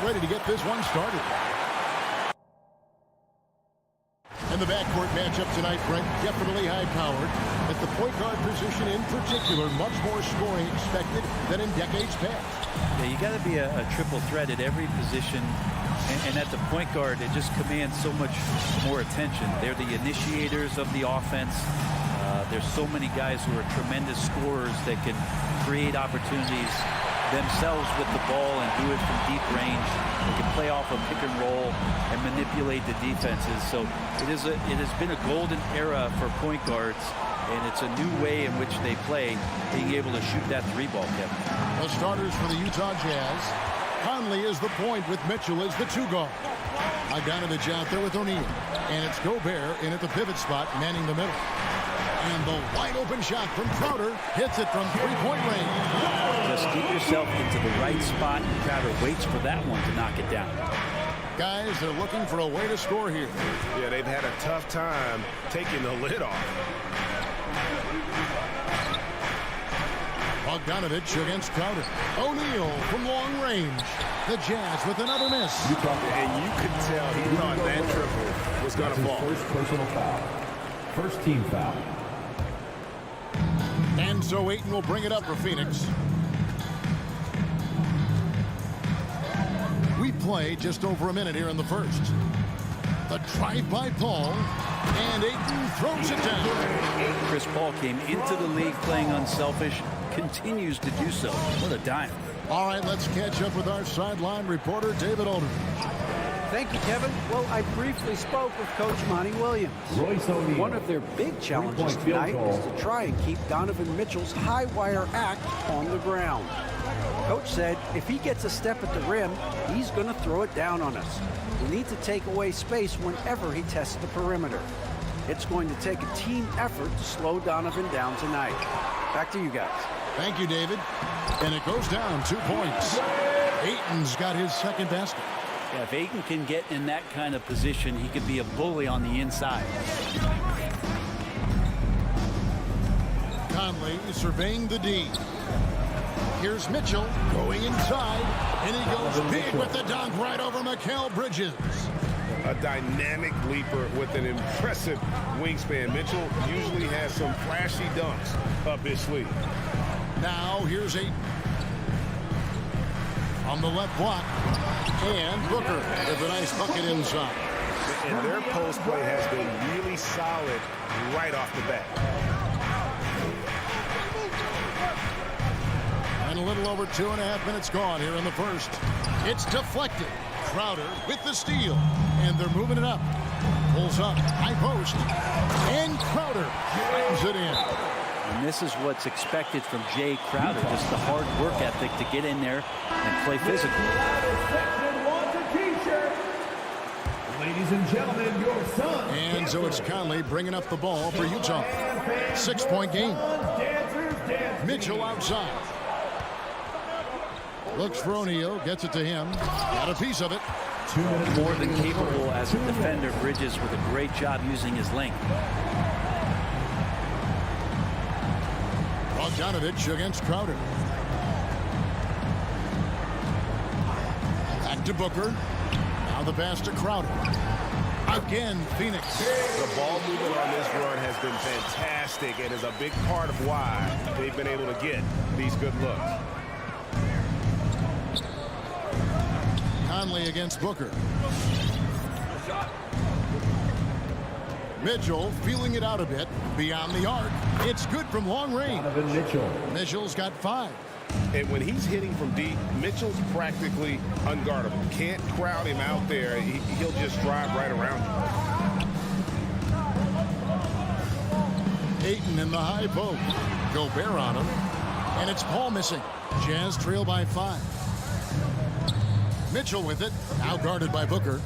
ready to get this one started. And the backcourt matchup tonight, Brent, definitely high-powered. At the point guard position in particular, much more scoring expected than in decades past. Yeah, you got to be a triple threat at every position. And at the point guard, it just commands so much more attention. They're the initiators of the offense. There's so many guys who are tremendous scorers that can create opportunities themselves with the ball and do it from deep range. They can play off a pick and roll and manipulate the defenses. So it has been a golden era for point guards, and it's a new way in which they play, being able to shoot that three ball, Kevin. The starters for the Utah Jazz. Conley is the point with Mitchell as the two guard. Bogdanovich out there with O'Neal. And it's Gobert in at the pivot spot, manning the middle. And the wide open shot from Crowder hits it from three-point range. Just get yourself into the right spot, and Crowder waits for that one to knock it down. Guys, they're looking for a way to score here. Yeah, they've had a tough time taking the lid off. Bogdanovich against Crowder. O'Neal from long range. The Jazz with another miss. And you could tell he thought that triple was going to fall. First personal foul. First team foul. And so Ayton will bring it up for Phoenix. We play just over a minute here in the first. The drive by Paul. And Ayton throws it down. Chris Paul came into the league playing unselfish. Continues to do so. What a dime. All right, let's catch up with our sideline reporter, David Aldridge. Thank you, Kevin. Well, I briefly spoke with Coach Monty Williams. Royce O'Neal. One of their big challenges tonight is to try and keep Donovan Mitchell's high wire act on the ground. Coach said if he gets a step at the rim, he's going to throw it down on us. We need to take away space whenever he tests the perimeter. It's going to take a team effort to slow Donovan down tonight. Back to you guys. Thank you, David. And it goes down 2 points. Ayton's got his second basket. Yeah, if Ayton can get in that kind of position, he could be a bully on the inside. Conley surveying the D. Here's Mitchell going inside. And he goes big with the dunk right over Mikal Bridges. A dynamic leaper with an impressive wingspan. Mitchell usually has some flashy dunks up his sleeve. Now here's Ayton. On the left block. And Booker with a nice bucket inside. And their post play has been really solid right off the bat. And a little over 2.5 minutes gone here in the first. It's deflected. Crowder with the steal. And they're moving it up. Pulls up. High post. And Crowder slams it in. And this is what's expected from Jay Crowder. Just the hard work ethic to get in there and play physical. Ladies and gentlemen, your son. And so it's Conley bringing up the ball for Utah. 6-point game. Mitchell outside. Looks for O'Neal, gets it to him. Got a piece of it. 2 minutes. More than capable as a defender. Bridges with a great job using his length. Bogdanovich against Crowder. Back to Booker. Now the pass to Crowder. Again, Phoenix. The ball movement on this run has been fantastic and is a big part of why they've been able to get these good looks. Conley against Booker. Mitchell feeling it out a bit. Beyond the arc. It's good from long range. Donovan Mitchell. Mitchell's got 5. And when he's hitting from deep, Mitchell's practically unguardable. Can't crowd him out there. He'll just drive right around you. Ayton in the high post. Gobert on him. And it's Paul missing. Jazz trail by 5. Mitchell with it. Now guarded by Booker.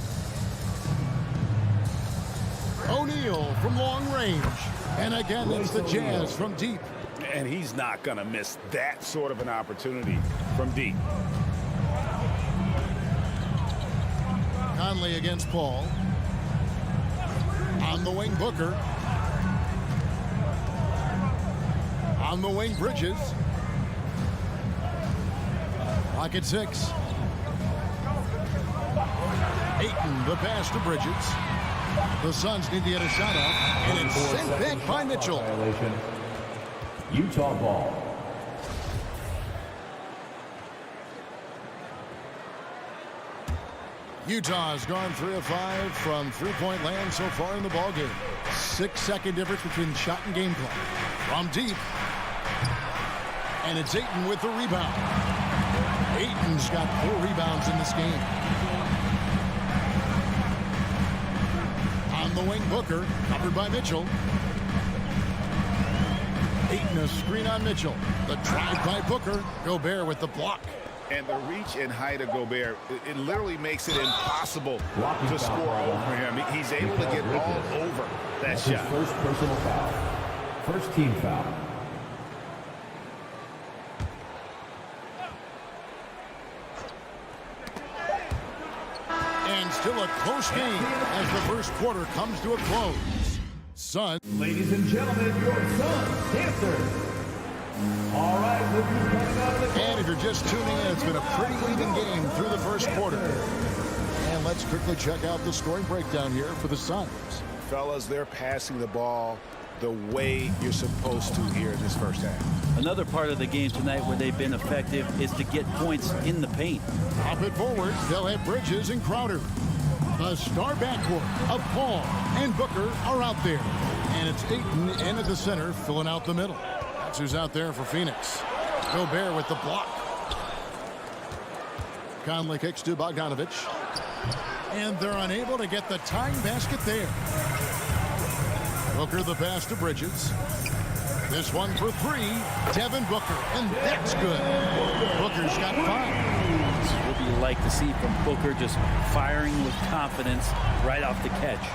O'Neal from long range. And again, it's the Jazz from deep. And he's not going to miss that sort of an opportunity from deep. Conley against Paul. On the wing, Booker. On the wing, Bridges. Clock at 6. Ayton, the pass to Bridges. The Suns need to get a shot off, and it's sent back by Mitchell. Violation. Utah ball. Utah has gone 3 of 5 from three-point land so far in the ballgame. 6-second difference between shot and game clock. From deep. And it's Ayton with the rebound. Ayton's got 4 rebounds in this game. On the wing, Booker, covered by Mitchell. Ayton, a screen on Mitchell. The drive by Booker. Gobert with the block. And the reach and height of Gobert, it literally makes it impossible to score over him. He's able to get all over that shot. First personal foul. First team foul. And still a close game as the first quarter comes to a close. Suns. Ladies and gentlemen, your Suns dancers. All right, we'll be coming out of the... And if you're just tuning in, it's been a pretty even game through the first quarter. And let's quickly check out the scoring breakdown here for the Suns. Fellas, they're passing the ball the way you're supposed to here in this first half. Another part of the game tonight where they've been effective is to get points in the paint. Pop it forward. They'll have Bridges and Crowder. The star backcourt of Paul and Booker are out there. And it's Ayton in at the center, filling out the middle. That's who's out there for Phoenix. Gobert with the block. Conley kicks to Bogdanovic. And they're unable to get the tying basket there. Booker the pass to Bridges. This one for 3. Devin Booker, and that's good. Booker's got 5. What do you like to see from Booker, just firing with confidence right off the catch?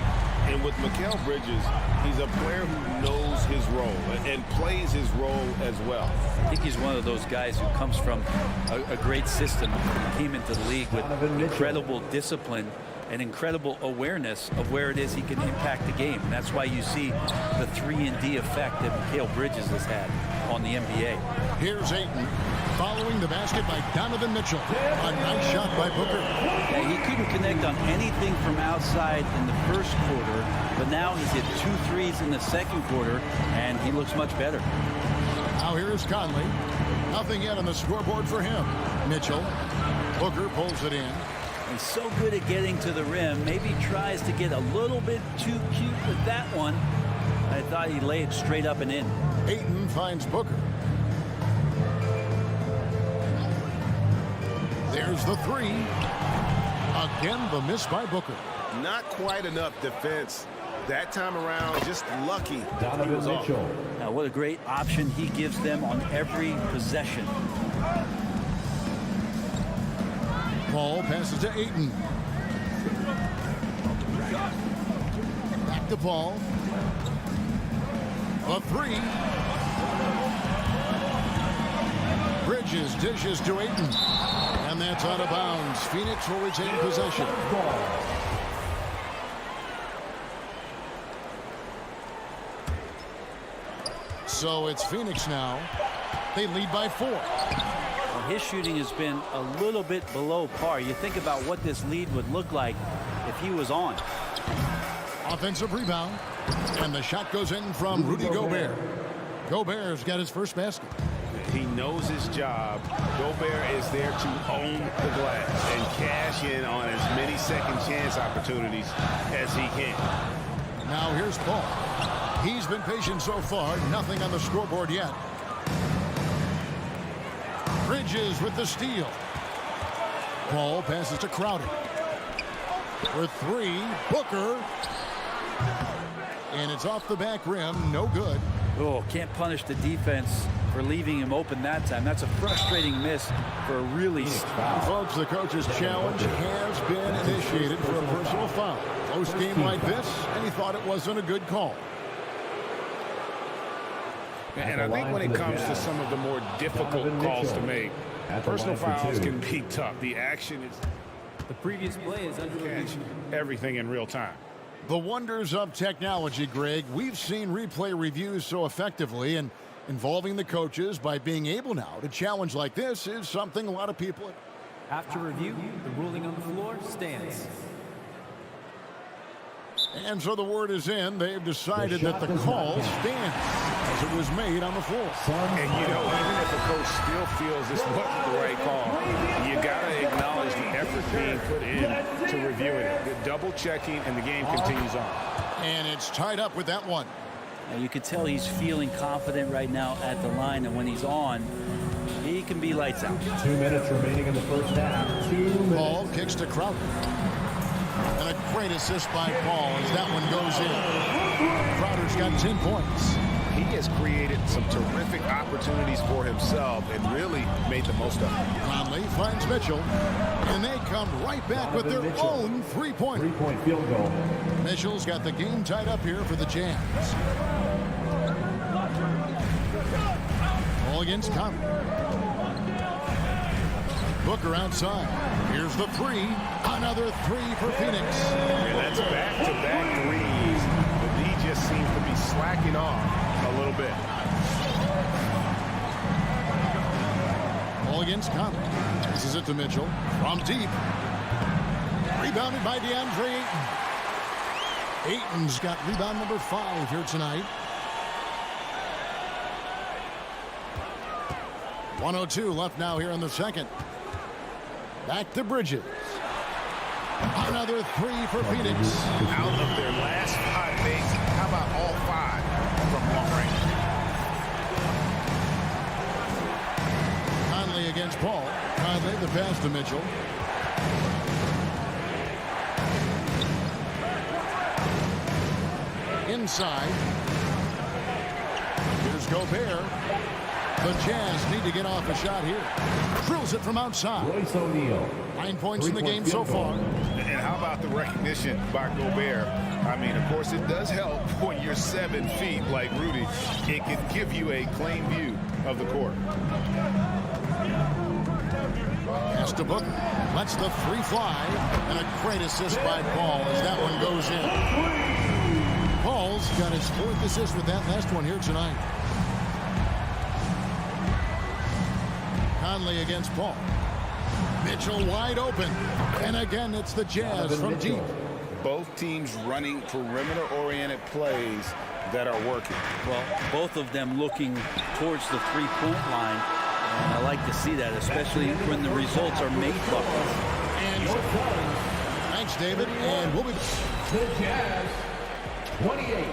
And with Mikal Bridges, he's a player who knows his role and plays his role as well. I think he's one of those guys who comes from a great system. He came into the league with incredible discipline and incredible awareness of where it is he can impact the game. And that's why you see the 3-and-D effect that Mikal Bridges has had on the NBA. Here's Ayton following the basket by Donovan Mitchell. A nice shot by Booker. Yeah, he couldn't connect on anything from outside in the first quarter, but now he's hit 2 threes in the second quarter, and he looks much better. Now here is Conley. Nothing yet on the scoreboard for him. Mitchell. Booker pulls it in. He's so good at getting to the rim. Maybe tries to get a little bit too cute with that one. I thought he'd lay it straight up and in. Ayton finds Booker. There's the 3. Again, the miss by Booker. Not quite enough defense that time around. Just lucky. Donovan Mitchell. Now, what a great option he gives them on every possession. Paul passes to Ayton. Back to Paul. A 3. Bridges dishes to Ayton. And that's out of bounds. Phoenix will retain possession. So it's Phoenix now. They lead by 4. Well, his shooting has been a little bit below par. You think about what this lead would look like if he was on. Offensive rebound. And the shot goes in from Rudy Gobert. Gobert's got his first basket. He knows his job. Gobert is there to own the glass and cash in on as many second chance opportunities as he can. Now here's Paul. He's been patient so far. Nothing on the scoreboard yet. Bridges with the steal. Paul passes to Crowder. For 3, Booker. And it's off the back rim. No good. Oh, can't punish the defense for leaving him open that time. That's a frustrating miss for a really... Folks, the coach's challenge has been initiated for a personal foul. Close game like this, and he thought it wasn't a good call. And I think when it comes to some of the more difficult calls to make, personal fouls can be tough. The action is... The previous play is under review. Everything in real time. The wonders of technology, Greg. We've seen replay reviews so effectively, and involving the coaches by being able now to challenge like this is something a lot of people... After review, the ruling on the floor stands. And so the word is in. They've decided that the call stands as it was made on the floor. And, you know, even if a coach still feels this wasn't the right call, you got to acknowledge the effort being put in to reviewing it. The double checking, and the game continues on. And it's tied up with that one. Now you can tell he's feeling confident right now at the line, and when he's on, he can be lights out. 2 minutes remaining in the first half. 2 minutes. Paul kicks to Crowder. And a great assist by Paul as that one goes in. Crowder's got 10 points. He has created some terrific opportunities for himself and really made the most of it. Conley finds Mitchell, and they come right back with their own three-pointer. 3-point field goal. Mitchell's got the game tied up here for the Jazz. All against Conley. Booker outside. Here's the three. Another three for Phoenix. And that's back-to-back threes. But he just seems to be slacking off a little bit. All against Conley. This is it to Mitchell. From deep. Rebounded by DeAndre Ayton. Ayton's got rebound number 5 here tonight. 1:02 left now here in the second. Back to Bridges. Another three for Phoenix. Out of their last 5 days, how about all 5 from long range? Conley against Paul. Conley the pass to Mitchell. Inside. Here's Gobert. The Jazz need to get off a shot here. Drills it from outside. Royce O'Neal. 9 points in the game so far. And how about the recognition by Gobert? I mean, of course, it does help when you're 7 feet like Rudy. It can give you a clean view of the court. Pass to Booker. Lets the three fly. And a great assist by Paul as that one goes in. Paul's got his 4th assist with that last one here tonight. Conley against Paul. Mitchell wide open. And again, it's the Jazz from deep. Both teams running perimeter-oriented plays that are working. Well, both of them looking towards the three-point line. And I like to see that, especially when the results are made buckets. And thanks, David. And we'll be The Jazz, 28.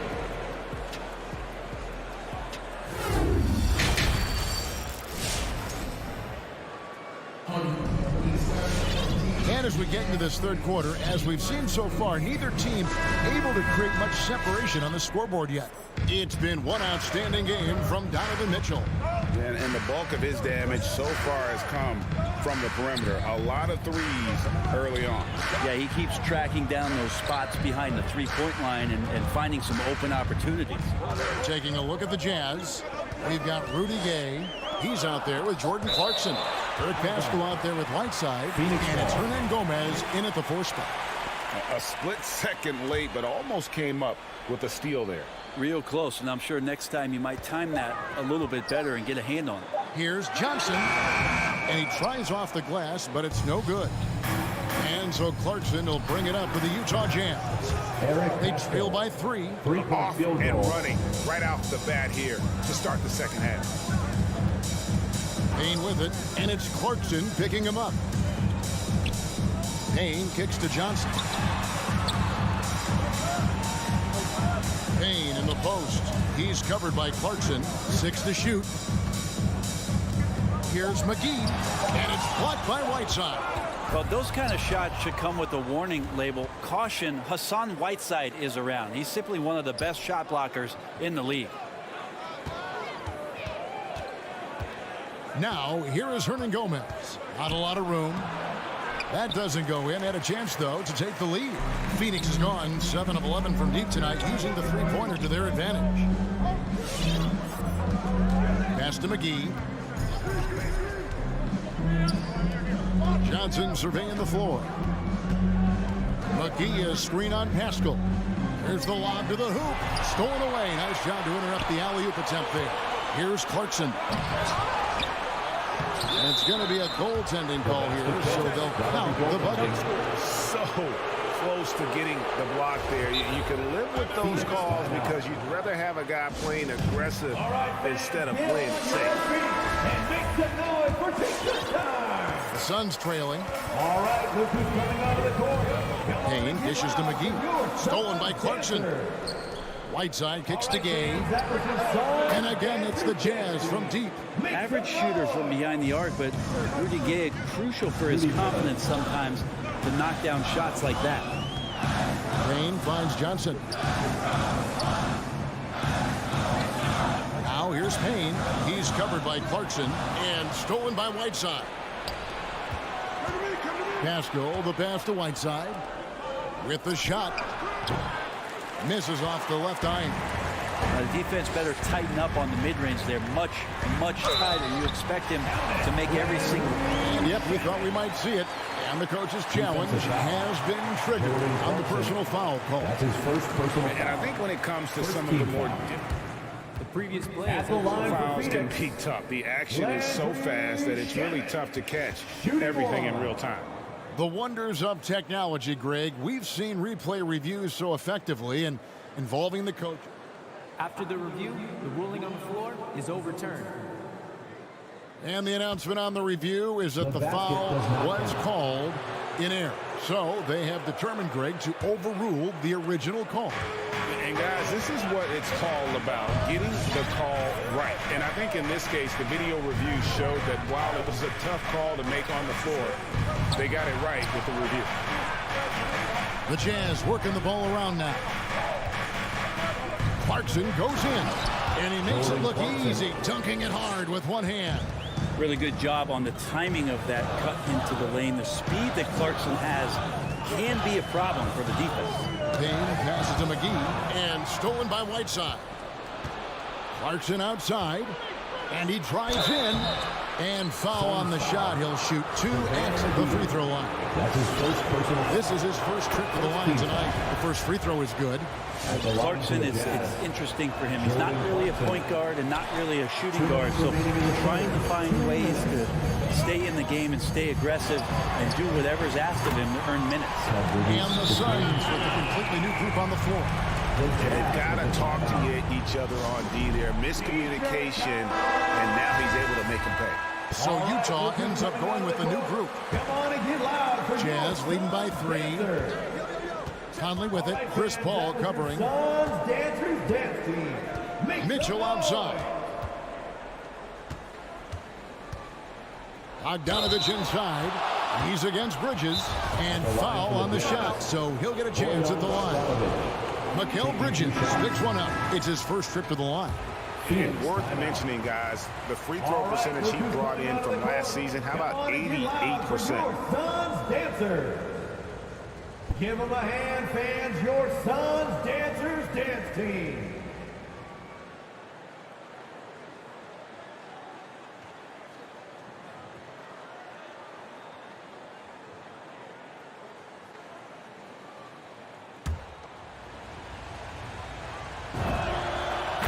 And as we get into this third quarter, as we've seen so far, neither team able to create much separation on the scoreboard yet. It's been one outstanding game from Donovan Mitchell. And the bulk of his damage so far has come from the perimeter. A lot of threes early on. Yeah, he keeps tracking down those spots behind the three-point line and finding some open opportunities. Taking a look at the Jazz, we've got Rudy Gay. He's out there with Jordan Clarkson. Eric Pascal out there with Whiteside. And it's Hernan Gomez in at the 4 spot. A split second late, but almost came up with a steal there. Real close, and I'm sure next time you might time that a little bit better and get a hand on it. Here's Johnson. And he tries off the glass, but it's no good. And so Clarkson will bring it up for the Utah Jazz. They trail by 3. 3-point Off field and goal. running right off the bat here to start the second half. Payne with it, and it's Clarkson picking him up. Payne kicks to Johnson. Payne in the post. He's covered by Clarkson. 6 to shoot. Here's McGee, and it's blocked by Whiteside. Well, those kind of shots should come with a warning label. Caution, Hassan Whiteside is around. He's simply one of the best shot blockers in the league. Now, here is Hernan Gomez. Not a lot of room. That doesn't go in. Had a chance, though, to take the lead. Phoenix has gone 7 of 11 from deep tonight, using the three-pointer to their advantage. Pass to McGee. Johnson surveying the floor. McGee is screen on Pascal. Here's the lob to the hoop. Stolen away. Nice job to interrupt the alley-oop attempt there. Here's Clarkson. And it's going to be a goaltending call here, so they'll count the bucket. So close to getting the block there. You can live with those calls because you'd rather have a guy playing aggressive instead of playing it safe. And make some noise for Texas time. The Suns trailing. All right, look who's coming out of the corner. Payne dishes to McGee. Stolen by Clarkson. Whiteside kicks to Gay. And again, it's the Jazz from deep. Average shooter from behind the arc, but Rudy Gay, crucial for his confidence sometimes to knock down shots like that. Payne finds Johnson. Now here's Payne. He's covered by Clarkson and stolen by Whiteside. Pascal, the pass to Whiteside. With the shot. Misses off the left eye. The defense better tighten up on the mid-range. They're much, much tighter. You expect him to make every single. And yep, we thought we might see it. And the coach's challenge has been triggered on the personal foul call. That's his first personal foul. And I think when it comes to some of the more The previous play At is the line for fouls can Phoenix. be tough. The action is so fast that it's really tough to catch everything in real time. The wonders of technology, Greg. We've seen replay reviews so effectively and involving the coach. After the review, the ruling on the floor is overturned. And the announcement on the review is that the foul was called in error. So they have determined, Greg, to overrule the original call. And guys, this is what it's all about, getting the call right. And I think in this case, the video review showed that while it was a tough call to make on the floor, they got it right with the review. The Jazz working the ball around now. Clarkson goes in, and he makes it look easy, dunking it hard with one hand. Really good job on the timing of that cut into the lane. The speed that Clarkson has can be a problem for the defense. Payne passes to McGee, and stolen by Whiteside. Clarkson outside, and he drives in, and foul on the shot. He'll shoot 2 at the free throw line. That's his first personal foul. This is his first trip to the line tonight. The first free throw is good. Clarkson, it's interesting for him. He's not really a point guard and not really a shooting guard, so trying to find ways to stay in the game and stay aggressive and do whatever's asked of him to earn minutes. And the Suns with a completely new group on the floor. They've got to talk to each other on D there. Miscommunication, and now he's able to make him pay. So Utah ends up going with the new group. Come on and get loud for Jazz leading by 3. Conley with it. Chris Paul covering. Suns Dancers Dance Team. Mitchell outside. Bogdanovich inside. He's against Bridges. And foul on the shot. So he'll get a chance at the line. Mikal Bridges picks one up. It's his first trip to the line. And worth mentioning, guys, the free throw percentage he brought in from last season. How about 88%? Suns Dancers. Give them a hand, fans. Your Suns Dancers Dance Team.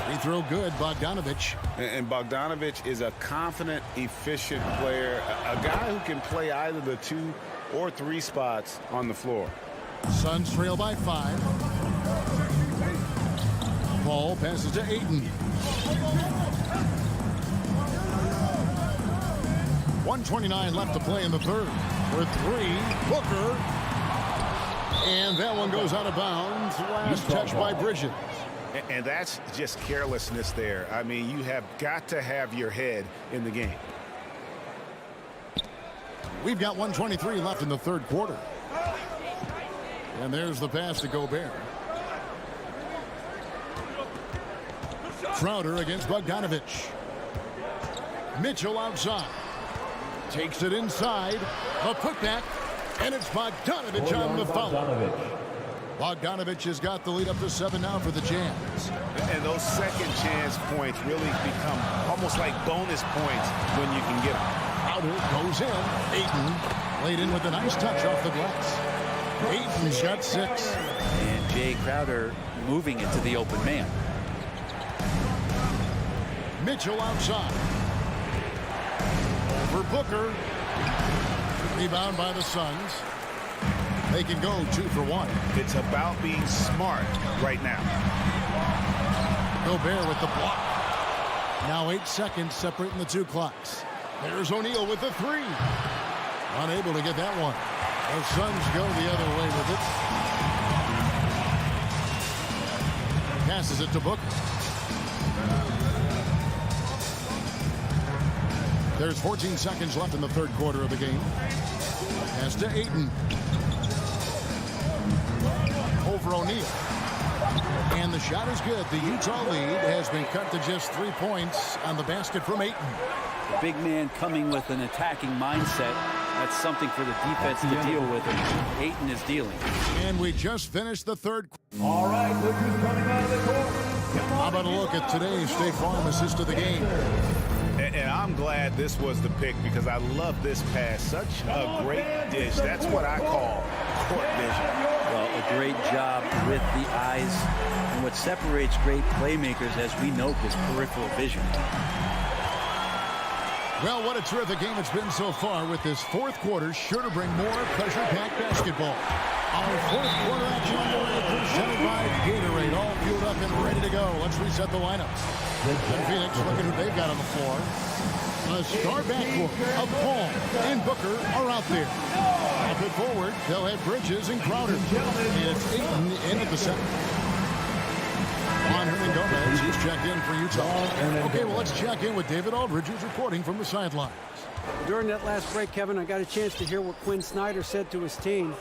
Free throw good, Bogdanovich. And Bogdanovich is a confident, efficient player, a guy who can play either the 2 or 3 spots on the floor. Suns trail by 5. Paul passes to Ayton. 1:29 left to play in the third. For 3, Booker. And that one goes out of bounds. Last touch by Bridges. And that's just carelessness there. I mean, you have got to have your head in the game. We've got 1:23 left in the third quarter. And there's the pass to Gobert. Crowder against Bogdanovich. Mitchell outside. Takes it inside. A putback. And it's Bogdanovich on the foul. Bogdanovich has got the lead up to 7 now for the Jazz. And those second chance points really become almost like bonus points when you can get them. Crowder goes in. Ayton laid in with a nice touch off the glass. Ayton's got 6. And Jay Crowder moving into the open man. Mitchell outside. Over Booker. Rebound by the Suns. They can go 2 for 1. It's about being smart right now. Gobert with the block. Now 8 seconds separating the two clocks. There's O'Neal with the 3. Unable to get that one. The Suns go the other way with it. Passes it to Booker. There's 14 seconds left in the third quarter of the game. Pass to Ayton. Over O'Neal. And the shot is good. The Utah lead has been cut to just 3 points on the basket from Ayton. The big man coming with an attacking mindset. That's something for the defense to deal with, and Ayton is dealing. And we just finished the third. All right, look who's coming out of the court. How about a look at today's State Farm assist of the game? And I'm glad this was the pick because I love this pass. Such a great dish. That's what I call court vision. Well, a great job with the eyes. And what separates great playmakers, as we know, is peripheral vision. Well, what a terrific game it's been so far, with this fourth quarter sure to bring more pressure-packed basketball. Our fourth quarter action underway, presented by Gatorade, all fueled up and ready to go. Let's reset the lineups. And Phoenix, looking who they've got on the floor. A star backcourt of Paul and Booker are out there. Up it forward, they'll have Bridges and Crowder. And it's Ayton in at the center. Hernan Gomez, he's checked in for Utah. Okay, well, let's check in with David Aldridge, who's reporting from the sidelines. During that last break, Kevin, I got a chance to hear what Quinn Snyder said to his team.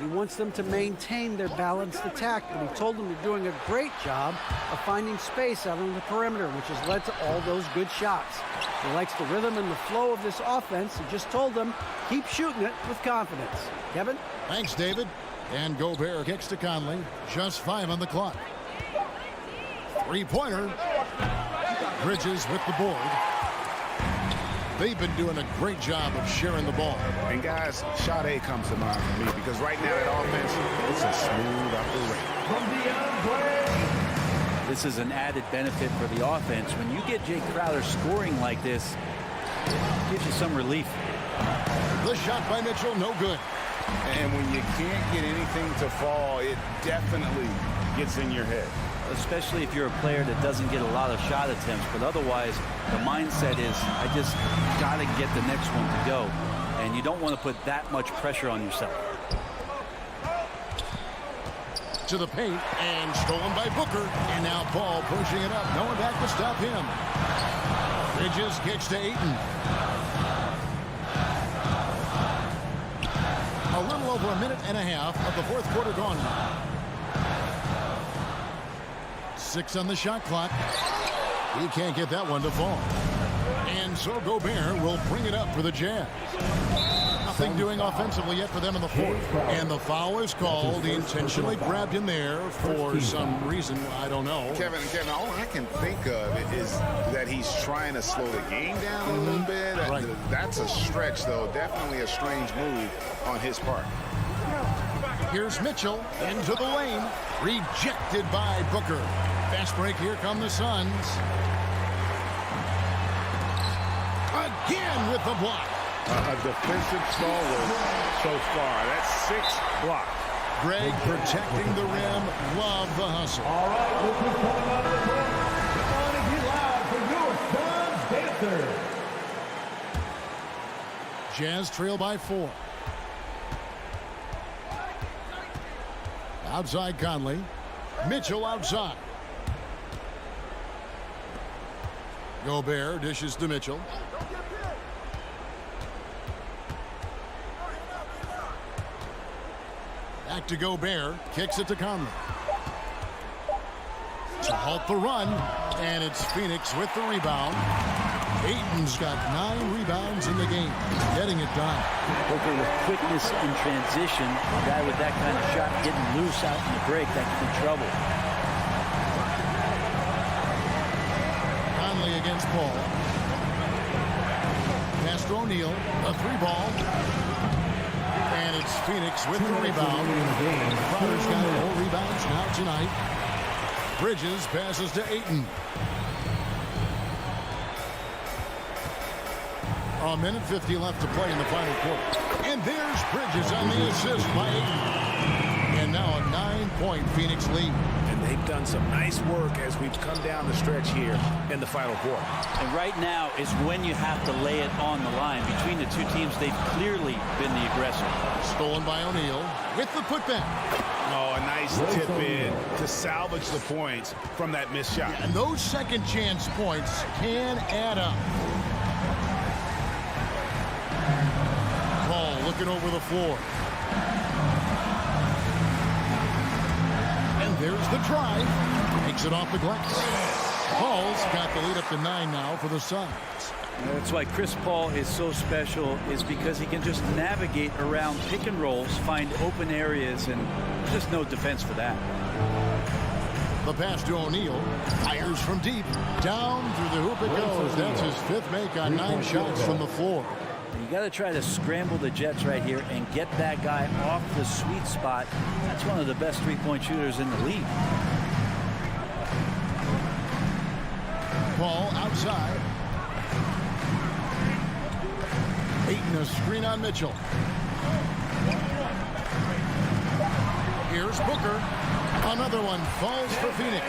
He wants them to maintain their balanced attack, and he told them they're doing a great job of finding space out on the perimeter, which has led to all those good shots. He likes the rhythm and the flow of this offense. He just told them, keep shooting it with confidence. Kevin? Thanks, David. And Gobert kicks to Conley. Just 5 on the clock. Three-pointer. Bridges with the board. They've been doing a great job of sharing the ball. And guys, shot A comes to mind for me because right now that offense, it's a smooth operation. This is an added benefit for the offense. When you get Jay Crowder scoring like this, it gives you some relief. The shot by Mitchell, no good. And when you can't get anything to fall, it definitely gets in your head. Especially if you're a player that doesn't get a lot of shot attempts. But otherwise, the mindset is, I just got to get the next one to go. And you don't want to put that much pressure on yourself. To the paint, and stolen by Booker. And now Paul pushing it up. No one back to stop him. Bridges kicks to Ayton. A little over a minute and a half of the fourth quarter gone now. 6 on the shot clock. He can't get that one to fall. And so Gobert will bring it up for the Jazz. Nothing doing offensively yet for them in the fourth. And the foul is called. He intentionally grabbed him there for some reason. I don't know. Kevin, all I can think of is that he's trying to slow the game down a little bit. Right. That's a stretch, though. Definitely a strange move on his part. Here's Mitchell into the lane. Rejected by Booker. Fast break. Here come the Suns. Again with the block. A defensive stalwart so far. That's 6 blocks. Greg protecting the rim. Love the hustle. All right, this is coming out of the court. Come on and get loud for your Suns Dancers. Jazz trail by 4. Outside Conley. Mitchell outside. Gobert dishes to Mitchell. Back to Gobert. Kicks it to Conley. To halt the run. And it's Phoenix with the rebound. Ayton's got 9 rebounds in the game. Getting it done. Booker with quickness in transition. A guy with that kind of shot getting loose out in the break, that could be trouble. Conley against Paul. Pass to O'Neal. A 3-ball. And it's Phoenix with the rebound. Crowder's got 4 rebounds now tonight. Bridges passes to Ayton. A minute 50 left to play in the final quarter. And And there's Bridges on the assist by Ayton. And now a 9-point Phoenix lead. And they've done some nice work as we've come down the stretch here in the final quarter. And right now is when you have to lay it on the line. Between the two teams, they've clearly been the aggressor. Stolen by O'Neal with the putback. Oh, a nice tip in to salvage the points from that missed shot. And those second chance points can add up. Paul looking over the floor. And there's the drive. Takes it off the glass. Paul's got the lead up to 9 now for the Suns. That's why Chris Paul is so special, is because he can just navigate around pick and rolls, find open areas, and just no defense for that. The pass to O'Neal. Fires from deep. Down through the hoop it goes. That's his 5th make on 9 shots from the floor. You got to try to scramble the Jets right here and get that guy off the sweet spot. That's one of the best three-point shooters in the league. Paul outside. Ayton a screen on Mitchell. Here's Booker. Another one falls for Phoenix.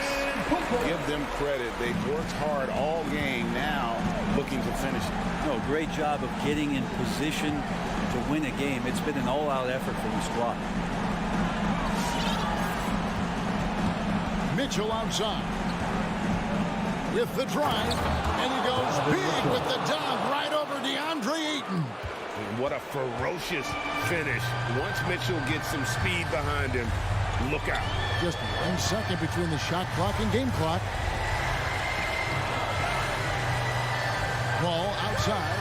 Give them credit. They've worked hard all game, now looking to finish it. No, great job of getting in position to win a game. It's been an all-out effort from the squad. Mitchell outside. With the drive. And he goes big with the dunk right over DeAndre Ayton. And what a ferocious finish. Once Mitchell gets some speed behind him, look out. Just 1 second between the shot clock and game clock. Ball outside.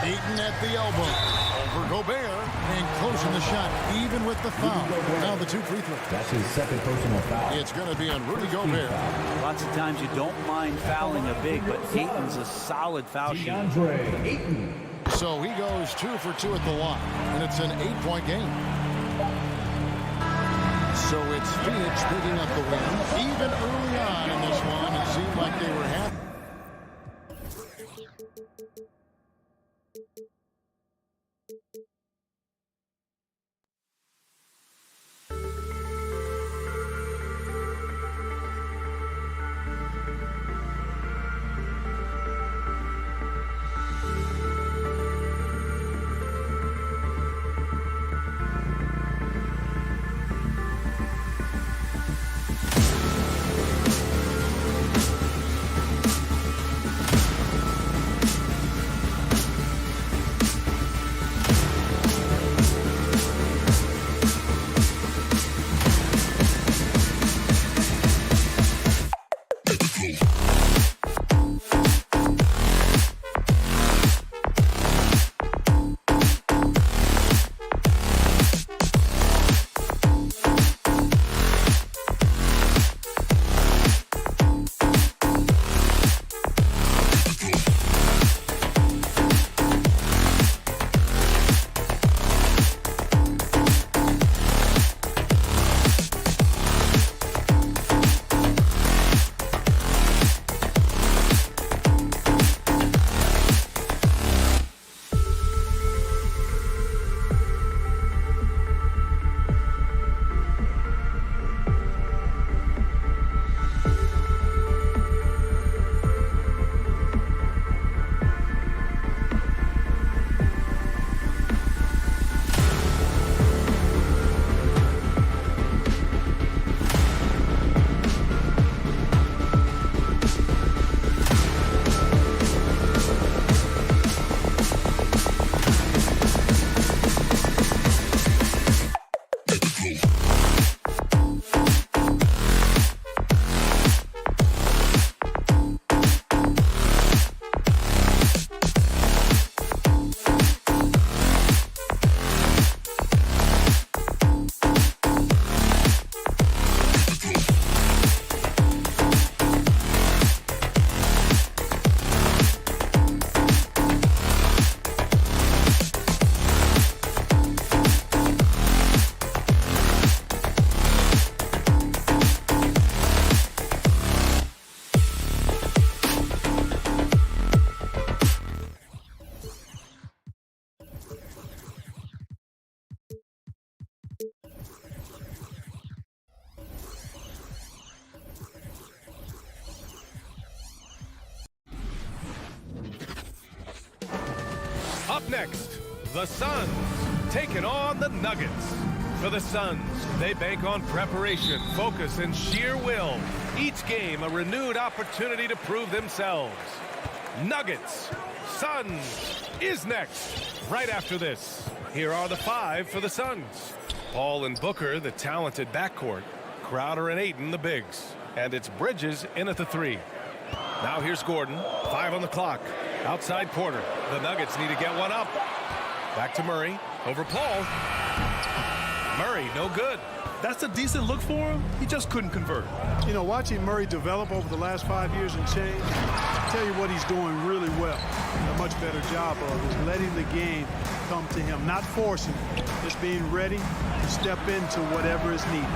Ayton at the elbow. Over Gobert. And closing the shot, even with the foul. Now the 2 free throws. That's his second personal foul. It's going to be on Rudy Gobert. Lots of times you don't mind fouling a big, but Ayton's a solid foul shooter. DeAndre Ayton. So he goes 2 for 2 at the line. And it's an 8-point game. So it's Phoenix picking up the win. Even early on in this one, it seemed like they were happy. Up next, the Suns taking on the Nuggets. For the Suns, they bank on preparation, focus, and sheer will. Each game a renewed opportunity to prove themselves. Nuggets, Suns is next. Right after this, here are the 5 for the Suns. Paul and Booker, the talented backcourt. Crowder and Ayton, the bigs. And it's Bridges in at the 3. Now here's Gordon, 5 on the clock. Outside Porter. The Nuggets need to get one up. Back to Murray, over Paul. Murray, no good. That's a decent look for him. He just couldn't convert. You know, watching Murray develop over the last 5 years and change, I'll tell you what he's doing really well. A much better job of is letting the game come to him, not forcing, just being ready to step into whatever is needed.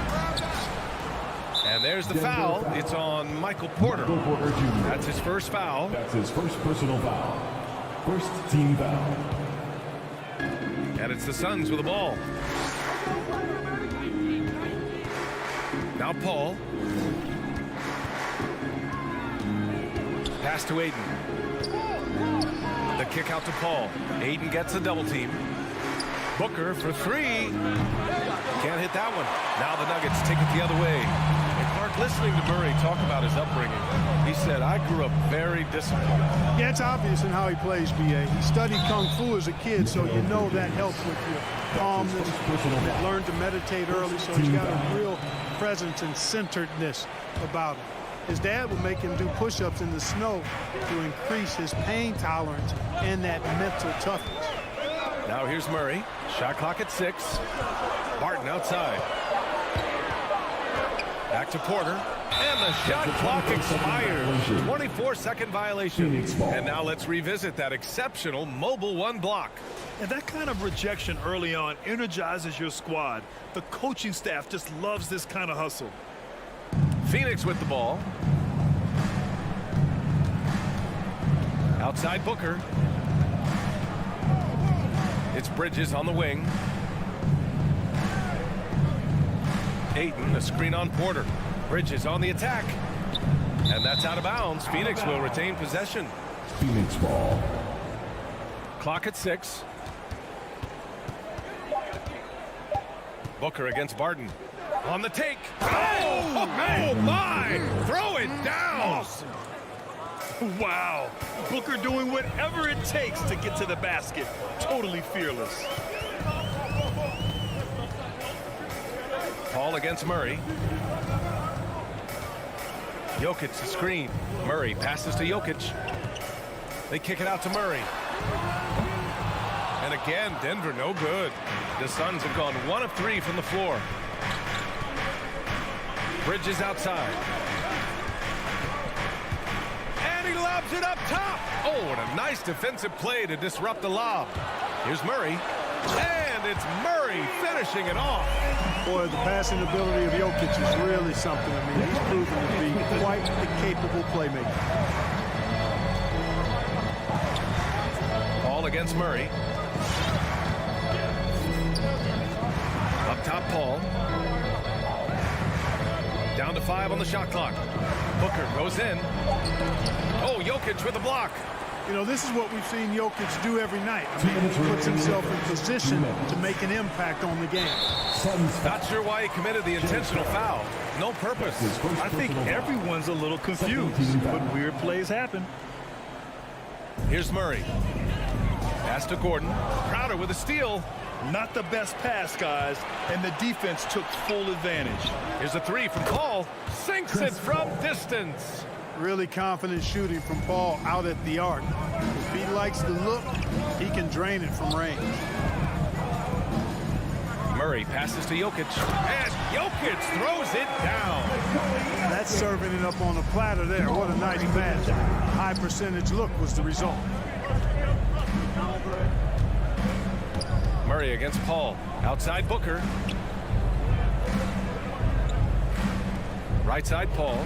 And there's the foul. It's on Michael Porter. That's his first foul. That's his first personal foul. First team foul. And it's the Suns with the ball. Now Paul. Pass to Ayton. The kick out to Paul. Ayton gets a double team. Booker for 3. Can't hit that one. Now the Nuggets take it the other way. And Clark, listening to Murray talk about his upbringing, he said, I grew up very disciplined. Yeah, it's obvious in how he plays, B.A. He studied Kung Fu as a kid, so you know that helps with your calmness. He learned to meditate early, so he's got a real presence and centeredness about him. His dad would make him do push-ups in the snow to increase his pain tolerance and that mental toughness. Now here's Murray. Shot clock at 6. Barton outside. Back to Porter. And the shot clock expires. 24-second violation. And now let's revisit that exceptional mobile 1 block. And that kind of rejection early on energizes your squad. The coaching staff just loves this kind of hustle. Phoenix with the ball. Outside Booker. It's Bridges on the wing. Ayton, a screen on Porter. Bridges on the attack. And that's out of bounds. Phoenix will retain possession. Phoenix ball. Clock at 6. Booker against Barton. On the take. Oh my! Throw it down! Wow. Booker doing whatever it takes to get to the basket. Totally fearless. Paul against Murray. Jokic the screen. Murray passes to Jokic. They kick it out to Murray. And again, Denver no good. The Suns have gone 1 of 3 from the floor. Bridges outside. And he lobs it up top. Oh, and a nice defensive play to disrupt the lob. Here's Murray. And it's Murray finishing it off. Boy, the passing ability of Jokic is really something. I mean, he's proven to be quite the capable playmaker. Paul against Murray. Up top, Paul. Down to 5 on the shot clock. Booker goes in. Oh, Jokic with a block. You know, this is what we've seen Jokic do every night. I mean, he puts himself in position to make an impact on the game. Not sure why he committed the intentional foul. No purpose. I think everyone's a little confused, but weird plays happen. Here's Murray. Pass to Gordon. Crowder with a steal. Not the best pass, guys, and the defense took full advantage. Here's a 3 from Paul. Sinks it from distance. Really confident shooting from Paul out at the arc. If he likes the look, he can drain it from range. Murray passes to Jokic. And Jokic throws it down. That's serving it up on a platter there. What a nice pass. High percentage look was the result. Murray against Paul. Outside Booker. Right side Paul.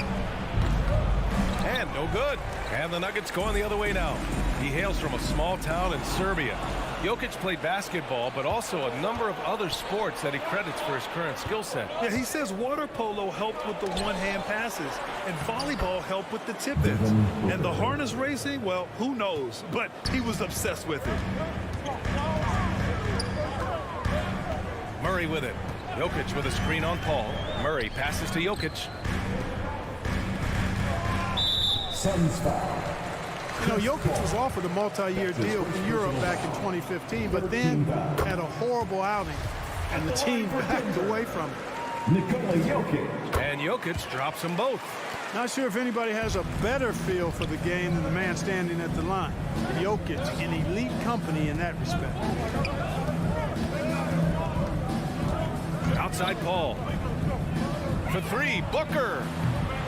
And no good. And the Nuggets going the other way now. He hails from a small town in Serbia. Jokic played basketball, but also a number of other sports that he credits for his current skill set. Yeah, he says water polo helped with the one-hand passes, and volleyball helped with the tip-ins. And the harness racing, well, who knows? But he was obsessed with it. Murray with it. Jokic with a screen on Paul. Murray passes to Jokic. Suns foul. You know, Jokic was offered a multi-year deal in Europe back in 2015, but then had a horrible outing, and the team backed away from it. Nikola Jokic. And Jokic drops them both. Not sure if anybody has a better feel for the game than the man standing at the line. Jokic in elite company in that respect. Outside Paul. For three, Booker.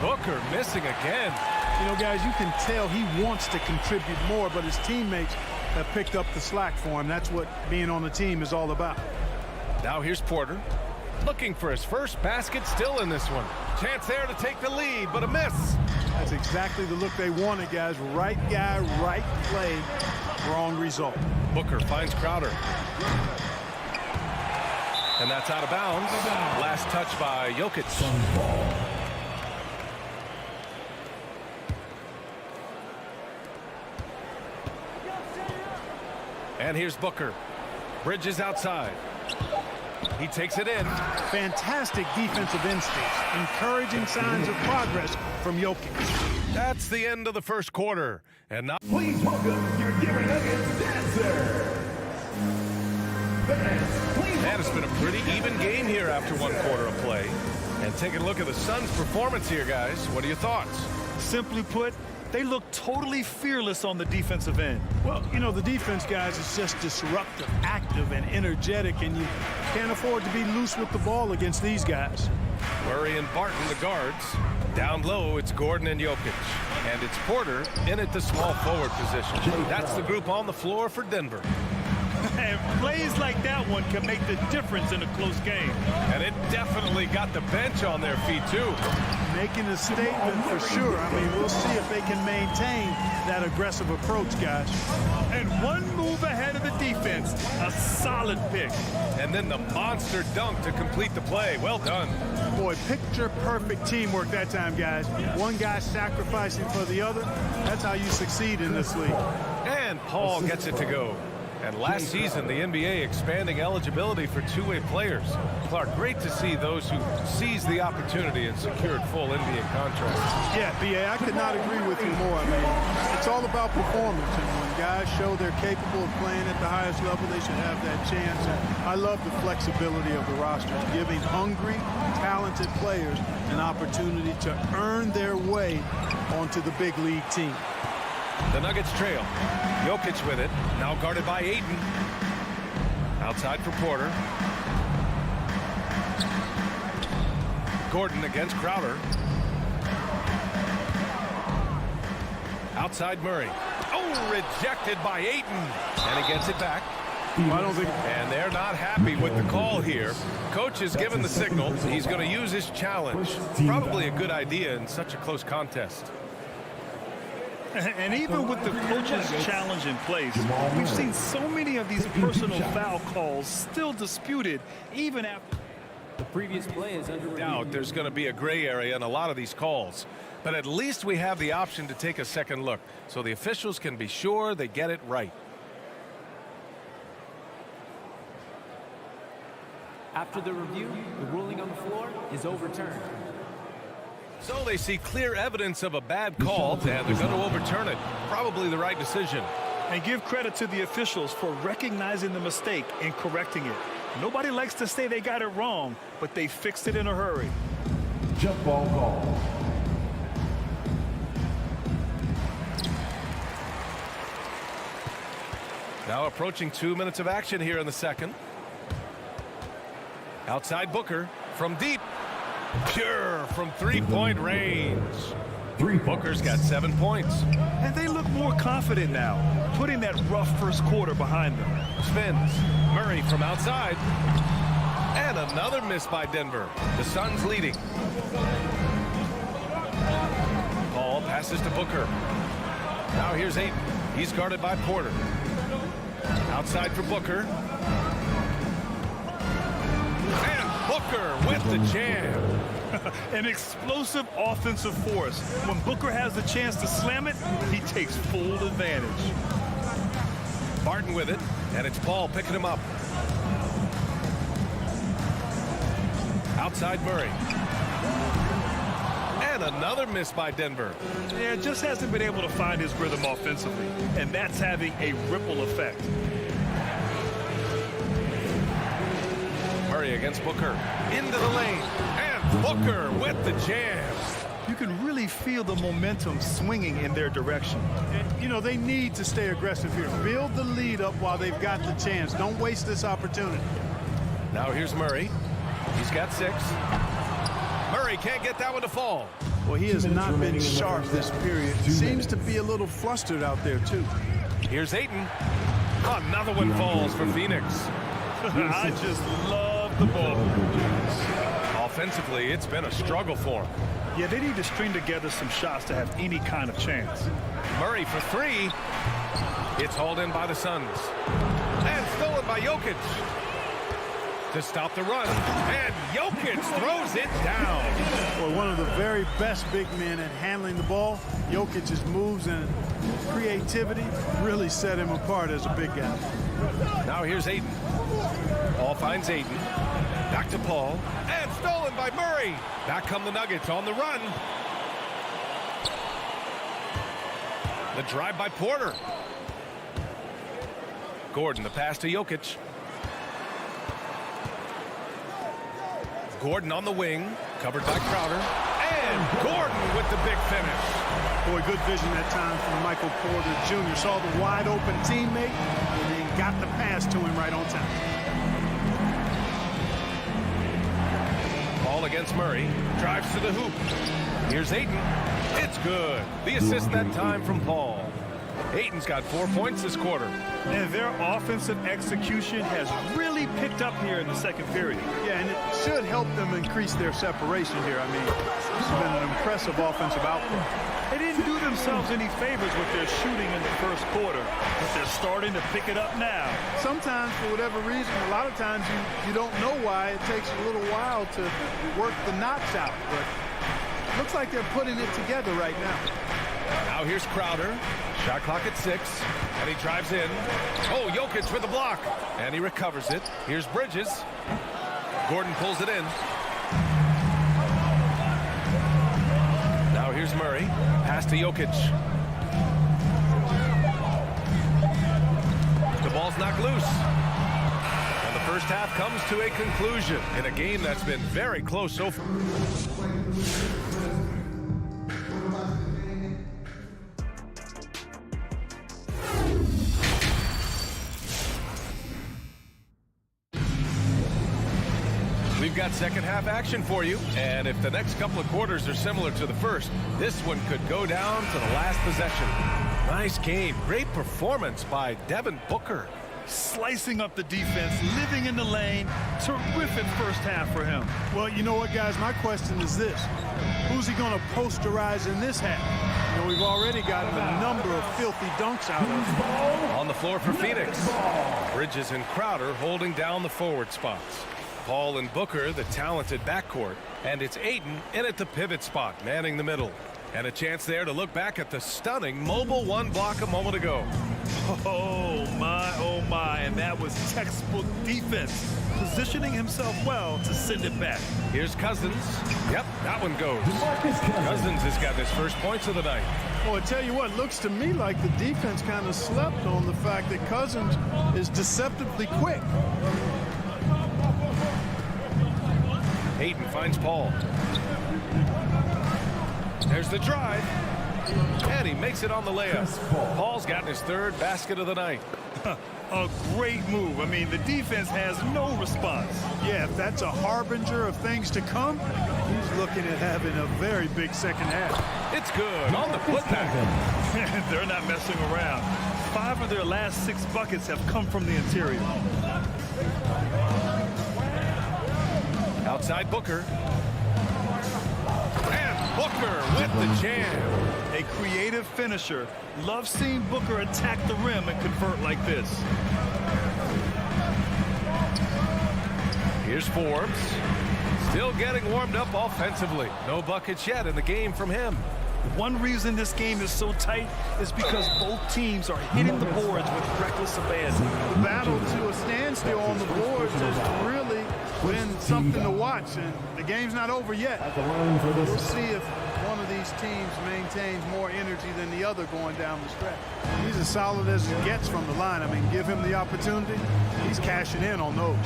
Booker missing again. You know, guys, you can tell he wants to contribute more, but his teammates have picked up the slack for him. That's what being on the team is all about. Now here's Porter. Looking for his first basket, still in this one. Chance there to take the lead, but a miss. That's exactly the look they wanted, guys. Right guy, right play, wrong result. Booker finds Crowder. And that's out of bounds. Last touch by Jokic. And here's Booker. Bridges outside. He takes it in. Fantastic defensive instincts. Encouraging signs of progress from Jokic. That's the end of the first quarter. And now, Please welcome your Denver Nuggets dancer. man, it's been a pretty even game here after one quarter of play. And taking a look at the Suns' performance here, guys. What are your thoughts? Simply put, they look totally fearless on the defensive end. Well, you know, the defense, guys, is just disruptive, active, and energetic, and you can't afford to be loose with the ball against these guys. Murray and Barton, the guards. Down low, it's Gordon and Jokic. And it's Porter in at the small forward position. That's the group on the floor for Denver. And plays like that one can make the difference in a close game. And it definitely got the bench on their feet, too. Making a statement for sure. I mean, we'll see if they can maintain that aggressive approach, guys. And one move ahead of the defense. A solid pick. And then the monster dunk to complete the play. Well done. Boy, picture-perfect teamwork that time, guys. One guy sacrificing for the other. That's how you succeed in this league. And Paul gets it to go. And last season, the NBA expanding eligibility for two-way players. Clark, great to see those who seized the opportunity and secured full NBA contracts. Yeah, B.A., I could not agree with you more. I mean, it's all about performance. And when guys show they're capable of playing at the highest level, they should have that chance. And I love the flexibility of the roster, giving hungry, talented players an opportunity to earn their way onto the big league team. The Nuggets trail. Jokic with it. Now guarded by Ayton. Outside for Porter. Gordon against Crowder. Outside Murray. Oh, rejected by Ayton. And he gets it back. I don't think. And they're not happy with the call here. Coach has given the signal. He's going to use his challenge. Probably a good idea in such a close contest. And even with the coach's challenge in place, we've seen so many of these personal foul calls still disputed even after. The previous play is under Doubt there's going to be a gray area in a lot of these calls. But at least we have the option to take a second look so the officials can be sure they get it right. After the review, the ruling on the floor is overturned. So they see clear evidence of a bad call, and they're going to overturn it. Probably the right decision. And give credit to the officials for recognizing the mistake and correcting it. Nobody likes to say they got it wrong, but they fixed it in a hurry. Jump ball call. Now approaching 2 minutes of action here in the second. Outside Booker from deep. Pure from three-point range. Booker's got 7 points. And they look more confident now, putting that rough first quarter behind them. Spins. Murray from outside. And another miss by Denver. The Suns leading. Paul passes to Booker. Now here's Ayton. He's guarded by Porter. Outside for Booker. Booker with the jam. An explosive offensive force. When Booker has the chance to slam it, he takes full advantage. Barton with it, and it's Paul picking him up. Outside Murray. And another miss by Denver. Yeah, just hasn't been able to find his rhythm offensively, and that's having a ripple effect. Murray against Booker. Into the lane. And Booker with the jam. You can really feel the momentum swinging in their direction. And, you know, they need to stay aggressive here. Build the lead up while they've got the chance. Don't waste this opportunity. Now here's Murray. He's got 6. Murray can't get that one to fall. Well, he has not been sharp this period. Seems to be a little flustered out there, too. Here's Ayton. Another one falls for Phoenix. I just love the ball. Offensively, it's been a struggle for him. Yeah, they need to string together some shots to have any kind of chance. Murray for 3. It's hauled in by the Suns. And stolen by Jokic. To stop the run. And Jokic throws it down. Well, one of the very best big men at handling the ball. Jokic's moves and creativity really set him apart as a big guy. Now here's Ayton. Paul finds Ayton. Back to Paul. And stolen by Murray. Back come the Nuggets on the run. The drive by Porter. Gordon, the pass to Jokic. Gordon on the wing, covered by Crowder. And Gordon with the big finish. Boy, good vision that time from Michael Porter Jr. Saw the wide open teammate and then got the pass to him right on time. Paul against Murray, drives to the hoop. Here's Ayton. It's good. The assist that time from Paul. Ayton's got 4 points this quarter. And their offensive execution has really picked up here in the second period. Yeah, and it should help them increase their separation here. I mean, it's been an impressive offensive output. They didn't do themselves any favors with their shooting in the first quarter, but they're starting to pick it up now. Sometimes, for whatever reason, a lot of times you don't know why. It takes a little while to work the knots out, but it looks like they're putting it together right now. Now here's Crowder. Shot clock at 6. And he drives in. Oh, Jokic with the block. And he recovers it. Here's Bridges. Gordon pulls it in. Now here's Murray. Pass to Jokic. The ball's knocked loose. And the first half comes to a conclusion in a game that's been very close so far. We've got second half action for you, and if the next couple of quarters are similar to the first, this one could go down to the last possession. Nice game. Great performance by Devin Booker. Slicing up the defense, living in the lane. Terrific first half for him. Well, you know what, guys? My question is this. Who's he going to posterize in this half? You know, we've already gotten a number of filthy dunks out of him. On the floor for Phoenix. Bridges and Crowder holding down the forward spots. Paul and Booker, the talented backcourt. And it's Ayton in at the pivot spot, manning the middle. And a chance there to look back at the stunning mobile one block a moment ago. Oh my, and that was textbook defense. Positioning himself well to send it back. Here's Cousins. Yep, that one goes. Cousins has got his first points of the night. Oh, I tell you what, looks to me like the defense kind of slept on the fact that Cousins is deceptively quick. Ayton finds Paul. There's the drive. And he makes it on the layup. Paul's gotten his third basket of the night. A great move. I mean, the defense has no response. Yeah, if that's a harbinger of things to come, he's looking at having a very big second half. It's good on the putback. They're not messing around. 5 of their last 6 buckets have come from the interior. Outside Booker. And Booker with the jam. A creative finisher. Love seeing Booker attack the rim and convert like this. Here's Forbes. Still getting warmed up offensively. No buckets yet in the game from him. One reason this game is so tight is because both teams are hitting the boards with reckless abandon. The battle to a standstill on the boards has really been something to watch, and the game's not over yet. We'll see if one of these teams maintains more energy than the other going down the stretch. He's as solid as he gets from the line. I mean, give him the opportunity, he's cashing in on those.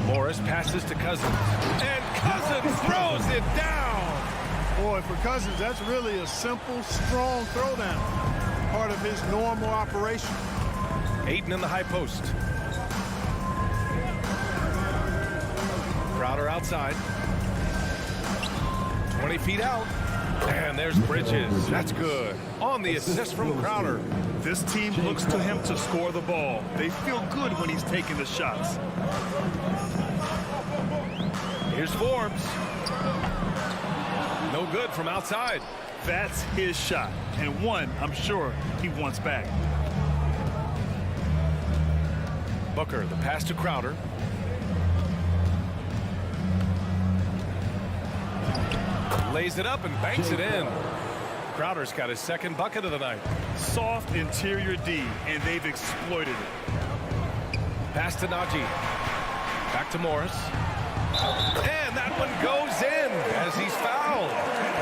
Morris passes to Cousins, and Cousins throws it down. Boy, for Cousins, that's really a simple, strong throwdown. Part of his normal operation. Ayton in the high post. Crowder outside. 20 feet out. And there's Bridges. That's good. On the assist from Crowder. This team looks to him to score the ball. They feel good when he's taking the shots. Here's Forbes. No good from outside. That's his shot, and one I'm sure he wants back. Booker, the pass to Crowder. Lays it up and banks it in. Crowder's got his second bucket of the night. Soft interior D, and they've exploited it. Pass to Najee. Back to Morris. And that one goes in as he's fouled.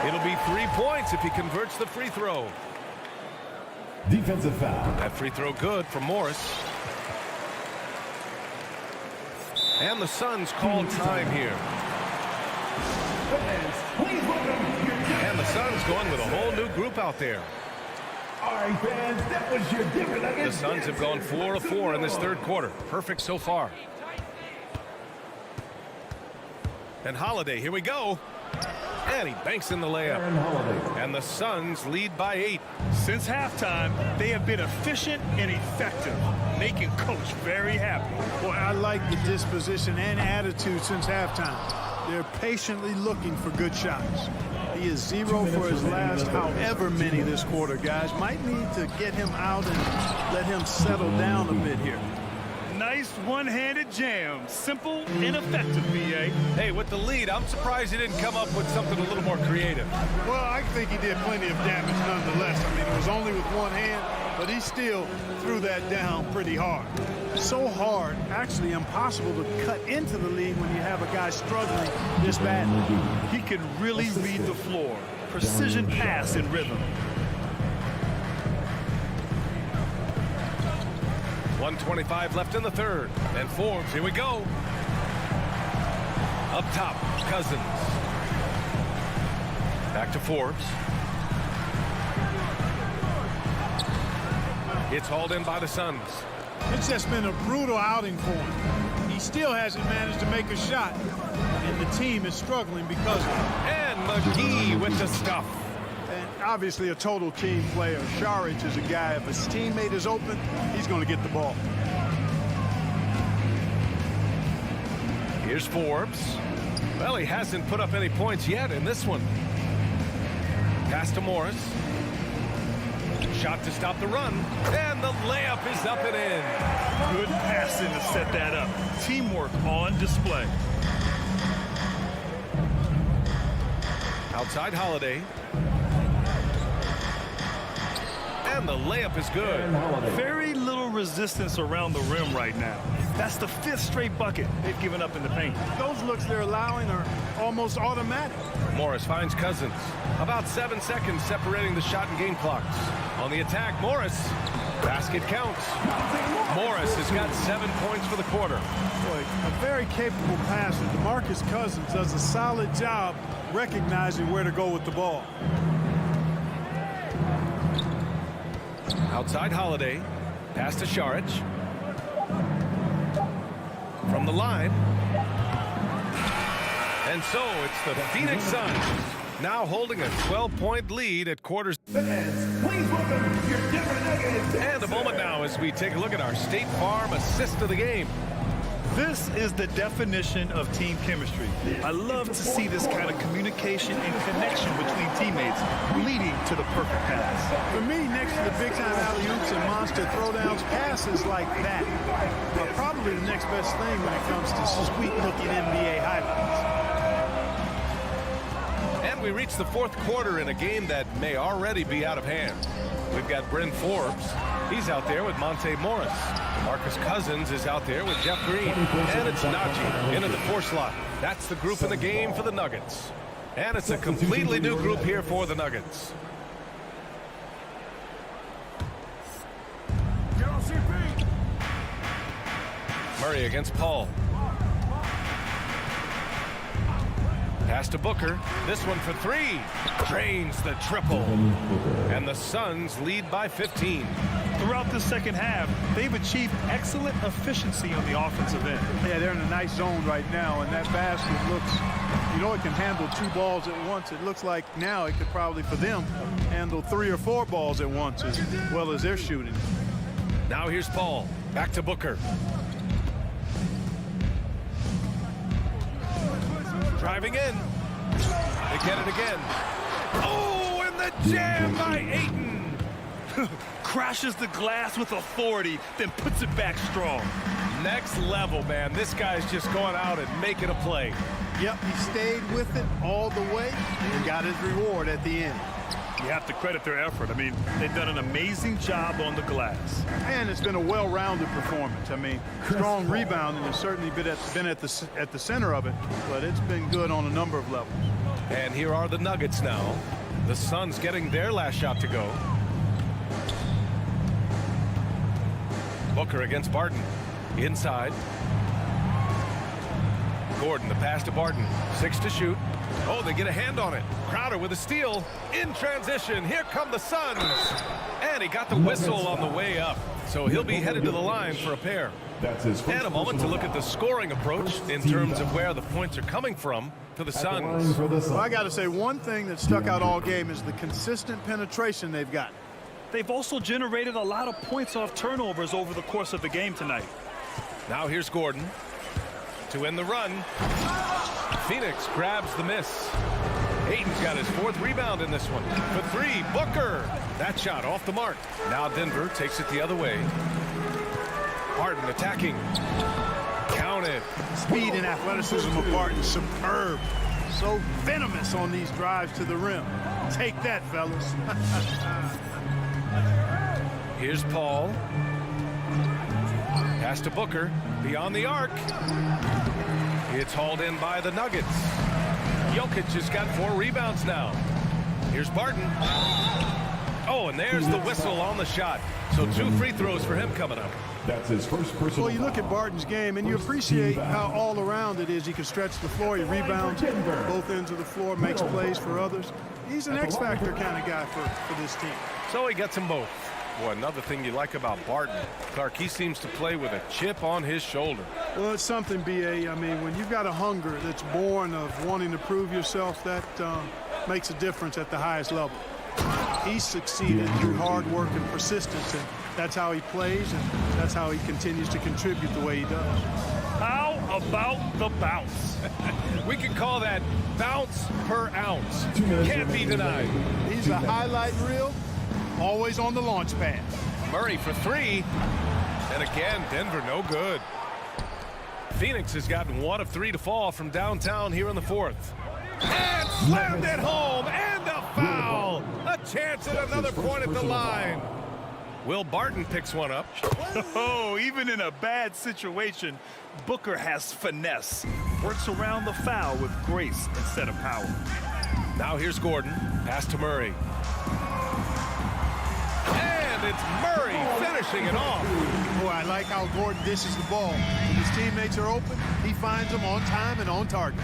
It'll be 3 points if he converts the free throw. Defensive foul. That free throw good for Morris. And the Suns call time here. And the Suns going with a whole new group out there. All right, fans, that was your Denver Nuggets. The Suns have gone 4 of 4 in this third quarter. Perfect so far. And Holiday, here we go. And he banks in the layup. And the Suns lead by 8. Since halftime, they have been efficient and effective, making Coach very happy. Boy, I like the disposition and attitude since halftime. They're patiently looking for good shots. He is 0 for his last however many this quarter, guys. Might need to get him out and let him settle down a bit here. Nice one-handed jam. Simple and effective, B.A. Hey, with the lead, I'm surprised he didn't come up with something a little more creative. Well, I think he did plenty of damage nonetheless. I mean, it was only with one hand, but he still threw that down pretty hard. So hard, actually impossible to cut into the lead when you have a guy struggling this badly. He can really read the floor. Precision pass in rhythm. 1:25 left in the third. And Forbes, here we go. Up top, Cousins. Back to Forbes. It's hauled in by the Suns. It's just been a brutal outing for him. He still hasn't managed to make a shot, and the team is struggling because of it. And McGee with the stuff. And obviously a total team player. Saric is a guy, if his teammate is open, he's going to get the ball. Here's Forbes. Well, he hasn't put up any points yet in this one. Pass to Morris. Shot to stop the run. And the layup is up and in. Good passing to set that up. Teamwork on display. Outside Holiday. And the layup is good. Very little resistance around the rim right now. That's the 5th straight bucket they've given up in the paint. Those looks they're allowing are almost automatic. Morris finds Cousins. About 7 seconds separating the shot and game clocks. On the attack, Morris. Basket counts. Morris has got 7 points for the quarter. Boy, a very capable passer. DeMarcus Cousins does a solid job recognizing where to go with the ball. Outside Holiday. Pass to Saric. From the line. And so it's the Phoenix Suns now holding a 12-point lead at quarters. Fans, please welcome your Denver Nuggets. And a moment now as we take a look at our State Farm assist of the game. This is the definition of team chemistry. I love to see this kind of communication and connection between teammates leading to the perfect pass. For me, next to the big-time alley-oops and monster throwdowns, passes like that are probably the next best thing when it comes to sweet-looking NBA highlights. And we reach the fourth quarter in a game that may already be out of hand. We've got Bryn Forbes. He's out there with Monte Morris. Marcus Cousins is out there with Jeff Green. And it's Najee into the 4 slot. That's the group in the game for the Nuggets. And it's a completely new group here for the Nuggets. Murray against Paul. Pass to Booker. This one for 3. Drains the triple. And the Suns lead by 15. Throughout the second half, they've achieved excellent efficiency on the offensive end. Yeah, they're in a nice zone right now, and that basket looks, you know, it can handle 2 balls at once. It looks like now it could probably, for them, handle 3 or 4 balls at once as well as they're shooting. Now here's Paul. Back to Booker. Driving in. They get it again. Oh, and the jam by Ayton. Crashes the glass with authority, then puts it back strong. Next level, man. This guy's just going out and making a play. Yep, he stayed with it all the way and got his reward at the end. You have to credit their effort. I mean, they've done an amazing job on the glass. And it's been a well-rounded performance. I mean, strong rebounding has certainly been at the center of it, but it's been good on a number of levels. And here are the Nuggets now. The Suns getting their last shot to go. Booker against Barton. Inside. Gordon, the pass to Barton. 6 to shoot. Oh, they get a hand on it. Crowder with a steal. In transition. Here come the Suns. And he got the whistle on the way up. So he'll be headed to the line for a pair. And a moment to look at the scoring approach in terms of where the points are coming from for the Suns. Well, I got to say, one thing that stuck out all game is the consistent penetration they've got. They've also generated a lot of points off turnovers over the course of the game tonight. Now here's Gordon to end the run. Phoenix grabs the miss. Ayton's got his 4th rebound in this one. For 3, Booker. That shot off the mark. Now Denver takes it the other way. Barton attacking. Count it. Speed and athleticism of Barton, superb. So venomous on these drives to the rim. Take that, fellas. Here's Paul. Pass to Booker. Beyond the arc. It's hauled in by the Nuggets. Jokic has got 4 rebounds now. Here's Barton. Oh, and there's the whistle on the shot. So 2 free throws for him coming up. That's his first personal. Well, you look at Barton's game, and you appreciate how all around it is. He can stretch the floor. He rebounds both ends of the floor, makes plays for others. He's an X-factor kind of guy for this team. So he gets them both. Boy, another thing you like about Barton, Clark, he seems to play with a chip on his shoulder. Well, it's something, B.A. I mean, when you've got a hunger that's born of wanting to prove yourself, that makes a difference at the highest level. He's succeeded through hard work and persistence, and that's how he plays, and that's how he continues to contribute the way he does. How about the bounce? We could call that bounce per ounce. Can't be denied. He's a highlight reel. Always on the launch pad. Murray for 3. And again, Denver no good. Phoenix has gotten 1 of 3 to fall from downtown here in the 4th. And slammed it home. And a foul. A chance at another point at the line. Will Barton picks one up. Oh, even in a bad situation, Booker has finesse. Works around the foul with grace instead of power. Now here's Gordon. Pass to Murray. And it's Murray finishing it off. Boy, I like how Gordon dishes the ball. When his teammates are open, he finds them on time and on target.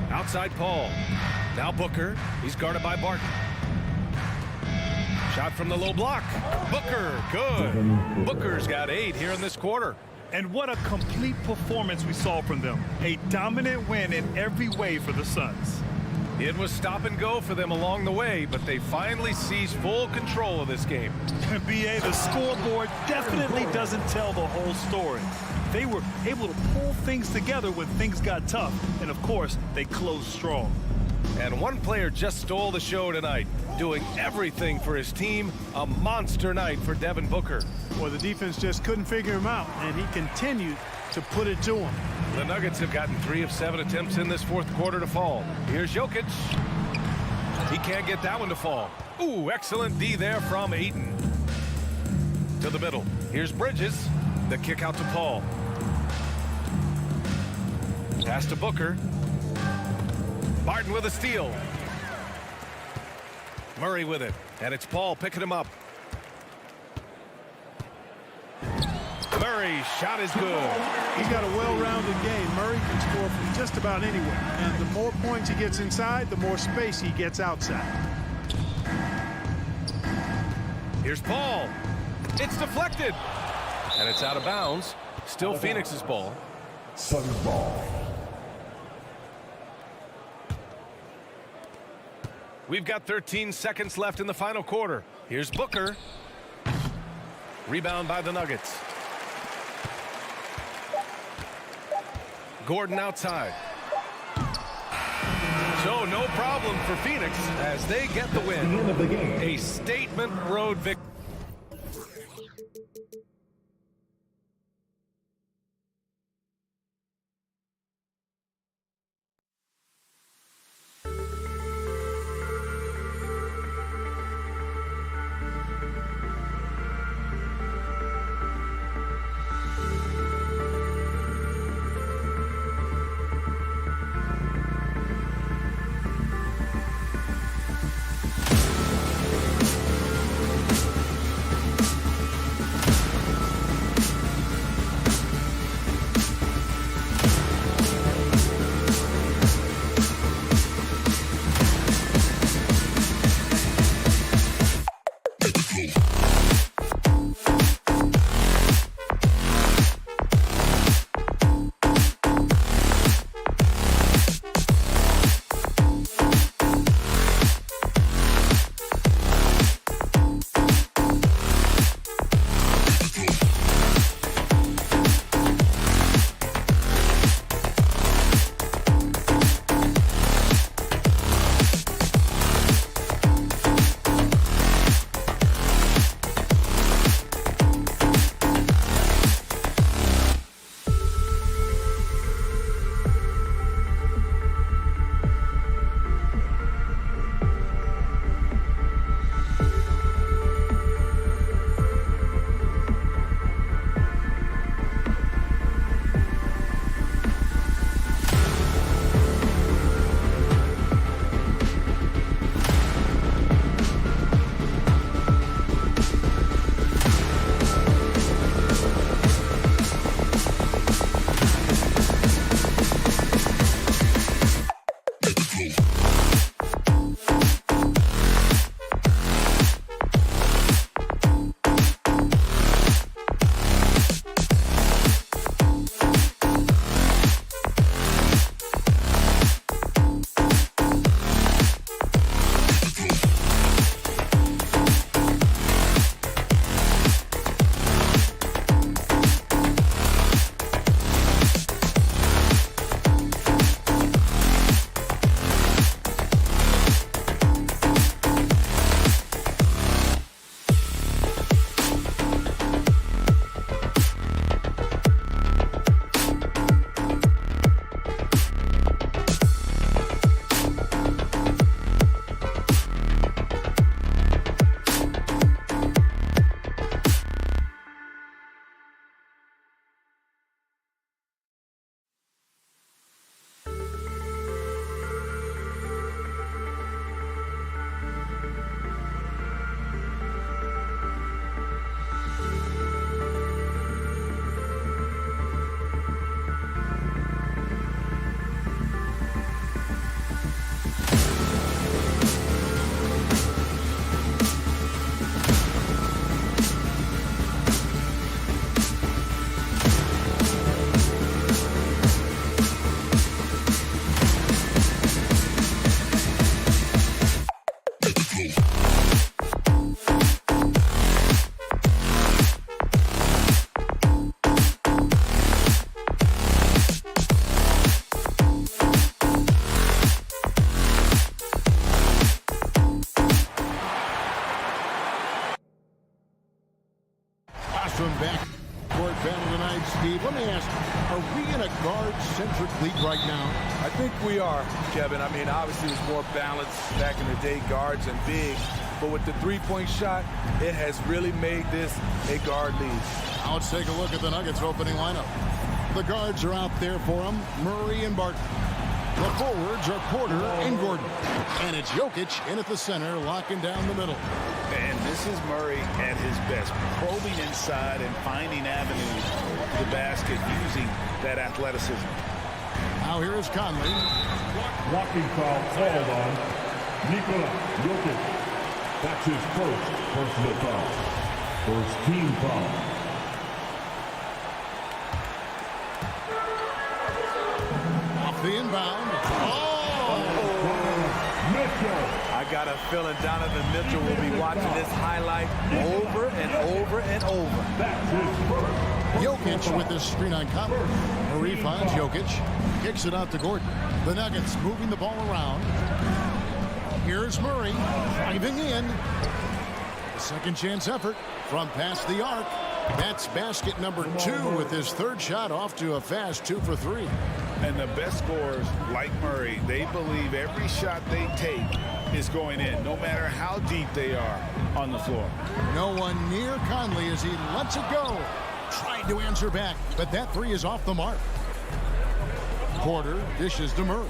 Outside Paul. Now Booker. He's guarded by Barton. Shot from the low block. Booker, good. Booker's got 8 here in this quarter. And what a complete performance we saw from them. A dominant win in every way for the Suns. It was stop and go for them along the way, but they finally seized full control of this game. B.A., the scoreboard definitely doesn't tell the whole story. They were able to pull things together when things got tough, and of course, they closed strong. And one player just stole the show tonight, doing everything for his team. A monster night for Devin Booker. Well, the defense just couldn't figure him out, and he continued to put it to him. The Nuggets have gotten 3 of 7 attempts in this fourth quarter to fall. Here's Jokic. He can't get that one to fall. Ooh, excellent D there from Ayton. To the middle. Here's Bridges. The kick out to Paul. Pass to Booker. Barton with a steal. Murray with it. And it's Paul picking him up. Murray's shot is good. He's got a well-rounded game. Murray can score from just about anywhere. And the more points he gets inside, the more space he gets outside. Here's Paul. It's deflected. And it's out of bounds. Still Phoenix's ball. Suns ball. We've got 13 seconds left in the final quarter. Here's Booker. Rebound by the Nuggets. Gordon outside. So no problem for Phoenix as they get the win. The end of the game. A statement road victory. complete right now? I think we are, Kevin. I mean, obviously it was more balanced back in the day, guards and bigs. But with the three-point shot, it has really made this a guard lead. Now let's take a look at the Nuggets opening lineup. The guards are out there for them, Murray and Barton. The forwards are Porter and Gordon. And it's Jokic in at the center, locking down the middle. And this is Murray at his best, probing inside and finding avenues to the basket using that athleticism. Now here is Conley. Walking foul called on Nikola Jokic. That's his first personal foul. First team foul. Off the inbound. I got a feeling Donovan Mitchell will be watching this highlight over and over and over. Jokic with this screen on Conley. Murray finds Jokic. Kicks it out to Gordon. The Nuggets moving the ball around. Here's Murray driving in. Second chance effort from past the arc. That's basket number 2 with his third shot off to a fast 2 for 3. And the best scorers, like Murray, they believe every shot they take is going in, no matter how deep they are on the floor. No one near Conley as he lets it go. Tried to answer back, but that 3 is off the mark. Porter dishes to Murray.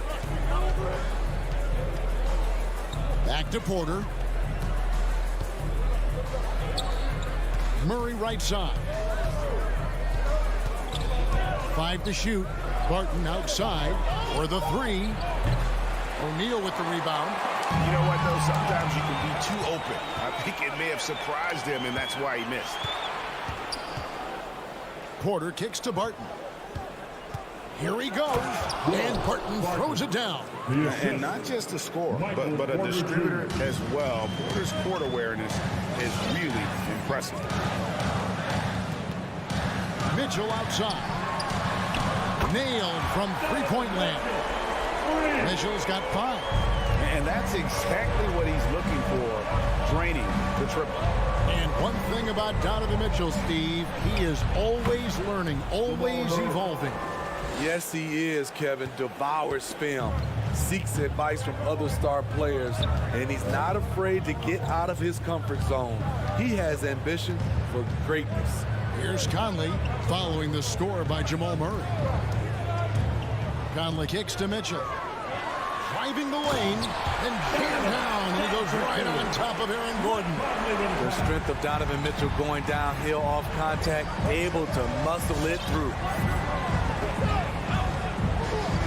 Back to Porter. Murray right side. 5 to shoot. Barton outside for the 3. O'Neal with the rebound. You know what, though? Sometimes you can be too open. I think it may have surprised him, and that's why he missed. Porter kicks to Barton. Here he goes. And Barton throws it down. And not just a scorer, but a distributor as well. Porter's court awareness is really impressive. Mitchell outside. Nailed from three-point land. Mitchell's got 5. And that's exactly what he's looking for, draining the triple. And one thing about Donovan Mitchell, Steve, he is always learning, always evolving. Yes, he is, Kevin. Devours film, seeks advice from other star players, and he's not afraid to get out of his comfort zone. He has ambition for greatness. Here's Conley following the score by Jamal Murray. Conley kicks to Mitchell. Driving the lane and jammed down, and he goes right on top of Aaron Gordon. The strength of Donovan Mitchell going downhill off contact, able to muscle it through.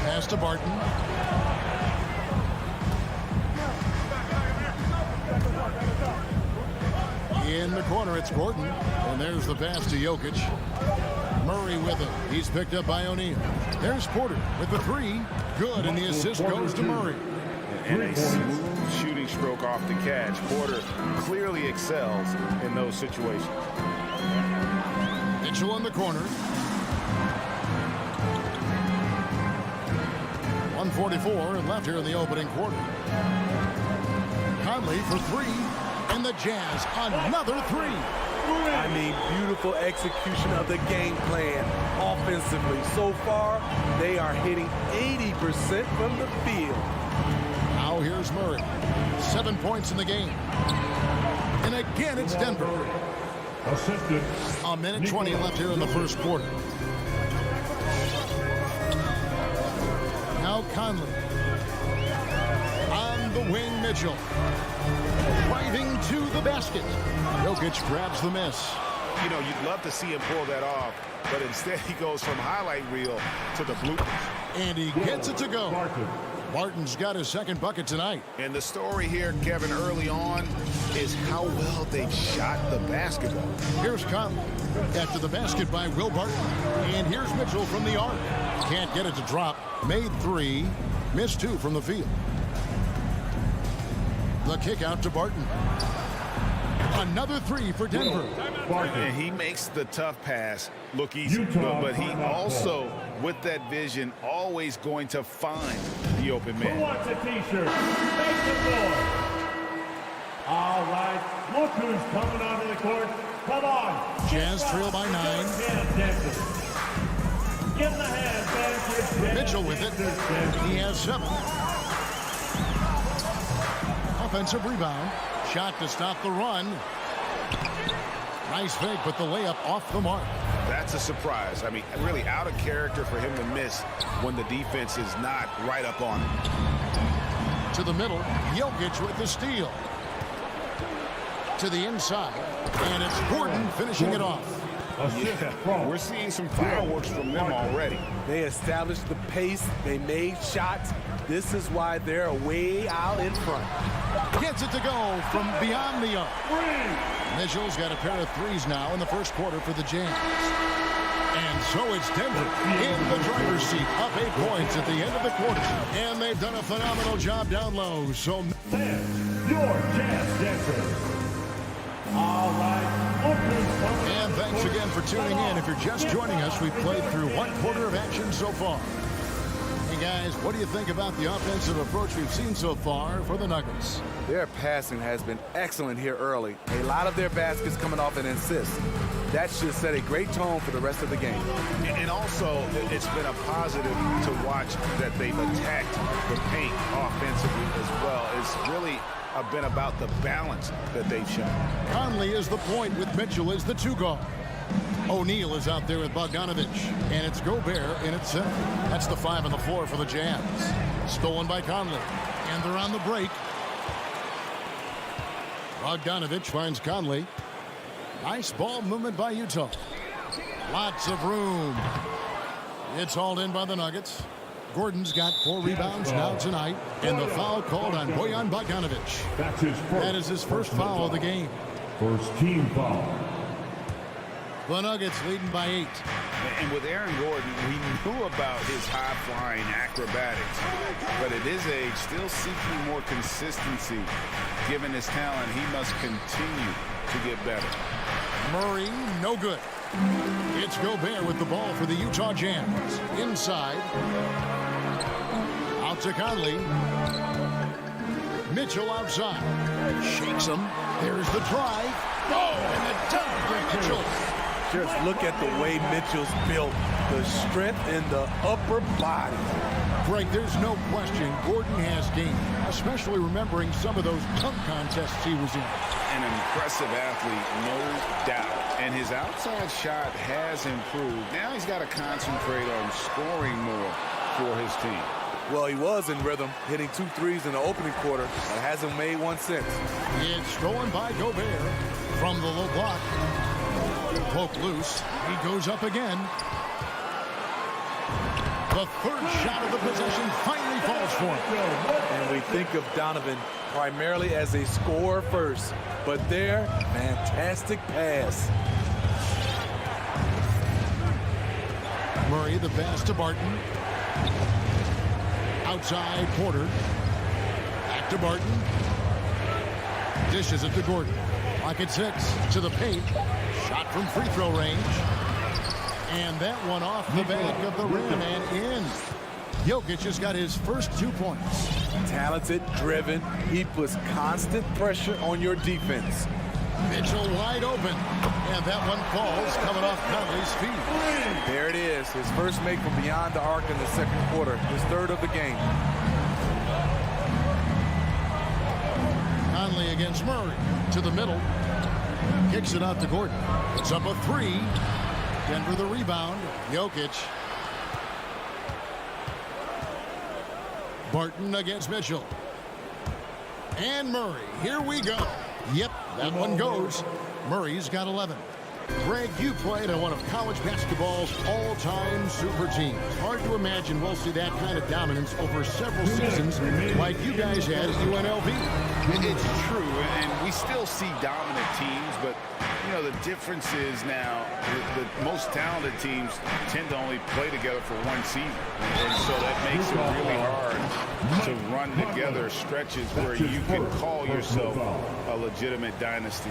Pass to Barton. In the corner, it's Gordon. And there's the pass to Jokic. Murray with it. He's picked up by O'Neal. There's Porter with the 3. Good, and the assist goes to Murray. And a smooth shooting stroke off the catch. Porter clearly excels in those situations. Mitchell in the corner. 1:44 left here in the opening quarter. Conley for 3, and the Jazz another 3. I mean, beautiful execution of the game plan offensively. So far, they are hitting 80% from the field. Now here's Murray. 7 points in the game. And again, it's Denver. Assisted. A minute 20 left here in the first quarter. Now Conley. On the wing, Mitchell. Driving to the basket. Jokic grabs the miss. You know, you'd love to see him pull that off, but instead he goes from highlight reel to the bloopers. And he gets it to go. Barton's got his second bucket tonight. And the story here, Kevin, early on is how well they've shot the basketball. Here's Conley after the basket by Will Barton. And here's Mitchell from the arc. Can't get it to drop. Made 3. Missed 2 from the field. The kick out to Barton. Another 3 for Denver. And he makes the tough pass look easy. But he also, with that vision, always going to find the open man. Who wants a t-shirt? Make some noise. All right, look who's coming onto the court. Come on. Jazz trail by 9. Give him a hand, fans. Mitchell with it. He has 7. Offensive rebound. Shot to stop the run. Nice fake, but the layup off the mark. That's a surprise. I mean, really out of character for him to miss when the defense is not right up on him. To the middle, Jokic with the steal. To the inside, and it's Gordon finishing it off. Yeah, we're seeing some fireworks from them already. They established the pace. They made shots. This is why they're way out in front. Gets it to go from beyond the arc. Mitchell's got a pair of threes now in the first quarter for the Jazz. And so it's Denver in the driver's seat, up 8 points at the end of the quarter. And they've done a phenomenal job down low. So your Jazz Dancers. All right. And thanks again for tuning in. If you're just joining us, we've played through 1 quarter of action so far. Hey guys, what do you think about the offensive approach we've seen so far for the Nuggets? Their passing has been excellent here early. A lot of their baskets coming off an assist. That should set a great tone for the rest of the game. And also, it's been a positive to watch that they've attacked the paint offensively as well. It's really been about the balance that they've shown. Conley is the point with Mitchell as the 2 guard. O'Neal is out there with Bogdanovic, and it's Gobert in its center. That's the 5 on the floor for the Jazz. Stolen by Conley, and they're on the break. Bogdanovic finds Conley. Nice ball movement by Utah. Lots of room. It's hauled in by the Nuggets. Gordon's got 4 rebounds now tonight, and the foul called on Bojan Bogdanovic. That's his first. That is his first foul of the game. First team foul. The Nuggets leading by 8. And with Aaron Gordon, we knew about his high-flying acrobatics. But at his age, still seeking more consistency. Given his talent, he must continue to get better. Murray, no good. It's Gobert with the ball for the Utah Jazz. Inside. Out to Conley. Mitchell outside. Shakes him. There's the drive. Oh, and the dunk by Mitchell. Just look at the way Mitchell's built. The strength in the upper body. Greg, there's no question Gordon has game, especially remembering some of those dunk contests he was in. An impressive athlete, no doubt. And his outside shot has improved. Now he's got to concentrate on scoring more for his team. Well, he was in rhythm, hitting 2 threes in the opening quarter, but hasn't made one since. It's stolen by Gobert from the low block. Poke loose. He goes up again. The third shot of the possession finally falls for him. And we think of Donovan primarily as a scorer first, but their fantastic pass. Murray, the pass to Barton. Outside Porter. Back to Barton. Dishes it to Gordon. Clock at 6. To the paint. Shot from free throw range. And that one off the back of the rim and in. Jokic has got his first 2 points. Talented, driven. He puts constant pressure on your defense. Mitchell wide open. And that one falls coming off Conley's feet. There it is. His first make from beyond the arc in the second quarter. His 3rd of the game. Conley against Murray. To the middle. Kicks it out to Gordon. It's up a 3. Denver the rebound. Jokic. Barton against Mitchell. And Murray. Here we go. Yep, that one goes. Murray's got 11. Greg, you played on one of college basketball's all-time super teams. Hard to imagine we'll see that kind of dominance over several seasons like you guys had at UNLV. It's true, and we still see dominant teams, but, you know, the difference is now the most talented teams tend to only play together for one season. And so that makes it really hard to run together stretches where you can call yourself a legitimate dynasty.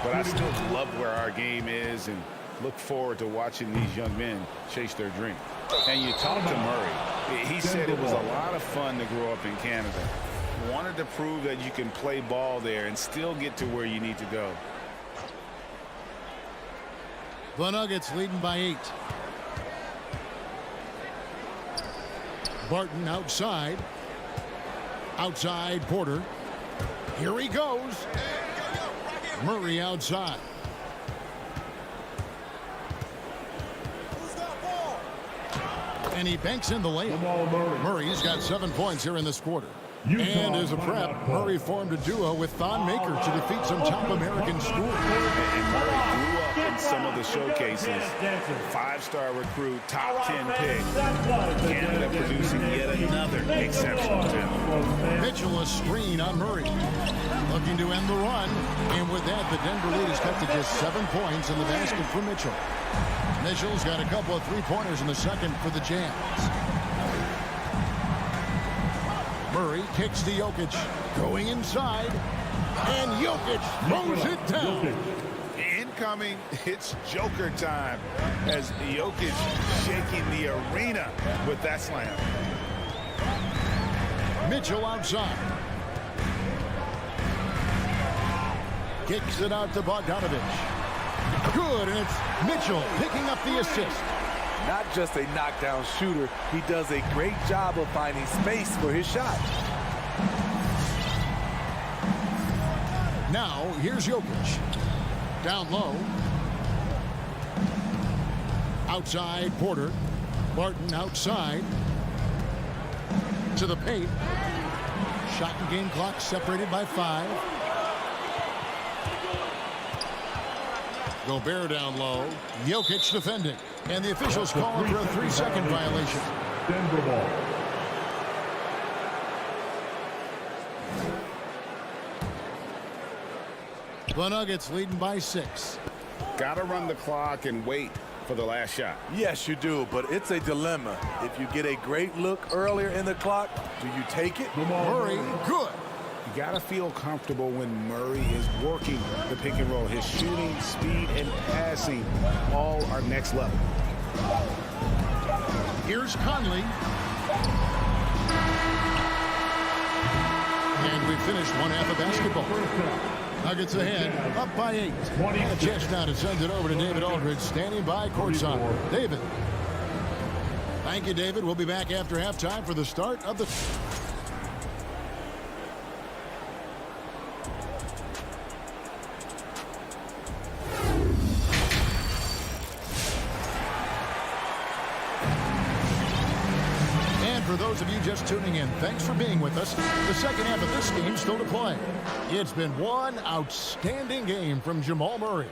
But I still love where our game is and look forward to watching these young men chase their dream. And you talk to Murray. He said it was a lot of fun to grow up in Canada. Wanted to prove that you can play ball there and still get to where you need to go. The Nuggets leading by 8. Barton outside. Outside Porter. Here he goes. Murray outside. And he banks in the layup. Murray's got 7 points here in this quarter. And as a prep, Murray formed a duo with Thon Maker to defeat some top American schools. And Murray grew up in some of the showcases. 5-star recruit, top 10 pick. Canada producing yet another exceptional talent. Mitchell a screen on Murray. Looking to end the run. And with that, the Denver lead is cut to just 7 points in the basket for Mitchell. Mitchell's got a couple of 3-pointers in the second for the Jazz. Murray kicks to Jokic. Going inside. And Jokic throws it down. Incoming, it's Joker time as Jokic shaking the arena with that slam. Mitchell outside. Kicks it out to Bogdanovich. Good, and it's Mitchell picking up the assist. Not just a knockdown shooter, he does a great job of finding space for his shot. Now, here's Jokic. Down low. Outside, Porter. Barton outside. To the paint. Shot and game clock separated by 5. Gobert down low. Jokic defending. And the officials calling for a 3-second violation. Denver ball. The Nuggets leading by 6. Gotta run the clock and wait for the last shot. Yes, you do, but it's a dilemma. If you get a great look earlier in the clock, do you take it? Murray, good. You gotta feel comfortable when Murray is working the pick and roll. His shooting, speed, and passing all are next level. Here's Conley. And we finished one half of basketball. Nuggets ahead, up by 8. And a chance now to send it over to David Aldridge, standing by courtside. David. Thank you, David. We'll be back after halftime for the start of the... For those of you just tuning in, thanks for being with us. The second half of this game still to play. It's been one outstanding game from Jamal Murray.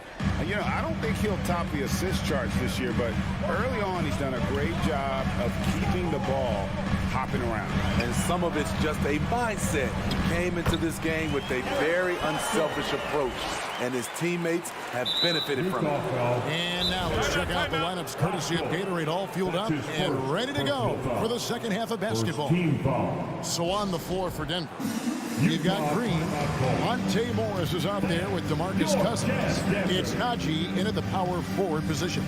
You know, I don't think he'll top the assist charts this year, but early on he's done a great job of keeping the ball hopping around. And some of it's just a mindset. He came into this game with a very unselfish approach, and his teammates have benefited from it. And now let's check out the lineups courtesy of Gatorade, all fueled up and ready to go for the second half of basketball. So on the floor for Denver, you've got Green. Monte Morris is out there with DeMarcus Cousins. It's Najee in at the power forward position.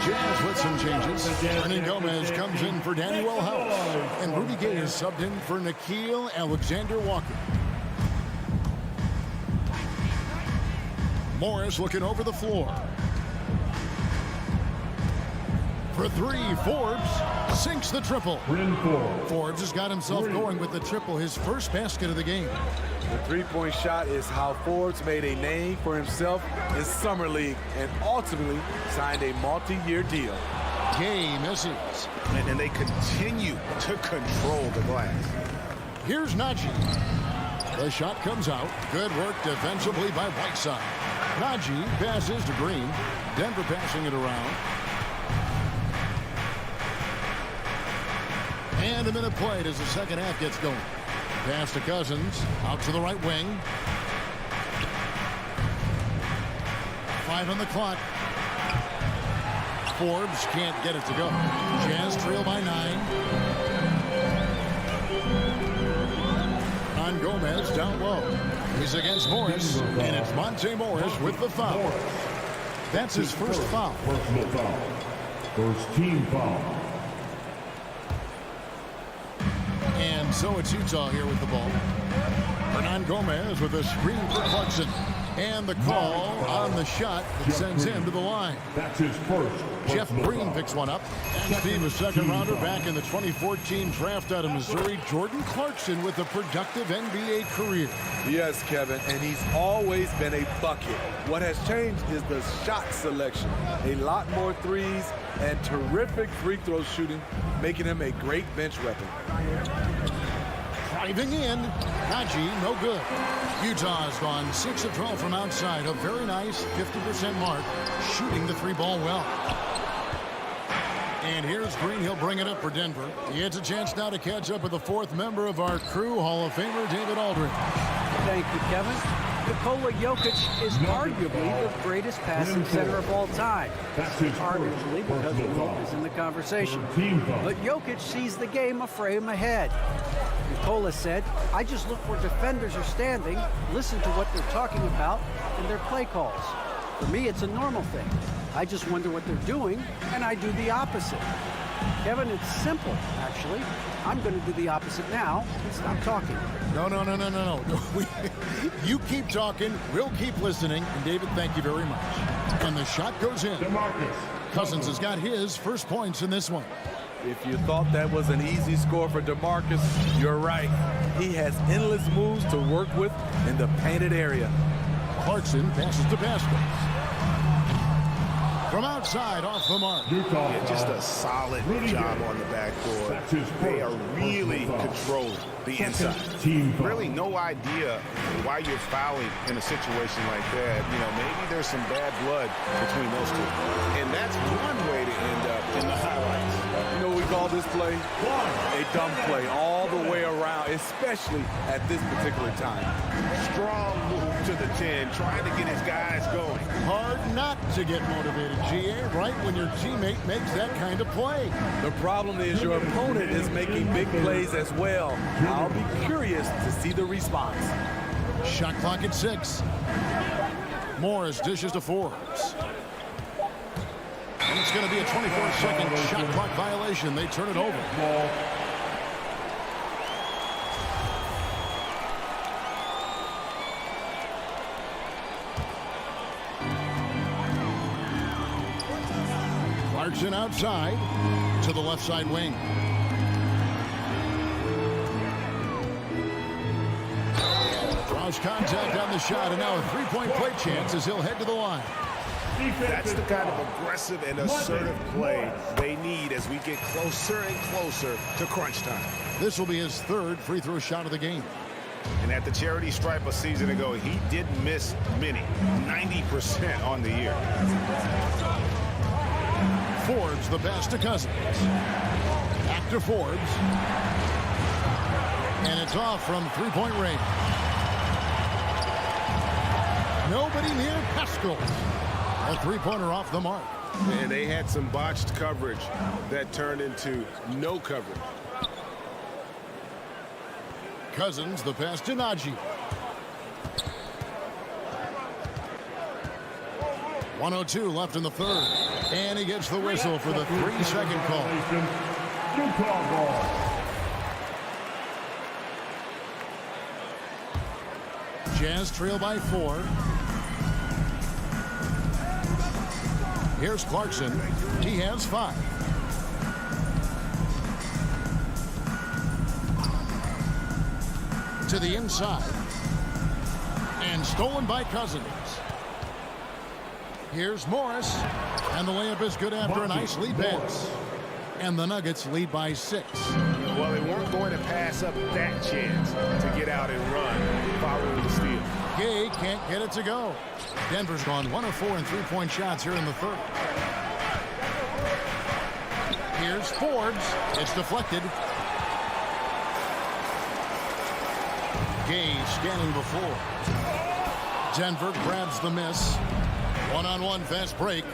Jazz with some changes. Hernan Gomez comes in for Danuel House. And Rudy Gay is subbed in for Nickeil Alexander-Walker. Morris looking over the floor. For 3, Forbes sinks the triple. Forbes has got himself going with the triple, his first basket of the game. The three-point shot is how Forbes made a name for himself in Summer League and ultimately signed a multi-year deal. Gay misses. And they continue to control the glass. Here's Najee. The shot comes out. Good work defensively by Whiteside. Najee passes to Green. Denver passing it around. And a minute played as the second half gets going. Pass to Cousins, out to the right wing. 5 on the clock. Forbes can't get it to go. Jazz trail by 9. On Gomez down low. He's against Morris, and it's Monte Morris with the foul. That's his first foul. Personal foul. First team foul. And So it's Utah here with the ball. Hernan Gomez with a screen for Clarkson. And the call on the shot that sends him to the line. That's his first. Jeff Green picks one up. And Steve, a second rounder back in the 2014 draft out of Missouri. Jordan Clarkson with a productive NBA career. Yes, Kevin, and he's always been a bucket. What has changed is the shot selection. A lot more threes and terrific free throw shooting, making him a great bench weapon. Driving in, Haji, no good. Utah has gone 6 of 12 from outside, a very nice 50% mark, shooting the three ball well. And here's Green, he'll bring it up for Denver. He gets a chance now to catch up with the fourth member of our crew, Hall of Famer David Aldridge. Thank you, Kevin. Nikola Jokic is arguably the greatest passing center of all time. Arguably because Wilt is in the conversation. But Jokic sees the game a frame ahead. Nikola said, I just look where defenders are standing, listen to what they're talking about, and their play calls. For me, it's a normal thing. I just wonder what they're doing, and I do the opposite. Kevin, it's simple, actually. I'm going to do the opposite now and stop talking. No. You keep talking, we'll keep listening, and David, thank you very much. And the shot goes in. Cousins has got his first points in this one. If you thought that was an easy score for DeMarcus, you're right. He has endless moves to work with in the painted area. Clarkson passes to Bastos. From outside, off the mark. Yeah, just a solid job on the backboard. They are really controlled the inside. Really no idea why you're fouling in a situation like that. You know, maybe there's some bad blood between those two. And that's one way to end up in the highlights. You know what we call this play? A dumb play all the way around, especially at this particular time. Strong move to the 10, trying to get his guys going. Hard not to get motivated, GA, right when your teammate makes that kind of play. The problem is your opponent is making big plays as well. I'll be curious to see the response. Shot clock at 6. Morris dishes to Forbes. And it's going to be a 24-second shot clock violation. They turn it over. Clarkson outside to the left side wing. Draws contact on the shot, and now a three-point play chance as he'll head to the line. That's the kind of aggressive and assertive play they need as we get closer and closer to crunch time. This will be his third free throw shot of the game. And at the charity stripe a season ago, he didn't miss many, 90% on the year. Forbes the pass to Cousins. Back to Forbes. And it's off from three-point range. Nobody near Pascal. A three-pointer off the mark. And they had some botched coverage that turned into no coverage. Cousins the pass to Najee. 1:02 left in the third. And he gets the whistle for the 3-second call. Jazz trail by 4. Here's Clarkson. He has 5. To the inside. And stolen by Cousins. Here's Morris. And the layup is good after a nice lead pass. And the Nuggets lead by 6. Well, they weren't going to pass up that chance to get out and run following the steal. Gay can't get it to go. Denver's gone 1 of 4 in three-point shots here in the third. Here's Forbes. It's deflected. Gay scanning before. Denver grabs the miss. One-on-one fast break.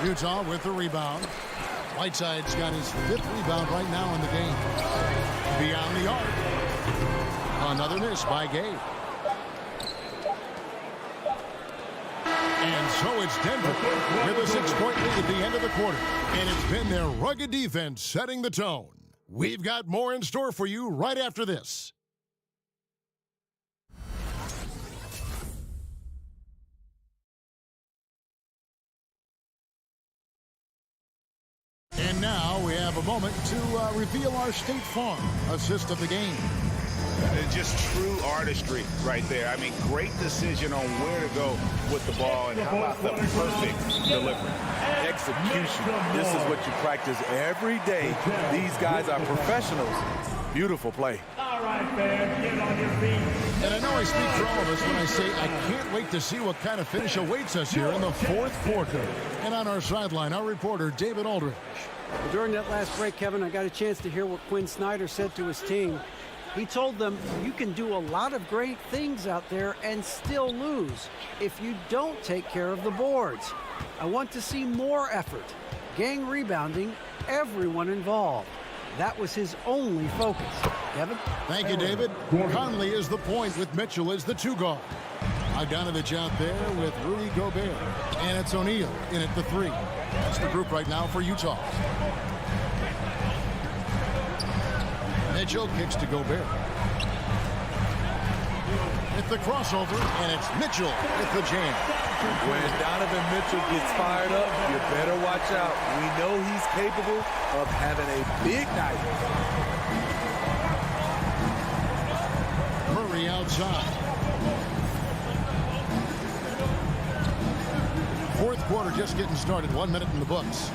Utah with the rebound. Whiteside's got his 5th rebound right now in the game. Beyond the arc. Another miss by Gay. And so it's Denver with a 6-point lead at the end of the quarter. And it's been their rugged defense setting the tone. We've got more in store for you right after this. And now we have a moment to reveal our State Farm assist of the game. It's just true artistry right there. I mean, great decision on where to go with the ball, and how about the perfect delivery. Execution. This is what you practice every day. These guys are professionals. Beautiful play. All right, fans, get on your feet. And I know I speak for all of us when I say I can't wait to see what kind of finish awaits us here in the fourth quarter. And on our sideline, our reporter, David Aldridge. Well, during that last break, Kevin, I got a chance to hear what Quinn Snyder said to his team. He told them, you can do a lot of great things out there and still lose if you don't take care of the boards. I want to see more effort, gang rebounding, everyone involved. That was his only focus. Kevin? Thank you, David. Conley is the point with Mitchell as the two guard. Bogdanovich out there with Rudy Gobert. And it's O'Neal in at the three. That's the group right now for Utah. Mitchell kicks to Gobert. It's the crossover, and it's Mitchell with the jam. When Donovan Mitchell gets fired up, you better watch out. We know he's capable of having a big night. Murray outside. Fourth quarter just getting started. 1 minute in the books.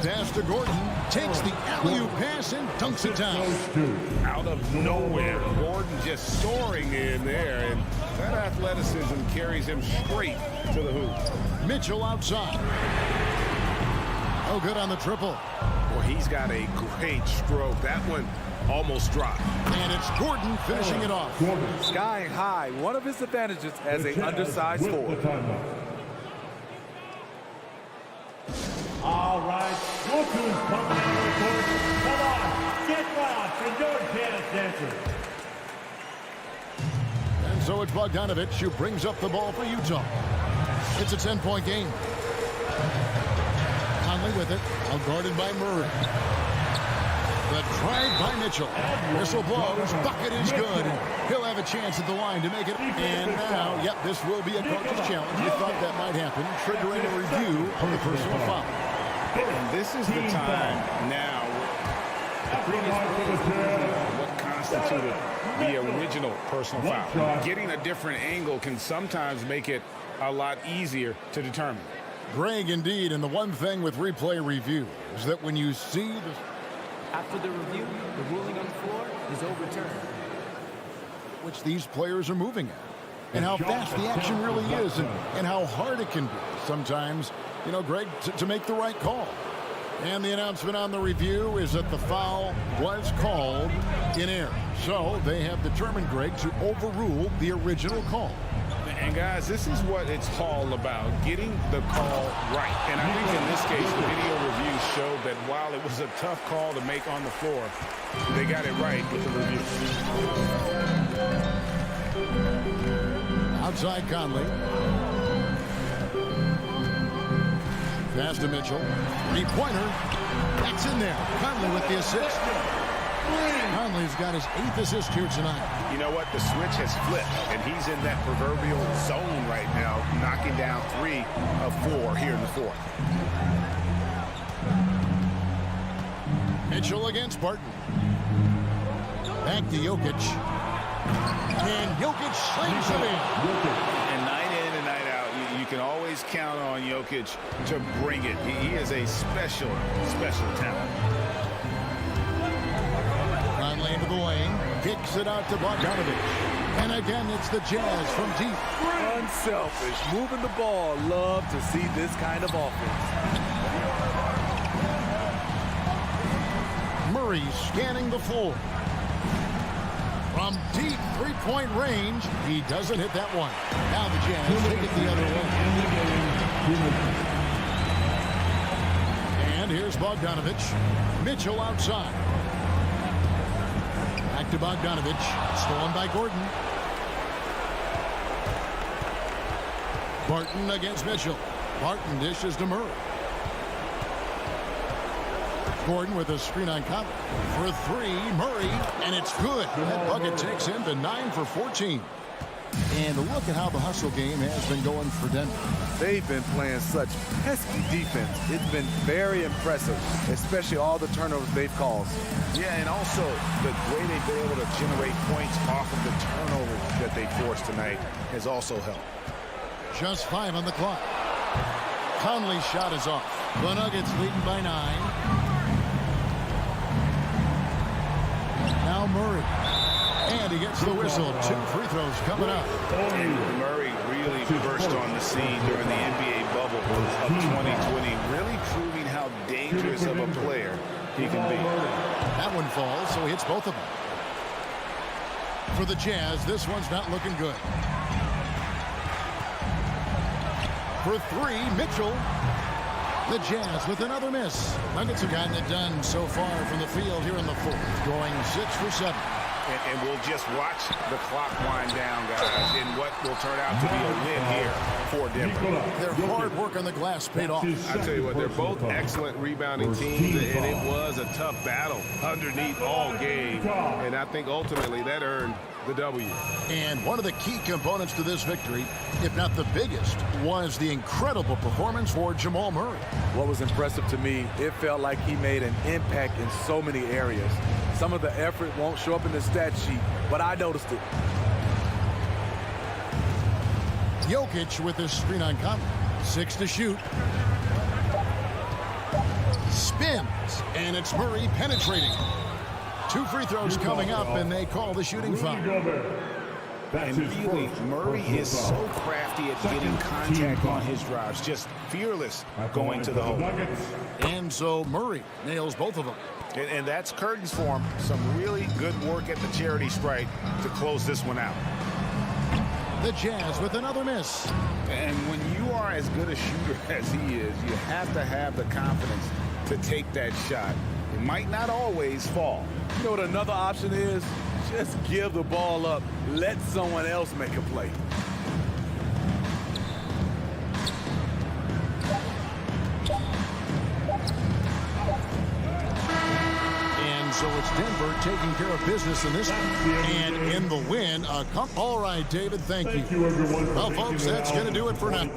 Pass to Gordon, takes the alley-oop pass and dunks it down. Out of nowhere, Gordon just soaring in there, and that athleticism carries him straight to the hoop. Mitchell outside. Oh, good on the triple. Well, he's got a great stroke. That one almost dropped. And it's Gordon finishing it off. Skying high, one of his advantages as an undersized forward. All right, look who's coming to the court. Come on, get wild for your dance dancer. And so it's Bogdanovich who brings up the ball for Utah. It's a 10-point game. Conley with it, now guarded by Murray. The drive by Mitchell. Whistle blows, bucket is good. He'll have a chance at the line to make it. And now, yep, this will be a coach's challenge. You thought that might happen, triggering a review of the personal foul. And this is the time now. The previous what constituted the original personal foul. Getting a different angle can sometimes make it a lot easier to determine. Greg, indeed, and the one thing with replay review is that when you see the... After the review, the ruling on the floor is overturned. Which these players are moving at. And how fast the action really is, and how hard it can be sometimes, you know, Greg, to make the right call. And the announcement on the review is that the foul was called in error. So they have determined, Greg, to overrule the original call. And guys, this is what it's all about, getting the call right. And I think in this case, the video review showed that while it was a tough call to make on the floor, they got it right with the review. Outside Conley. Pass to Mitchell. Three-pointer. That's in there. Conley with the assist. Conley's got his 8th assist here tonight. You know what? The switch has flipped, and he's in that proverbial zone right now, knocking down 3 of 4 here in the fourth. Mitchell against Barton. Back to Jokic. And Jokic slings it in. And night in and night out, you can always count on Jokic to bring it. He is a special, special talent. Conley into the lane. Kicks it out to Bogdanovich. And again, it's the Jazz from deep. Unselfish. Moving the ball. Love to see this kind of offense. Murray scanning the floor. From deep three-point range, he doesn't hit that one. Now the Jazz take it the other way. And here's Bogdanovich. Mitchell outside. Back to Bogdanovich. Stolen by Gordon. Barton against Mitchell. Barton dishes to Murray. Gordon with a screen on Conley. For three, Murray, and it's good. That bucket takes him to 9 for 14. And look at how the hustle game has been going for Denver. They've been playing such pesky defense. It's been very impressive, especially all the turnovers they've caused. Yeah, and also the way they've been able to generate points off of the turnovers that they forced tonight has also helped. Just 5 on the clock. Conley's shot is off. The Nuggets leading by 9. Now Murray. And he gets the whistle. 2 free throws coming up. And Murray really burst on the scene during the NBA bubble of 2020, really proving how dangerous of a player he can be. That one falls, so he hits both of them. For the Jazz, this one's not looking good. For three, Mitchell. The Jazz with another miss. Nuggets have gotten it done so far from the field here in the fourth, going 6 for 7. And we'll just watch the clock wind down, guys, in what will turn out to be a win here for Denver. Their hard work on the glass paid off. I tell you what, they're both excellent rebounding teams, and it was a tough battle underneath all game. And I think ultimately that earned the W. And one of the key components to this victory, if not the biggest, was the incredible performance for Jamal Murray. What was impressive to me, it felt like he made an impact in so many areas. Some of the effort won't show up in the stat sheet, but I noticed it. Jokic with his screen on Conley. 6 to shoot. Spins, and it's Murray penetrating. 2 free throws coming up, and they call the shooting foul. And really, Murray is so crafty at getting contact on his drives, just fearless going to the hole. And so Murray nails both of them. And that's curtains for him. Some really good work at the charity stripe to close this one out. The Jazz with another miss. And when you are as good a shooter as he is, you have to have the confidence to take that shot. It might not always fall. You know what another option is? Just give the ball up. Let someone else make a play. And so it's Denver taking care of business in this one. And in the win, all right, David, thank you. Well, folks, that's going to do it for now.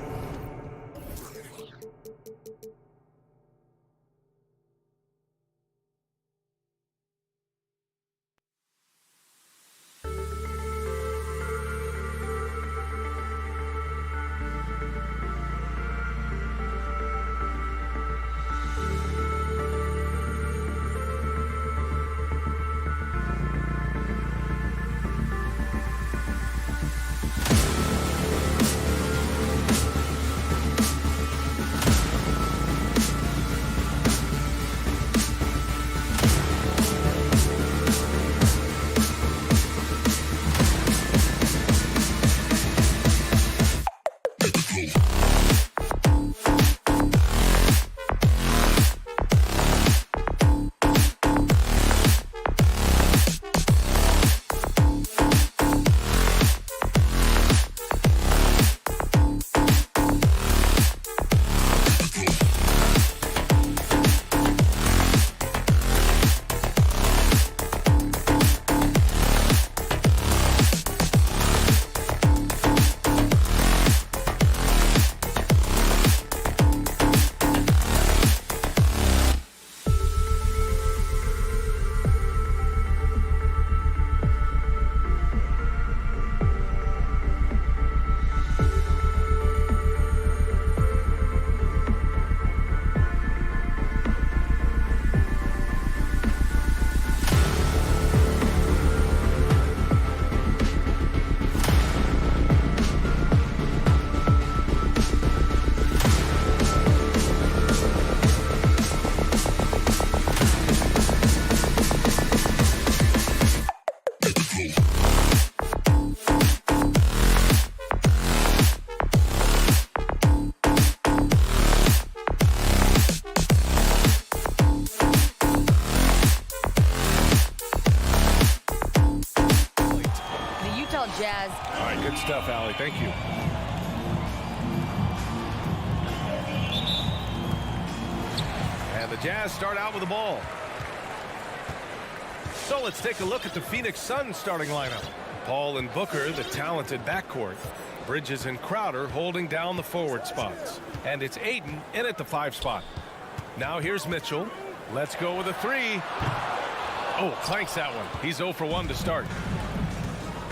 Jazz. All right, good stuff, Allie. Thank you. And the Jazz start out with the ball. So let's take a look at the Phoenix Suns starting lineup. Paul and Booker, the talented backcourt. Bridges and Crowder holding down the forward spots. And it's Ayton in at the 5 spot. Now here's Mitchell. Let's go with a 3. Oh, clanks that one. He's 0 for 1 to start.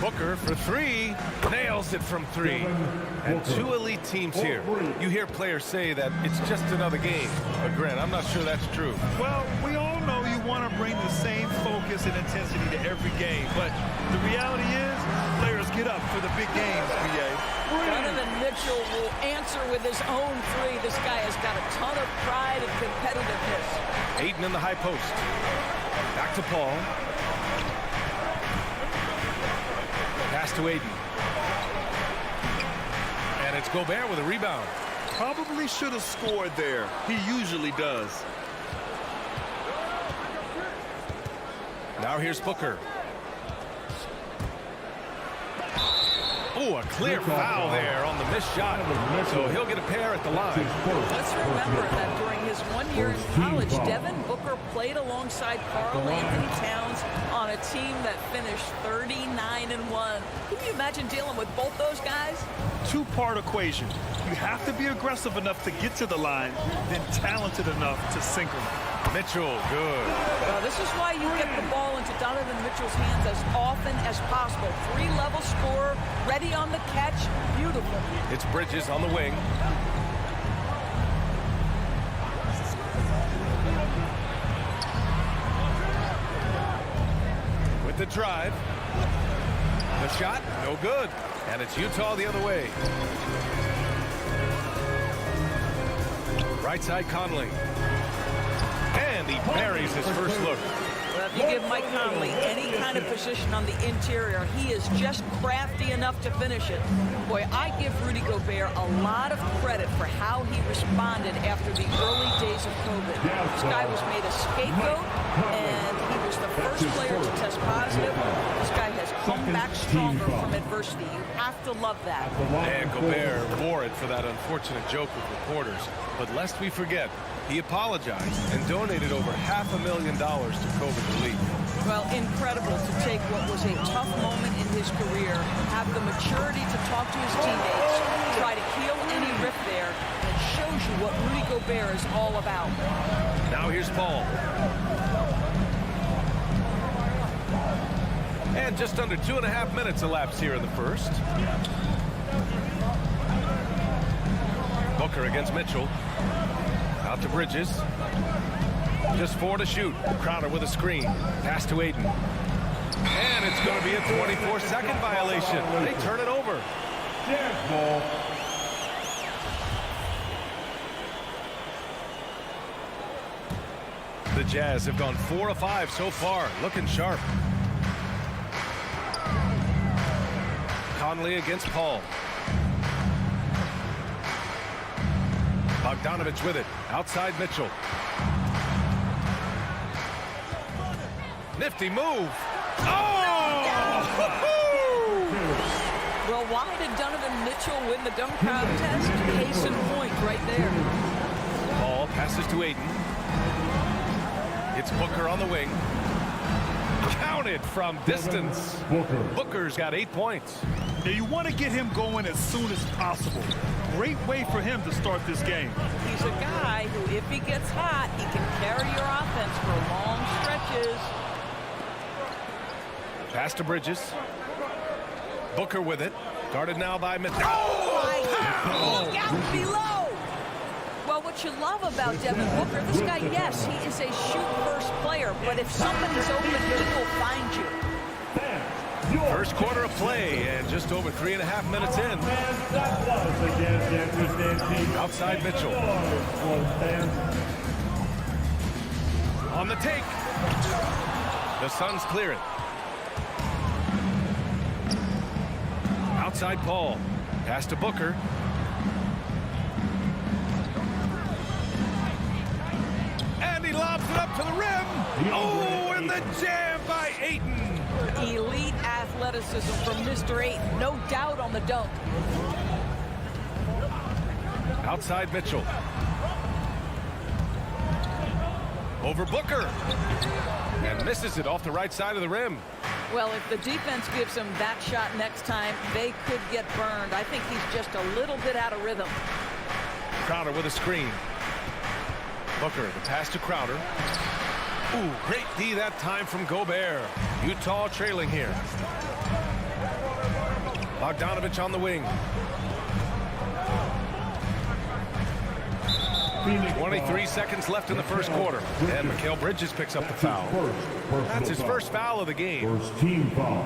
Booker for 3. Nails it from 3. And 2 elite teams here. You hear players say that it's just another game. But Grant, I'm not sure that's true. Well, we all know you want to bring the same focus and intensity to every game. But the reality is, players get up for the big games, B.A. Donovan Mitchell will answer with his own 3. This guy has got a ton of pride and competitiveness. Ayton in the high post. Back to Paul. Pass to Ayton. And it's Gobert with a rebound. Probably should have scored there. He usually does. Now here's Booker. Oh, a clear foul there on the missed shot. So he'll get a pair at the line. Let's remember that during his 1 year in college, Devin Booker played alongside Karl Anthony Towns on a team that finished 39-1. Can you imagine dealing with both those guys? 2-part equation. You have to be aggressive enough to get to the line, then talented enough to sink them. Mitchell, good. This is why you get the ball into Donovan Mitchell's hands as often as possible. 3-level scorer, ready on the catch, beautiful. It's Bridges on the wing. With the drive. The shot, no good. And it's Utah the other way. Right side Conley. And he buries his first look. Well, if you give Mike Conley any kind of position on the interior, he is just crafty enough to finish it. Boy, I give Rudy Gobert a lot of credit for how he responded after the early days of COVID. This guy was made a scapegoat, and he was the first player to test positive. This guy has come back stronger from adversity. You have to love that. And Gobert bore it for that unfortunate joke with reporters. But lest we forget, he apologized and donated over $500,000 to COVID relief. Well, incredible to take what was a tough moment in his career, have the maturity to talk to his teammates, try to heal any rift there, and it shows you what Rudy Gobert is all about. Now here's Paul. And just under 2.5 minutes elapsed here in the first. Booker against Mitchell. Out to Bridges. Just 4 to shoot. Crowder with a screen. Pass to Ayton. And it's going to be a 24-second violation. They turn it over. Ball. The Jazz have gone 4 of 5 so far. Looking sharp. Conley against Paul. Bogdanovich with it. Outside Mitchell. Nifty move. Oh! Well, why did Donovan Mitchell win the dunk contest? Case in point right there. Ball passes to Ayton. It's Booker on the wing. Counted from distance. Booker's got 8 points. Now you want to get him going as soon as possible. Great way for him to start this game. He's a guy who, if he gets hot, he can carry your offense for long stretches. Pass to Bridges. Booker with it. Guarded now by Mitchell. Oh, my God! Look out below! Well, what you love about Devin Booker, this guy, yes, he is a shoot-first player, but if somebody's open, he will find you. First quarter of play, and just over 3.5 minutes in. Outside Mitchell. On the take. The Suns clear it. Outside Paul. Pass to Booker. And he lobs it up to the rim. Oh, and the jam by Ayton. Elite athleticism from Mr. Ayton. No doubt on the dunk. Outside Mitchell. Over Booker. And misses it off the right side of the rim. Well, if the defense gives him that shot next time, they could get burned. I think he's just a little bit out of rhythm. Crowder with a screen. Booker, the pass to Crowder. Ooh, great D that time from Gobert. Utah trailing here. Bogdanovich on the wing. 23 seconds left in the first quarter. And Mikal Bridges picks up the foul. That's his first foul of the game. First team foul.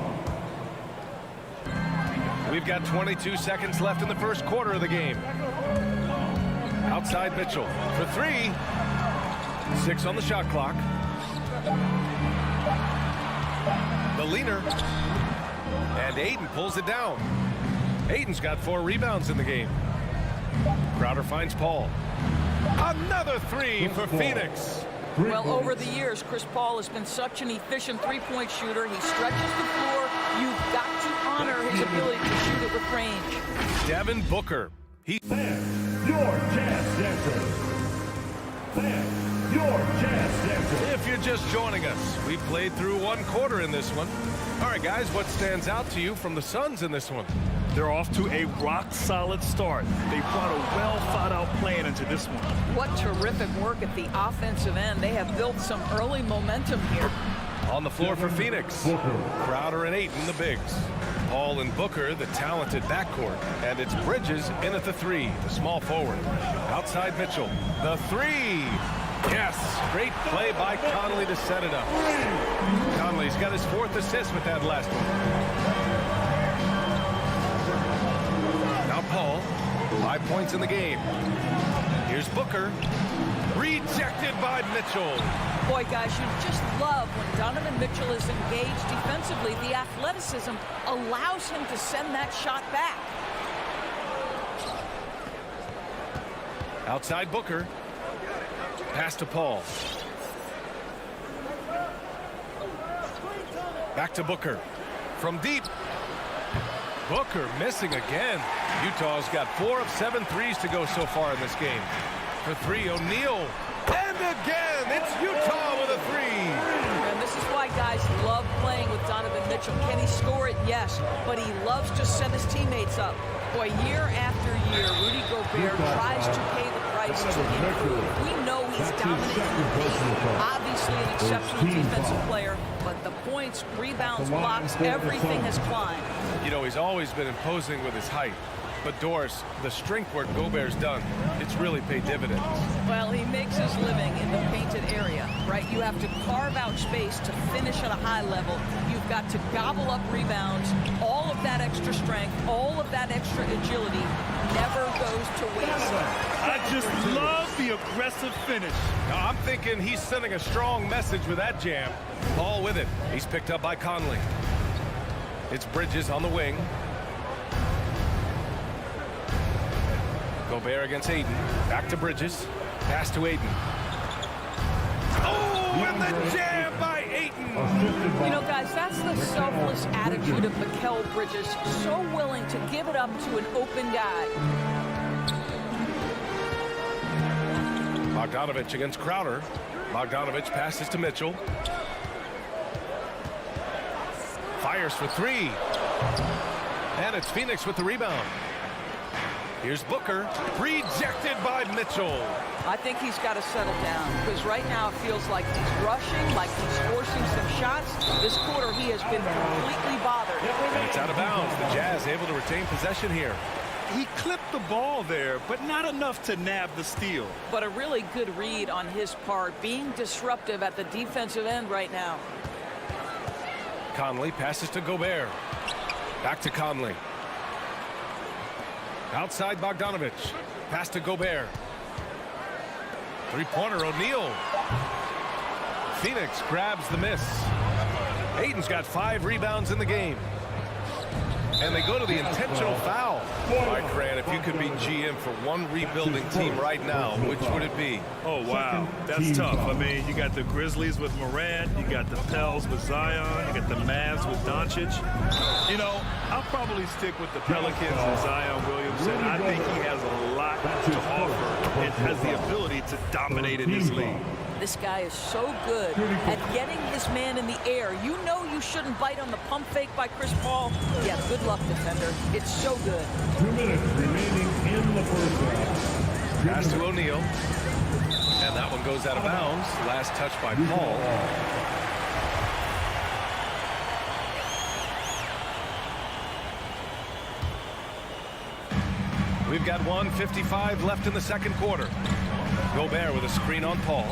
We've got 22 seconds left in the first quarter of the game. Outside Mitchell for three. 6 on the shot clock. The leaner. And Ayton pulls it down. Ayton's got 4 rebounds in the game. Crowder finds Paul. Another three for Phoenix. Well, over the years, Chris Paul has been such an efficient three-point shooter. He stretches the floor. You've got to honor his ability to shoot it with range. Devin Booker. Your Jazz Dancer. Your Jazz Dancer. If you're just joining us, we played through one quarter in this one. All right, guys, what stands out to you from the Suns in this one? They're off to a rock-solid start. They brought a well-thought-out plan into this one. What terrific work at the offensive end. They have built some early momentum here. On the floor for Phoenix, Crowder and Ayton, the bigs. Paul and Booker, the talented backcourt. And it's Bridges in at the three, the small forward. Outside Mitchell, the three. Yes, great play by Conley to set it up. Conley's got his 4th assist with that last one. Now Paul, 5 points in the game. Here's Booker. Rejected by Mitchell. Boy, guys, you just love when Donovan Mitchell is engaged defensively. The athleticism allows him to send that shot back. Outside Booker. Pass to Paul. Back to Booker. From deep. Booker missing again. Utah's got 4 of 7 threes to go so far in this game. For 3, O'Neal. And again, it's Utah with a 3. And this is why guys love playing with Donovan Mitchell. Can he score it? Yes. But he loves to set his teammates up. Boy, year after year, Rudy Gobert tries to pay the price to improve. We know he's dominating the league. Obviously an exceptional defensive player, but the points, rebounds, blocks, everything has climbed. You know, he's always been imposing with his height. But Doris, the strength work Gobert's done, it's really paid dividends. Well, he makes his living in the painted area, right? You have to carve out space to finish at a high level. You've got to gobble up rebounds. All of that extra strength, all of that extra agility never goes to waste. I just love the aggressive finish. Now, I'm thinking he's sending a strong message with that jam. Paul with it. He's picked up by Conley. It's Bridges on the wing. Gobert against Ayton. Back to Bridges. Pass to Ayton. Oh, and the jam by Ayton. You know, guys, that's the selfless attitude of Mikal Bridges. So willing to give it up to an open guy. Bogdanovich against Crowder. Bogdanovich passes to Mitchell. Fires for 3. And it's Phoenix with the rebound. Here's Booker, rejected by Mitchell. I think he's got to settle down because right now it feels like he's rushing, like he's forcing some shots. This quarter he has been completely bothered. And it's out of bounds. The Jazz able to retain possession here. He clipped the ball there, but not enough to nab the steal. But a really good read on his part, being disruptive at the defensive end right now. Conley passes to Gobert. Back to Conley. Outside Bogdanovich. Pass to Gobert. Three-pointer O'Neal. Phoenix grabs the miss. Ayton's got 5 rebounds in the game. And they go to the intentional foul. All right, Grant, if you could be GM for one rebuilding team right now, which would it be? Oh, wow. That's tough. I mean, you got the Grizzlies with Morant. You got the Pels with Zion. You got the Mavs with Doncic. You know, I'll probably stick with the Pelicans and Zion Williamson. I think he has a lot to offer and has the ability to dominate in this league. This guy is so good at getting his man in the air. You know you shouldn't bite on the pump fake by Chris Paul. Yeah, good luck, defender. It's so good. 2 minutes remaining in the first half. Pass to O'Neal. And that one goes out of bounds. Last touch by Paul. We've got 1:55 left in the second quarter. Gobert with a screen on Paul.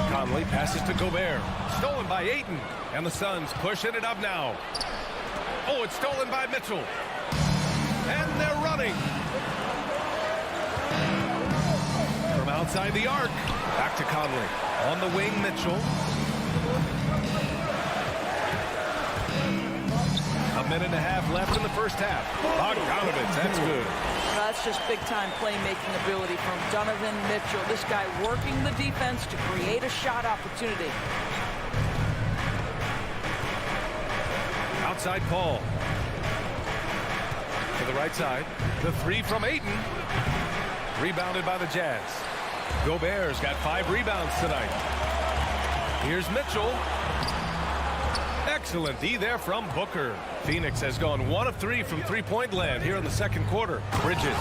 Conley passes to Gobert. Stolen by Ayton. And the Suns pushing it up now. Oh, it's stolen by Mitchell. And they're running. From outside the arc. Back to Conley. On the wing, Mitchell. A minute and a half left in the first half. Bogdanovich, that's good. That's just big-time playmaking ability from Donovan Mitchell. This guy working the defense to create a shot opportunity. Outside Paul. To the right side. The three from Ayton. Rebounded by the Jazz. Gobert's got 5 rebounds tonight. Here's Mitchell. Excellent D there from Booker. Phoenix has gone 1 of 3 from three-point land here in the second quarter. Bridges.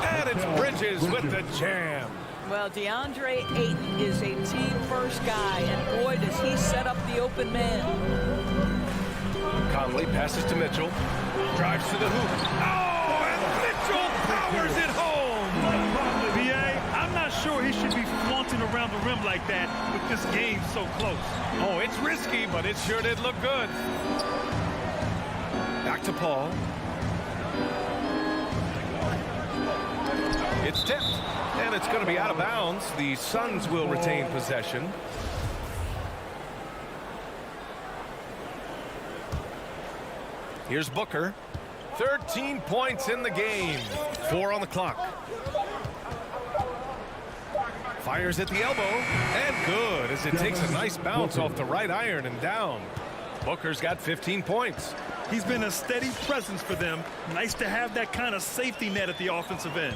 And it's Bridges with the jam. Well, DeAndre Ayton is a team-first guy, and boy, does he set up the open man. Conley passes to Mitchell. Drives to the hoop. Oh, and Mitchell powers it home. B.A., I'm not sure he should be flaunting around the rim like that with this game so close. Oh, it's risky, but it sure did look good. Back to Paul. It's tipped, and it's going to be out of bounds. The Suns will retain possession. Here's Booker. 13 points in the game. 4 on the clock. Fires at the elbow, and good as it takes a nice bounce off the right iron and down. Booker's got 15 points. He's been a steady presence for them. Nice to have that kind of safety net at the offensive end.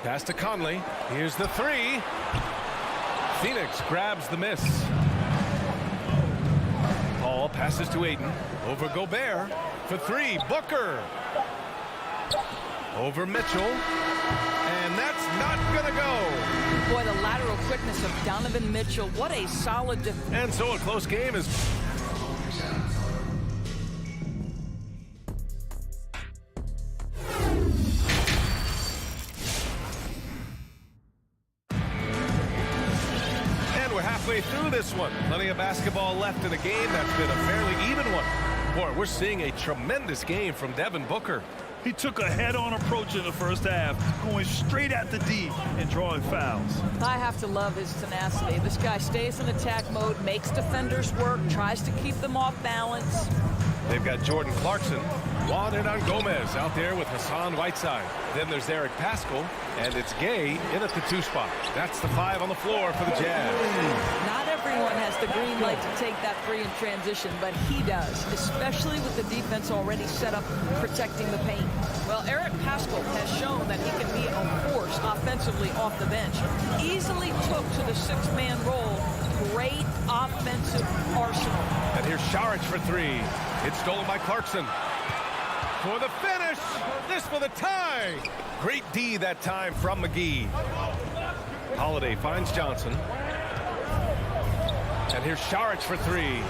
Pass to Conley. Here's the three. Phoenix grabs the miss. Paul passes to Ayton. Over Gobert. For 3, Booker. Over Mitchell. And that's not going to go. Boy, the lateral quickness of Donovan Mitchell. What a solid defense. And so a close game is... through this one. Plenty of basketball left in a game that's been a fairly even one. Boy, we're seeing a tremendous game from Devin Booker. He took a head-on approach in the first half, going straight at the D and drawing fouls. I have to love his tenacity. This guy stays in attack mode, makes defenders work, tries to keep them off balance. They've got Jordan Clarkson, Juan Hernangomez out there with Hassan Whiteside. Then there's Eric Paschall, and it's Gay in at the 2 spot. That's the 5 on the floor for the Jazz. Not everyone has the green light to take that 3 in transition, but he does, especially with the defense already set up protecting the paint. Well, Eric Paschall has shown that he can be a force offensively off the bench. Easily took to the 6-man role. Great offensive arsenal. And here's Saric for 3. It's stolen by Clarkson. For the finish. This for the tie. Great D that time from McGee. Holiday finds Johnson. And here's Saric for 3.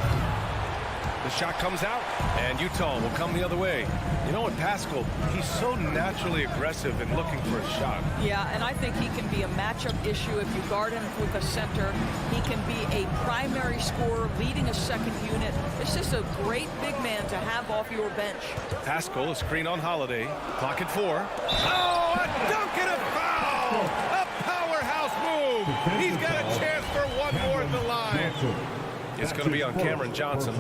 The shot comes out, and Utah will come the other way. You know what, Paschall, he's so naturally aggressive and looking for a shot. Yeah, and I think he can be a matchup issue if you guard him with a center. He can be a primary scorer, leading a second unit. It's just a great big man to have off your bench. Paschall, a screen on Holiday. Clock at 4. Oh, a dunk and a foul! A powerhouse move! He's got a chance for one more at the line. It's going to be on Cameron Johnson.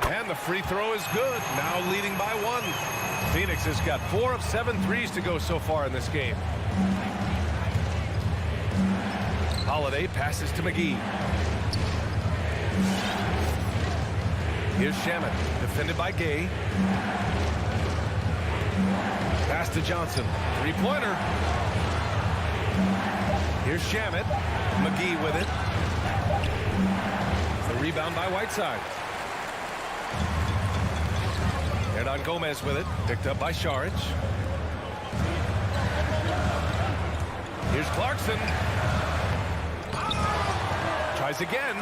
And the free throw is good. Now leading by 1. Phoenix has got 4 of 7 threes to go so far in this game. Holiday passes to McGee. Here's Shamet, defended by Gay. Pass to Johnson. 3-pointer. Here's Shamet. McGee with it. The rebound by Whiteside. Hernan Gomez with it. Picked up by Saric. Here's Clarkson. Tries again.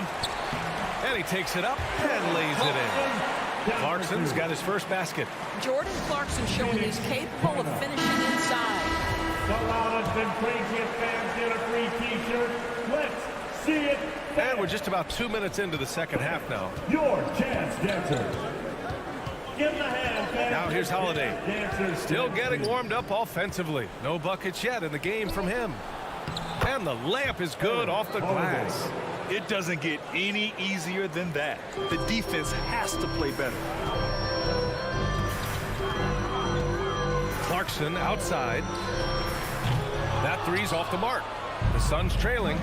And he takes it up and lays it in. Clarkson's got his first basket. Jordan Clarkson showing he's capable of finishing inside. The loudest and craziest fans get a free t-shirt. Let's see it. And we're just about 2 minutes into the second half now. Your chance dancers. Give the hand, fans. Now here's Holiday. Dancers. Still getting warmed up offensively. No buckets yet in the game from him. And the layup is good off the glass. It doesn't get any easier than that. The defense has to play better. Clarkson outside. That three's off the mark. The Suns trailing.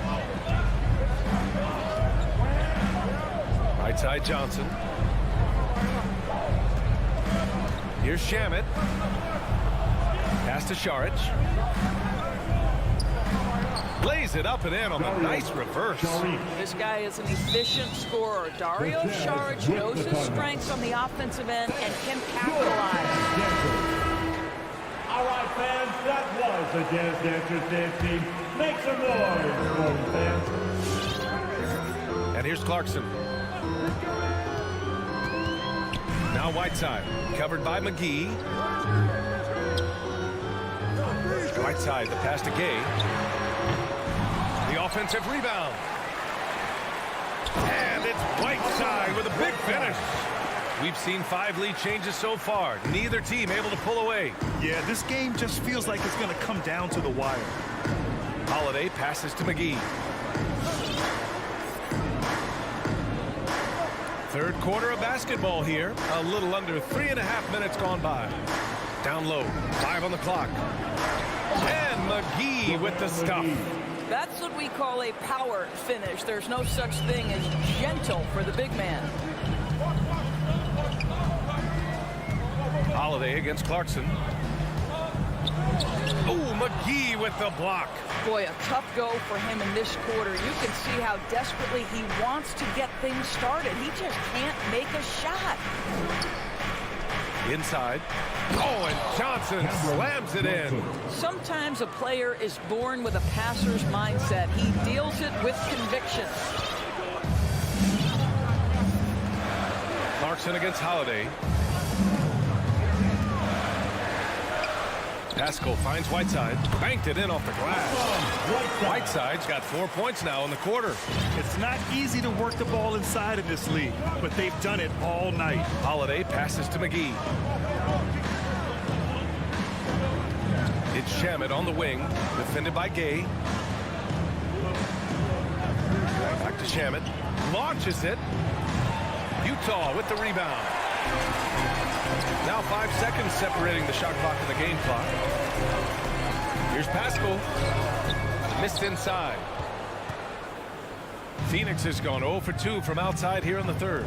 Right side Johnson. Here's Shamet. Pass to Saric. Lays it up and in on a nice reverse. This guy is an efficient scorer. Dario Saric knows his strengths on the offensive end and can capitalize. All right, fans, that was the Jazz Dancers dance team. Make some noise for them, fans. And here's Clarkson. Now Whiteside, covered by McGee. Whiteside, the pass to Gay. The offensive rebound. And it's Whiteside with a big finish. We've seen 5 lead changes so far. Neither team able to pull away. Yeah, this game just feels like it's going to come down to the wire. Holiday passes to McGee. Third quarter of basketball here. A little under 3.5 minutes gone by. Down low, 5 on the clock. And McGee with the stuff. That's what we call a power finish. There's no such thing as gentle for the big man. Holiday against Clarkson. Oh, McGee with the block. Boy, a tough go for him in this quarter. You can see how desperately he wants to get things started. He just can't make a shot. Inside. Oh, and Johnson slams it in. Sometimes a player is born with a passer's mindset. He deals it with conviction. Clarkson against Holiday. Pascal finds Whiteside. Banked it in off the glass. Whiteside's got 4 points now in the quarter. It's not easy to work the ball inside of this league, but they've done it all night. Holiday passes to McGee. It's Shamet on the wing, defended by Gay. Back to Shamet. Launches it. Utah with the rebound. Now 5 seconds separating the shot clock and the game clock. Here's Pascal. Missed inside. Phoenix has gone 0 for 2 from outside here in the third.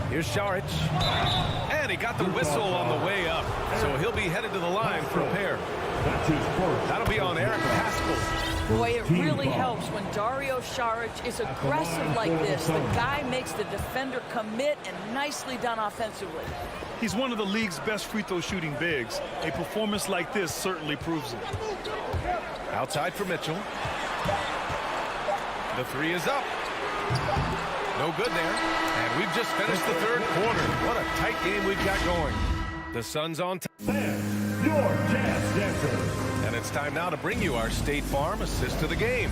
Here's Saric. And he got the whistle on the way up. So he'll be headed to the line for a pair. That'll be on Eric Pascal. Boy, it really helps when Dario Saric is aggressive like this. The guy makes the defender commit, and nicely done offensively. He's one of the league's best free throw shooting bigs. A performance like this certainly proves it. Outside for Mitchell. The three is up. No good there. And we've just finished the third quarter. What a tight game we've got going. The Suns on top. Your Jazz Dancers. And it's time now to bring you our State Farm assist to the game.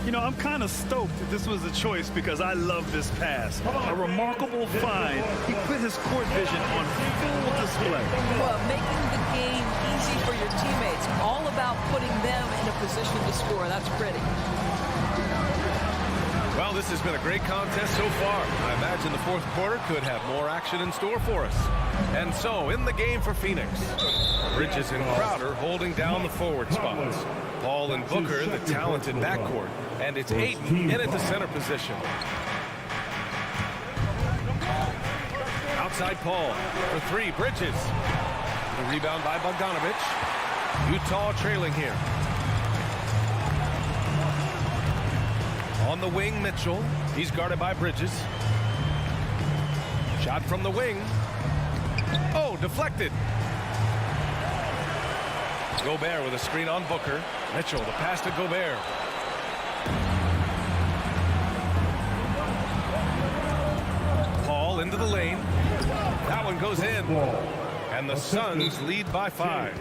You know, I'm kind of stoked that this was a choice because I love this pass. A remarkable find. He put his court vision on full display. Well, making the game easy for your teammates. All about putting them in a position to score. That's pretty. Well, this has been a great contest so far. I imagine the fourth quarter could have more action in store for us. And so, in the game for Phoenix, Bridges and Crowder holding down the forward spots. Paul and Booker, the talented backcourt. And it's Ayton in at the center position. Outside Paul for three, Bridges. The rebound by Bogdanovich. Utah trailing here. On the wing, Mitchell. He's guarded by Bridges. Shot from the wing. Oh, deflected. Gobert with a screen on Booker. Mitchell, the pass to Gobert. Paul into the lane. That one goes in. And the Suns lead by 5.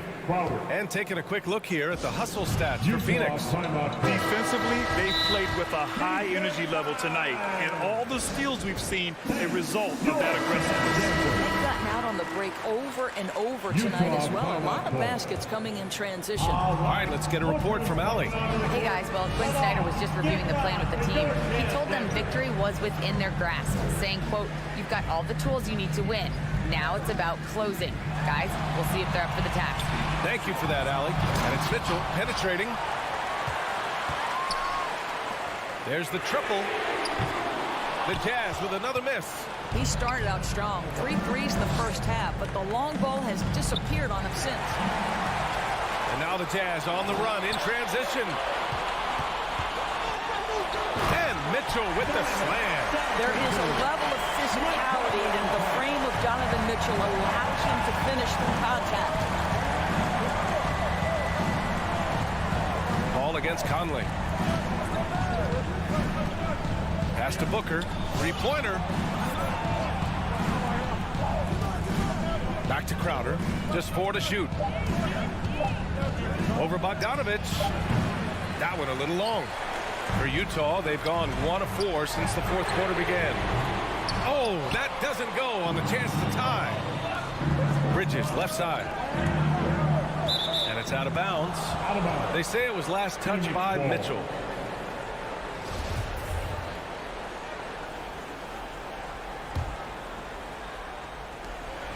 And taking a quick look here at the hustle stats for Phoenix. Defensively, they played with a high energy level tonight. And all the steals we've seen a result of that aggressiveness. They've gotten out on the break over and over tonight as well. A lot of baskets coming in transition. All right, let's get a report from Allie. Hey guys, well, Quinn Snyder was just reviewing the plan with the team. He told them victory was within their grasp, saying, quote, "You've got all the tools you need to win. Now it's about closing. Guys, we'll see if they're up for the task." Thank you for that, Allie. And it's Mitchell penetrating. There's the triple. The Jazz with another miss. He started out strong. 3 threes in the first half, but the long ball has disappeared on him since. And now the Jazz on the run in transition. And Mitchell with the slam. There is a level of physicality in the frame of Donovan Mitchell allows him to finish through contact. Ball against Conley. Pass to Booker. Three-pointer. Back to Crowder. Just 4 to shoot. Over Bogdanovich. That one a little long. For Utah, they've gone 1 of 4 since the fourth quarter began. Oh, that doesn't go on the chance to tie. Bridges, left side. And it's out of bounds. They say it was last touched by Mitchell.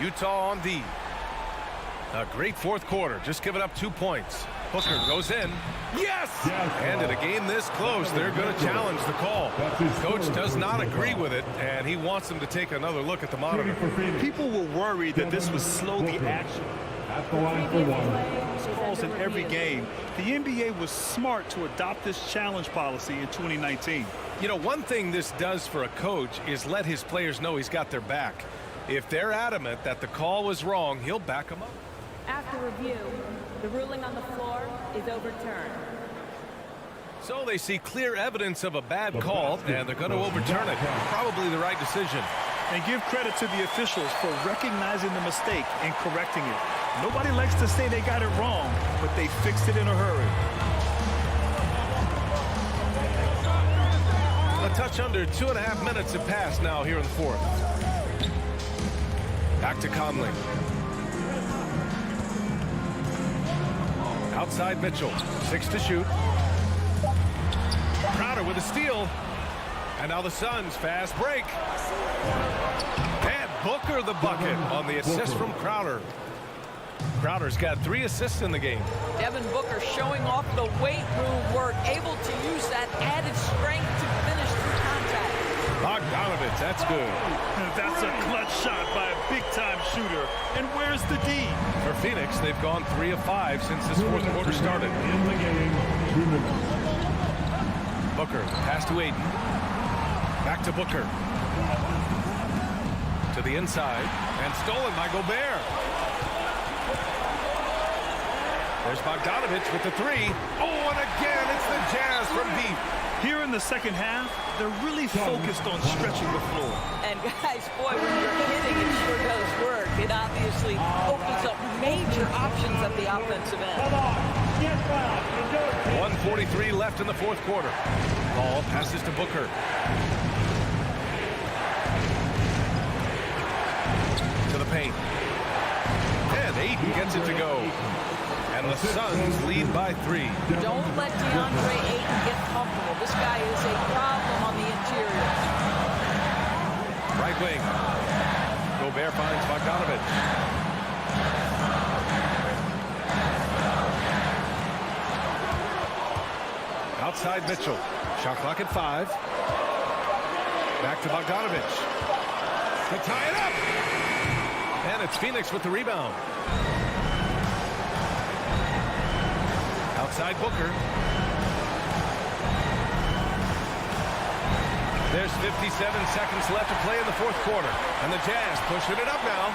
Utah on D. A great fourth quarter, just giving up 2 points. Booker goes in. Yes! And in a game this close, they're going to challenge the call. Coach does not agree with it, and he wants them to take another look at the monitor. People were worried that this would slow the action. At the line for one. Calls in every game. The NBA was smart to adopt this challenge policy in 2019. You know, one thing this does for a coach is let his players know he's got their back. If they're adamant that the call was wrong, he'll back them up. After review, the ruling on the floor is overturned. So they see clear evidence of a bad call, and they're going to overturn it. Probably the right decision. And give credit to the officials for recognizing the mistake and correcting it. Nobody likes to say they got it wrong, but they fixed it in a hurry. A touch under 2.5 minutes have passed now here in the fourth. Back to Conley. Outside Mitchell. 6 to shoot. Crowder with a steal. And now the Suns fast break. And Booker the bucket on the assist from Crowder. Crowder's got 3 assists in the game. Devin Booker showing off the weight room work, able to use that added strength to finish through contact. Bogdanovich, that's good. That's a clutch shot by a big-time shooter. And where's the D? For Phoenix, they've gone 3 of 5 since this fourth quarter started. In the game, 2 minutes. Booker, pass to Aiden. Back to Booker. To the inside, and stolen by Gobert. There's Bogdanovich with the 3. Oh, and again, it's the Jazz from deep. Here in the second half, they're really focused on stretching the floor. And guys, boy, when you're hitting, it sure does work. It obviously opens up major options at the offensive end. 1:43 left in the fourth quarter. Ball passes to Booker. To the paint. And Aiden gets it to go. And the Suns lead by 3. Don't let DeAndre Ayton get comfortable. This guy is a problem on the interior. Right wing. Gobert finds Bogdanovich. Outside Mitchell. Shot clock at 5. Back to Bogdanovich. To tie it up. And it's Phoenix with the rebound. Outside Booker. There's 57 seconds left to play in the fourth quarter. And the Jazz pushing it up now.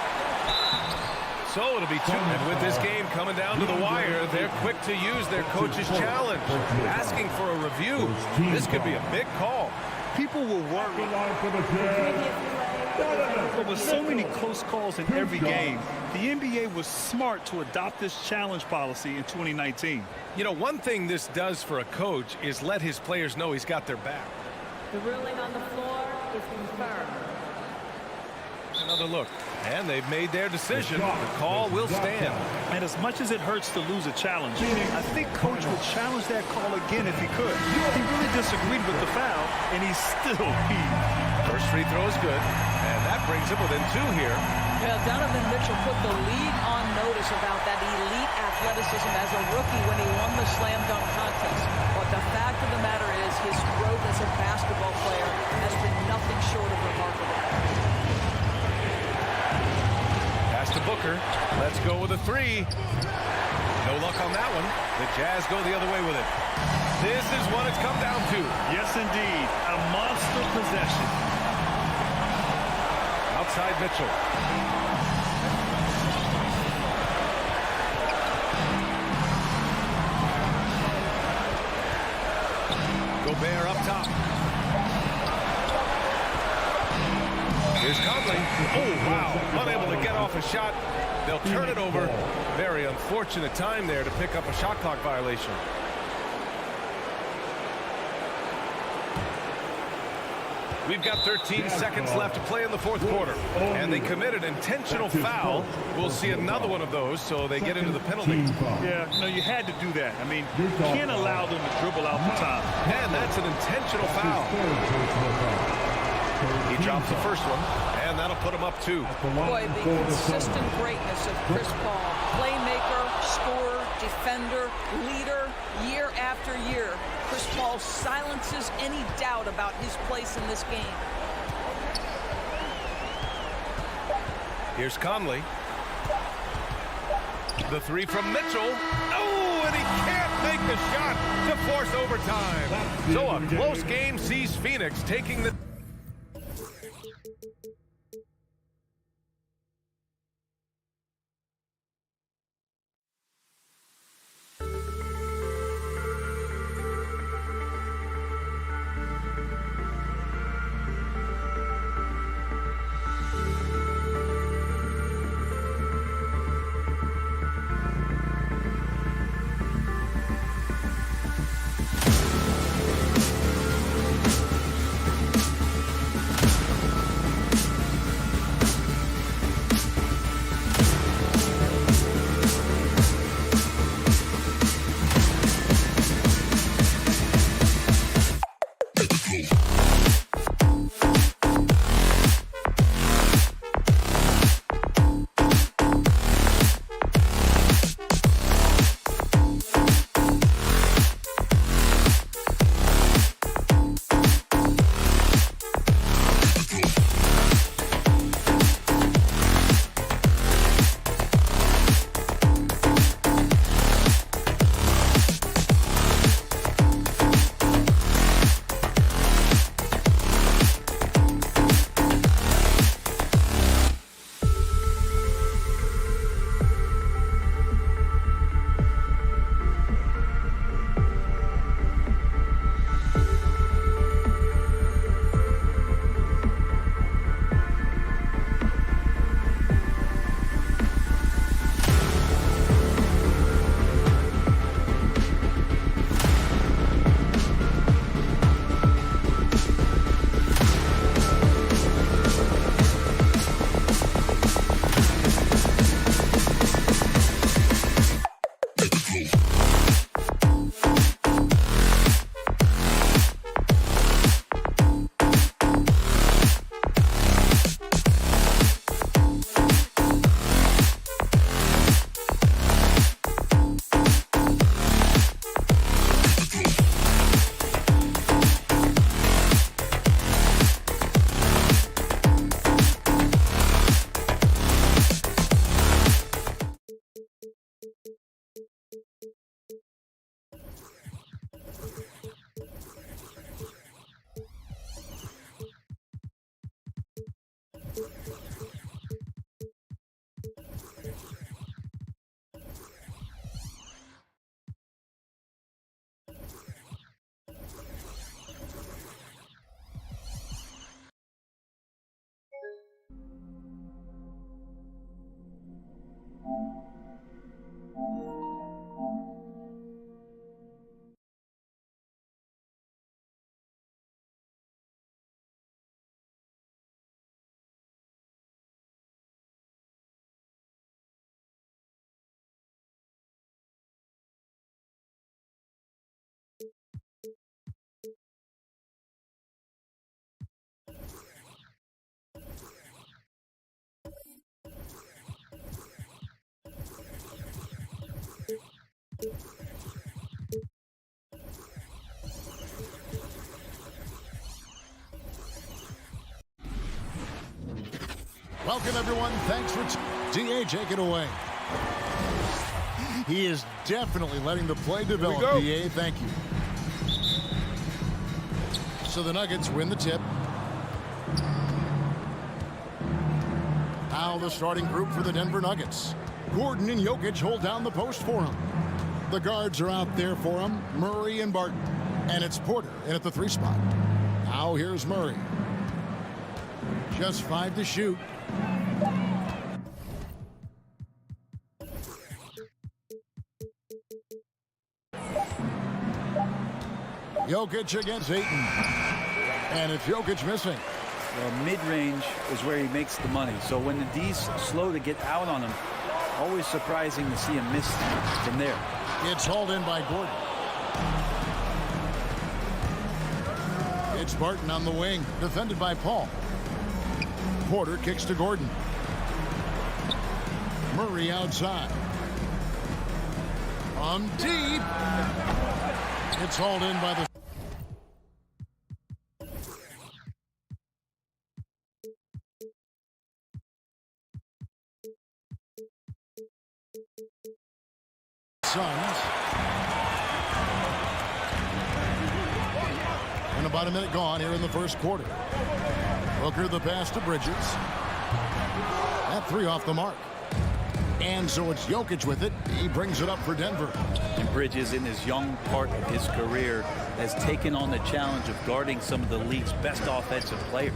So it'll be 2. And with this game coming down to the wire, they're quick to use their coach's challenge. Asking for a review. This could be a big call. People will worry. There were so many close calls in every game. The NBA was smart to adopt this challenge policy in 2019. You know, one thing this does for a coach is let his players know he's got their back. The ruling on the floor is confirmed. Another look. And they've made their decision. The call will stand. And as much as it hurts to lose a challenge, I think Coach would challenge that call again if he could. He really disagreed with the foul, and he's still heaved. First free throw is good, and that brings him within 2 here. Yeah, Donovan Mitchell put the league on notice about that elite athleticism as a rookie when he won the slam dunk contest. But the fact of the matter is his growth as a basketball player has been nothing short of remarkable. Pass to Booker. Let's go with a 3. No luck on that one. The Jazz go the other way with it. This is what it's come down to. Yes, indeed. A monster possession. Outside Mitchell. Gobert up top. Here's Conley. Oh, wow. Unable to get off a shot. They'll turn it over. Very unfortunate time there to pick up a shot clock violation. We've got 13 seconds left to play in the fourth quarter. And they committed an intentional foul. We'll see another one of those, so they get into the penalty. Yeah, no, you had to do that. I mean, you can't allow them to dribble out the top. And that's an intentional foul. He drops the first one, and that'll put him up 2. Boy, the consistent greatness of Chris Paul. Playmaker, scorer, defender, leader, year after year. Chris Paul silences any doubt about his place in this game. Here's Conley. The 3 from Mitchell. Oh, and he can't make the shot to force overtime. So a close game sees Phoenix taking the... Welcome, everyone. Thanks for DA, take it away. He is definitely letting the play develop, DA. Thank you. So the Nuggets win the tip. Now the starting group for the Denver Nuggets. Gordon and Jokic hold down the post for him. The guards are out there for him, Murray and Barton. And it's Porter in at the 3 spot. Now here's Murray. Just 5 to shoot. Jokic against Ayton. And it's Jokic missing. Well, mid-range is where he makes the money. So when the D's slow to get out on him, always surprising to see him miss from there. It's hauled in by Gordon. It's Barton on the wing, defended by Paul. Porter kicks to Gordon. Murray outside. From deep. It's hauled in by the Suns. And about a minute gone here in the first quarter. Booker the pass to Bridges. That 3 off the mark. And so it's Jokic with it. He brings it up for Denver. And Bridges, in his young part of his career, has taken on the challenge of guarding some of the league's best offensive players.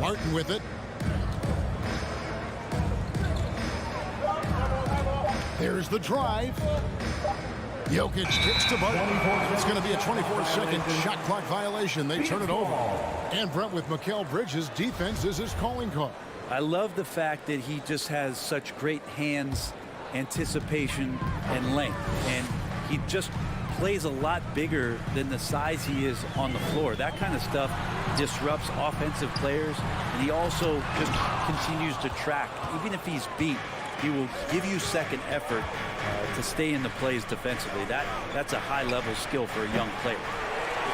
Martin with it. There's the drive. Jokic kicks to Barton. It's going to be a 24-second shot clock violation. They turn it over. And Brent with Mikal Bridges' defense is his calling card. I love the fact that he just has such great hands, anticipation, and length. And he just plays a lot bigger than the size he is on the floor. That kind of stuff disrupts offensive players. And he also just continues to track. Even if he's beat, he will give you second effort to stay in the plays defensively. That's a high-level skill for a young player.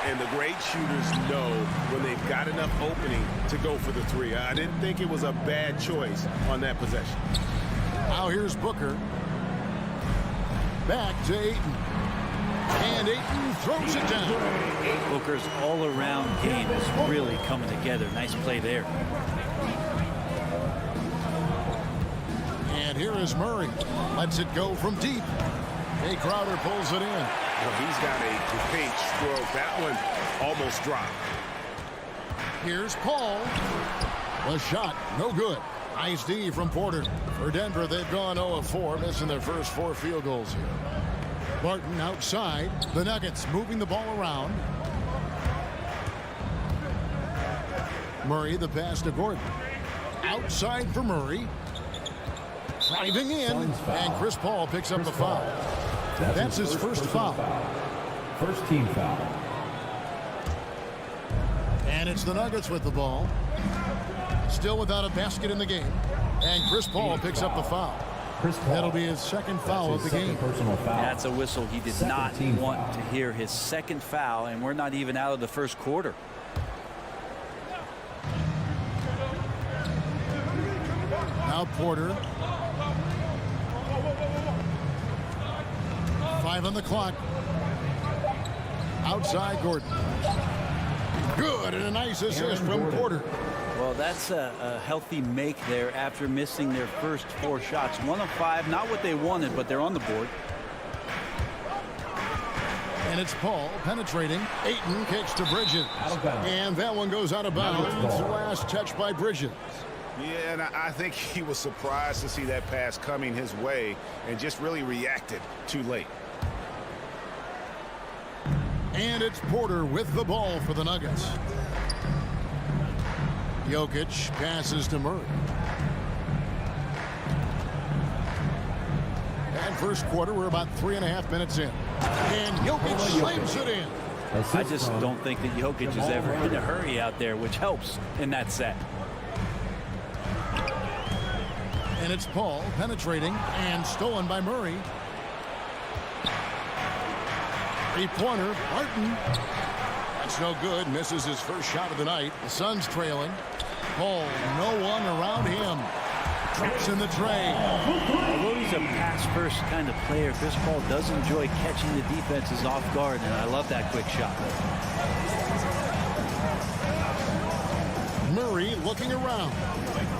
And the great shooters know when they've got enough opening to go for the 3. I didn't think it was a bad choice on that possession. Now here's Booker. Back to Ayton. And Ayton throws it down. Booker's all-around game is really coming together. Nice play there. And here is Murray. Lets it go from deep. Jay Crowder pulls it in. Well, he's got a great stroke. That one almost dropped. Here's Paul. The shot, no good. Nice D from Porter. For Denver, they've gone 0 of 4, missing their first 4 field goals here. Barton outside. The Nuggets moving the ball around. Murray, the pass to Gordon. Outside for Murray. Driving in, and Chris Paul picks up the foul. That's his first foul. First team foul. And it's the Nuggets with the ball. Still without a basket in the game. And Chris Paul picks up the foul. That'll be his second foul of the game. That's a whistle he did not want to hear. His second foul, and we're not even out of the first quarter. Now Porter. 5 on the clock. Outside Gordon. Good, and a nice assist from Porter. Well, that's a healthy make there after missing their first 4 shots. 1 of 5, not what they wanted, but they're on the board. And it's Paul penetrating. Ayton kicks to Bridges. And that one goes out of bounds. Last touch by Bridges. Yeah, and I think he was surprised to see that pass coming his way and just really reacted too late. And it's Porter with the ball for the Nuggets. Jokic passes to Murray. And first quarter, we're about 3.5 minutes in. And Jokic slams it in. I just don't think that Jokic is ever in a hurry out there, which helps in that set. And it's Paul penetrating and stolen by Murray. Three-pointer, Barton. That's no good. Misses his first shot of the night. The Suns trailing. Paul, no one around him. Traps in the tray. Although he's a pass-first kind of player, Chris Paul does enjoy catching the defenses off guard, and I love that quick shot. Murray looking around.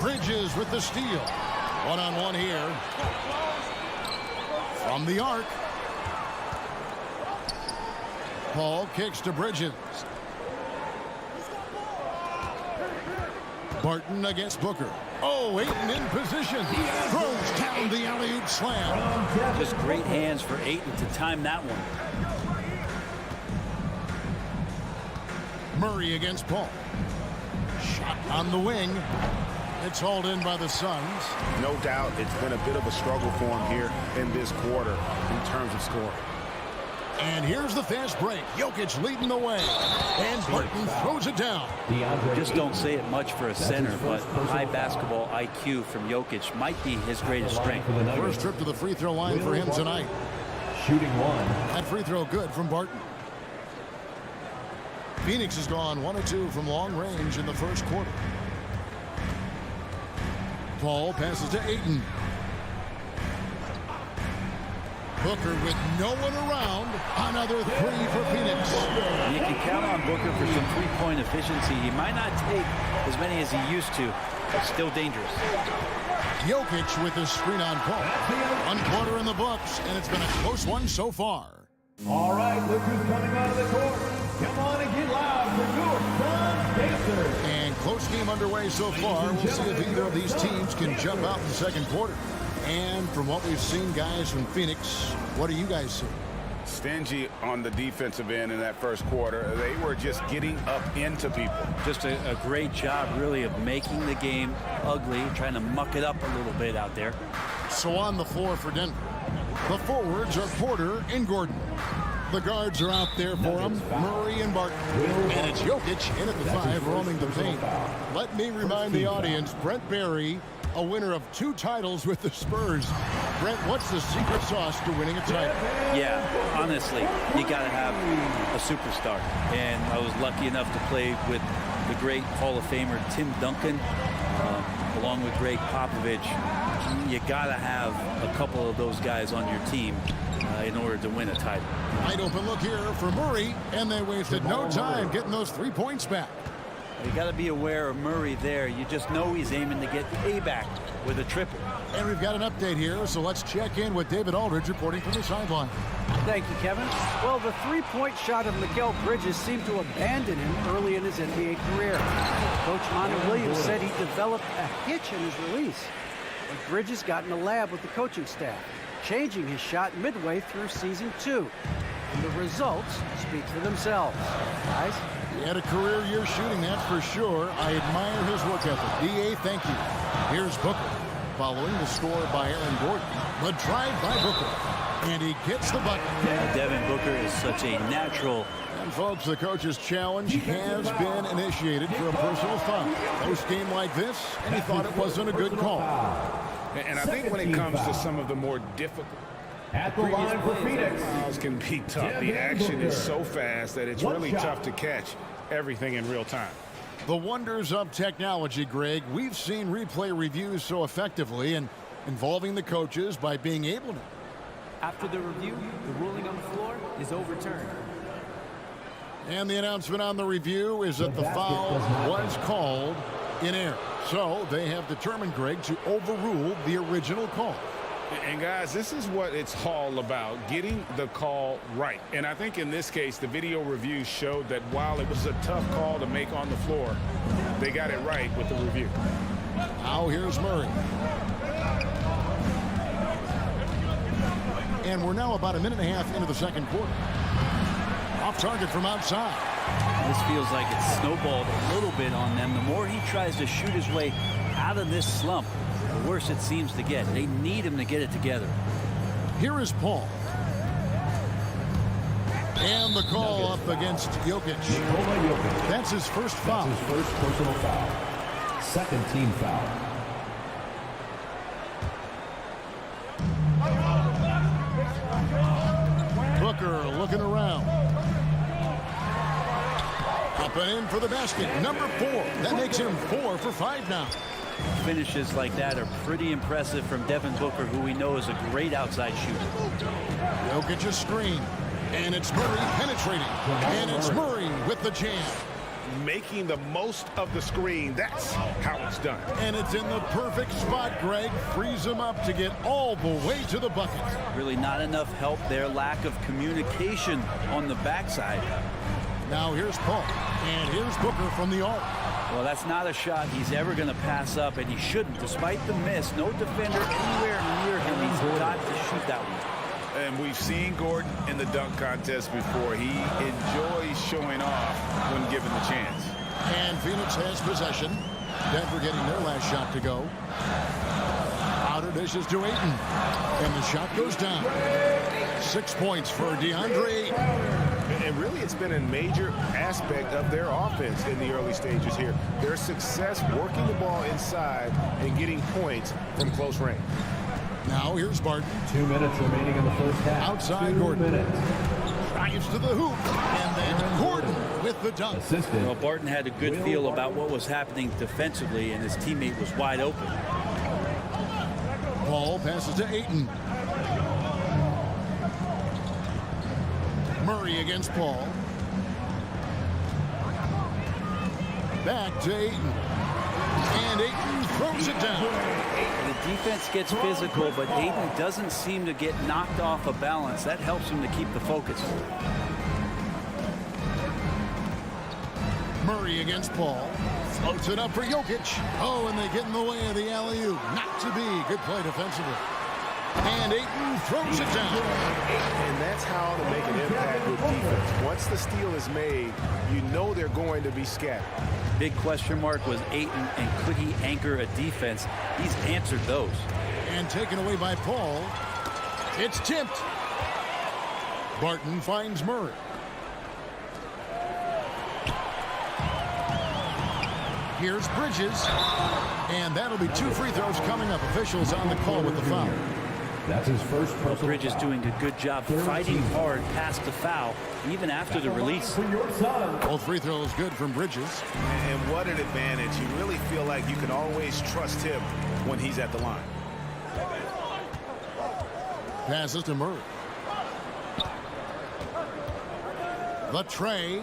Bridges with the steal. One-on-one here. From the arc. Paul kicks to Bridges. Barton against Booker. Oh, Ayton in position. Throws down the alley-oop slam. Just great hands for Ayton to time that one. Murray against Paul. Shot on the wing. It's hauled in by the Suns. No doubt it's been a bit of a struggle for him here in this quarter in terms of scoring. And here's the fast break. Jokic leading the way. And Barton throws it down. Just don't say it much for a center, but high basketball IQ from Jokic might be his greatest strength. First trip to the free throw line for him tonight. Shooting one. That free throw good from Barton. Phoenix has gone 1 of 2 from long range in the first quarter. Paul passes to Ayton. Booker with no one around. Another three for Phoenix. You can count on Booker for some three-point efficiency. He might not take as many as he used to, but still dangerous. Jokic with the screen on Paul. 1 quarter in the books, and it's been a close one so far. All right, look who's coming out of the court. Come on and get loud for your Suns Pacers. And close game underway so far. We'll see if either of these teams can jump out in the second quarter. And from what we've seen, guys, from Phoenix, what do you guys see? Stingy on the defensive end in that first quarter. They were just getting up into people. Just a great job, really, of making the game ugly, trying to muck it up a little bit out there. So on the floor for Denver, the forwards are Porter and Gordon. The guards are out there for them, Murray and Barton. And it's Jokic in at the 5, roaming the paint. Let me remind the audience, Brent Barry, a winner of 2 titles with the Spurs. Brent, what's the secret sauce to winning a title? Yeah, honestly, you got to have a superstar. And I was lucky enough to play with the great Hall of Famer Tim Duncan, along with Greg Popovich. You got to have a couple of those guys on your team in order to win a title. Wide open look here for Murray, and they wasted no time getting those 3 points back. You got to be aware of Murray there. You just know he's aiming to get payback with a triple. And we've got an update here, so let's check in with David Aldridge reporting from the sideline. Thank you, Kevin. Well, the three-point shot of Mikal Bridges seemed to abandon him early in his NBA career. Coach Monty Williams said he developed a hitch in his release. But Bridges got in the lab with the coaching staff, changing his shot midway through season 2. And the results speak for themselves. Guys? He had a career year shooting, that's for sure. I admire his work ethic. D.A., thank you. Here's Booker. Following the score by Aaron Gordon. The drive by Booker. And he gets the bucket. Yeah, Devin Booker is such a natural. And folks, the coach's challenge has been initiated for a personal foul. Post game like this, and he thought it wasn't a good call. And I think when it comes to some of the more difficult at the line for Phoenix, fouls can be tough. The action is so fast that it's really tough to catch everything in real time. The wonders of technology, Greg. We've seen replay reviews so effectively and involving the coaches by being able to. After the review, the ruling on the floor is overturned. And the announcement on the review is that the foul was called in error. So they have determined, Greg, to overrule the original call. And guys, this is what it's all about, getting the call right. And I think in this case, the video review showed that while it was a tough call to make on the floor, they got it right with the review. Now here's Murray. And we're now about a minute and a half into the second quarter. Off target from outside. This feels like it's snowballed a little bit on them. The more he tries to shoot his way out of this slump, the worse it seems to get. They need him to get it together. Here is Paul. And the call up against Jokic. That's his first foul. That's his first personal foul. Second team foul. Booker looking around. Up and in for the basket. Number 4. That makes him 4 for 5 now. Finishes like that are pretty impressive from Devin Booker, who we know is a great outside shooter. Jokic's screen. And it's Murray penetrating. And it's Murray with the jam. Making the most of the screen. That's how it's done. And it's in the perfect spot, Greg. Frees him up to get all the way to the bucket. Really not enough help there. Lack of communication on the backside. Now here's Paul. And here's Booker from the arc. Well, that's not a shot he's ever going to pass up, and he shouldn't. Despite the miss, no defender anywhere near him. He's got to shoot that one. And we've seen Gordon in the dunk contest before. He enjoys showing off when given the chance. And Phoenix has possession. Denver getting their last shot to go. Outer dishes to Ayton. And the shot goes down. 6 points for DeAndre Ayton. And really, it's been a major aspect of their offense in the early stages here. Their success working the ball inside and getting points from close range. Now here's Barton. 2 minutes remaining in the first half. Outside Gordon. Drives to the hoop. And then Gordon with the dunk. Well, Barton had a good feel about what was happening defensively, and his teammate was wide open. Paul passes to Ayton. Murray against Paul. Back to Ayton. And Ayton throws it down. The defense gets physical, but Ayton doesn't seem to get knocked off of balance. That helps him to keep the focus. Murray against Paul. Floats it up for Jokic. Oh, and they get in the way of the alley-oop. Not to be. Good play defensively. And Ayton throws it down. And that's how to make an impact with defense. Once the steal is made, you know they're going to be scattered. Big question mark was Ayton, and could he anchor a defense? He's answered those. And taken away by Paul. It's tipped. Barton finds Murray. Here's Bridges. And that'll be 2 free throws coming up. Officials on the call with the foul. That's his first personal foul. Bridges doing a good job fighting hard past the foul, even after the release. Both free throws good from Bridges. And what an advantage. You really feel like you can always trust him when he's at the line. Passes to Murray. The tray.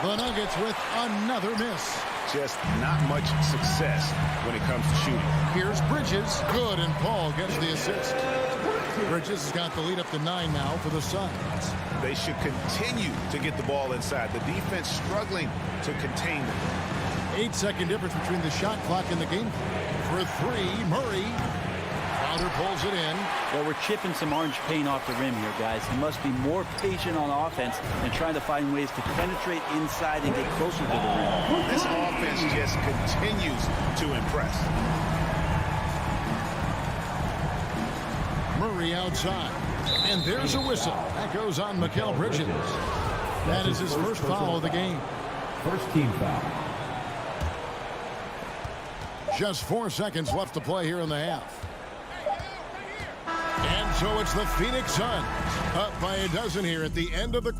The Nuggets with another miss. Just not much success when it comes to shooting. Here's Bridges. Good, and Paul gets the assist. Bridges has got the lead up to 9 now for the Suns. They should continue to get the ball inside. The defense struggling to contain them. 8-second difference between the shot clock and the game. For 3, Murray. Crowder pulls it in. Well, we're chipping some orange paint off the rim here, guys. He must be more patient on offense and trying to find ways to penetrate inside and get closer to the rim. This offense just continues to impress. Murray outside. And there's a whistle. That goes on Mikal Bridges. That is his first foul of the game. First team foul. Just 4 seconds left to play here in the half. And so it's the Phoenix Suns up by a dozen here at the end of the...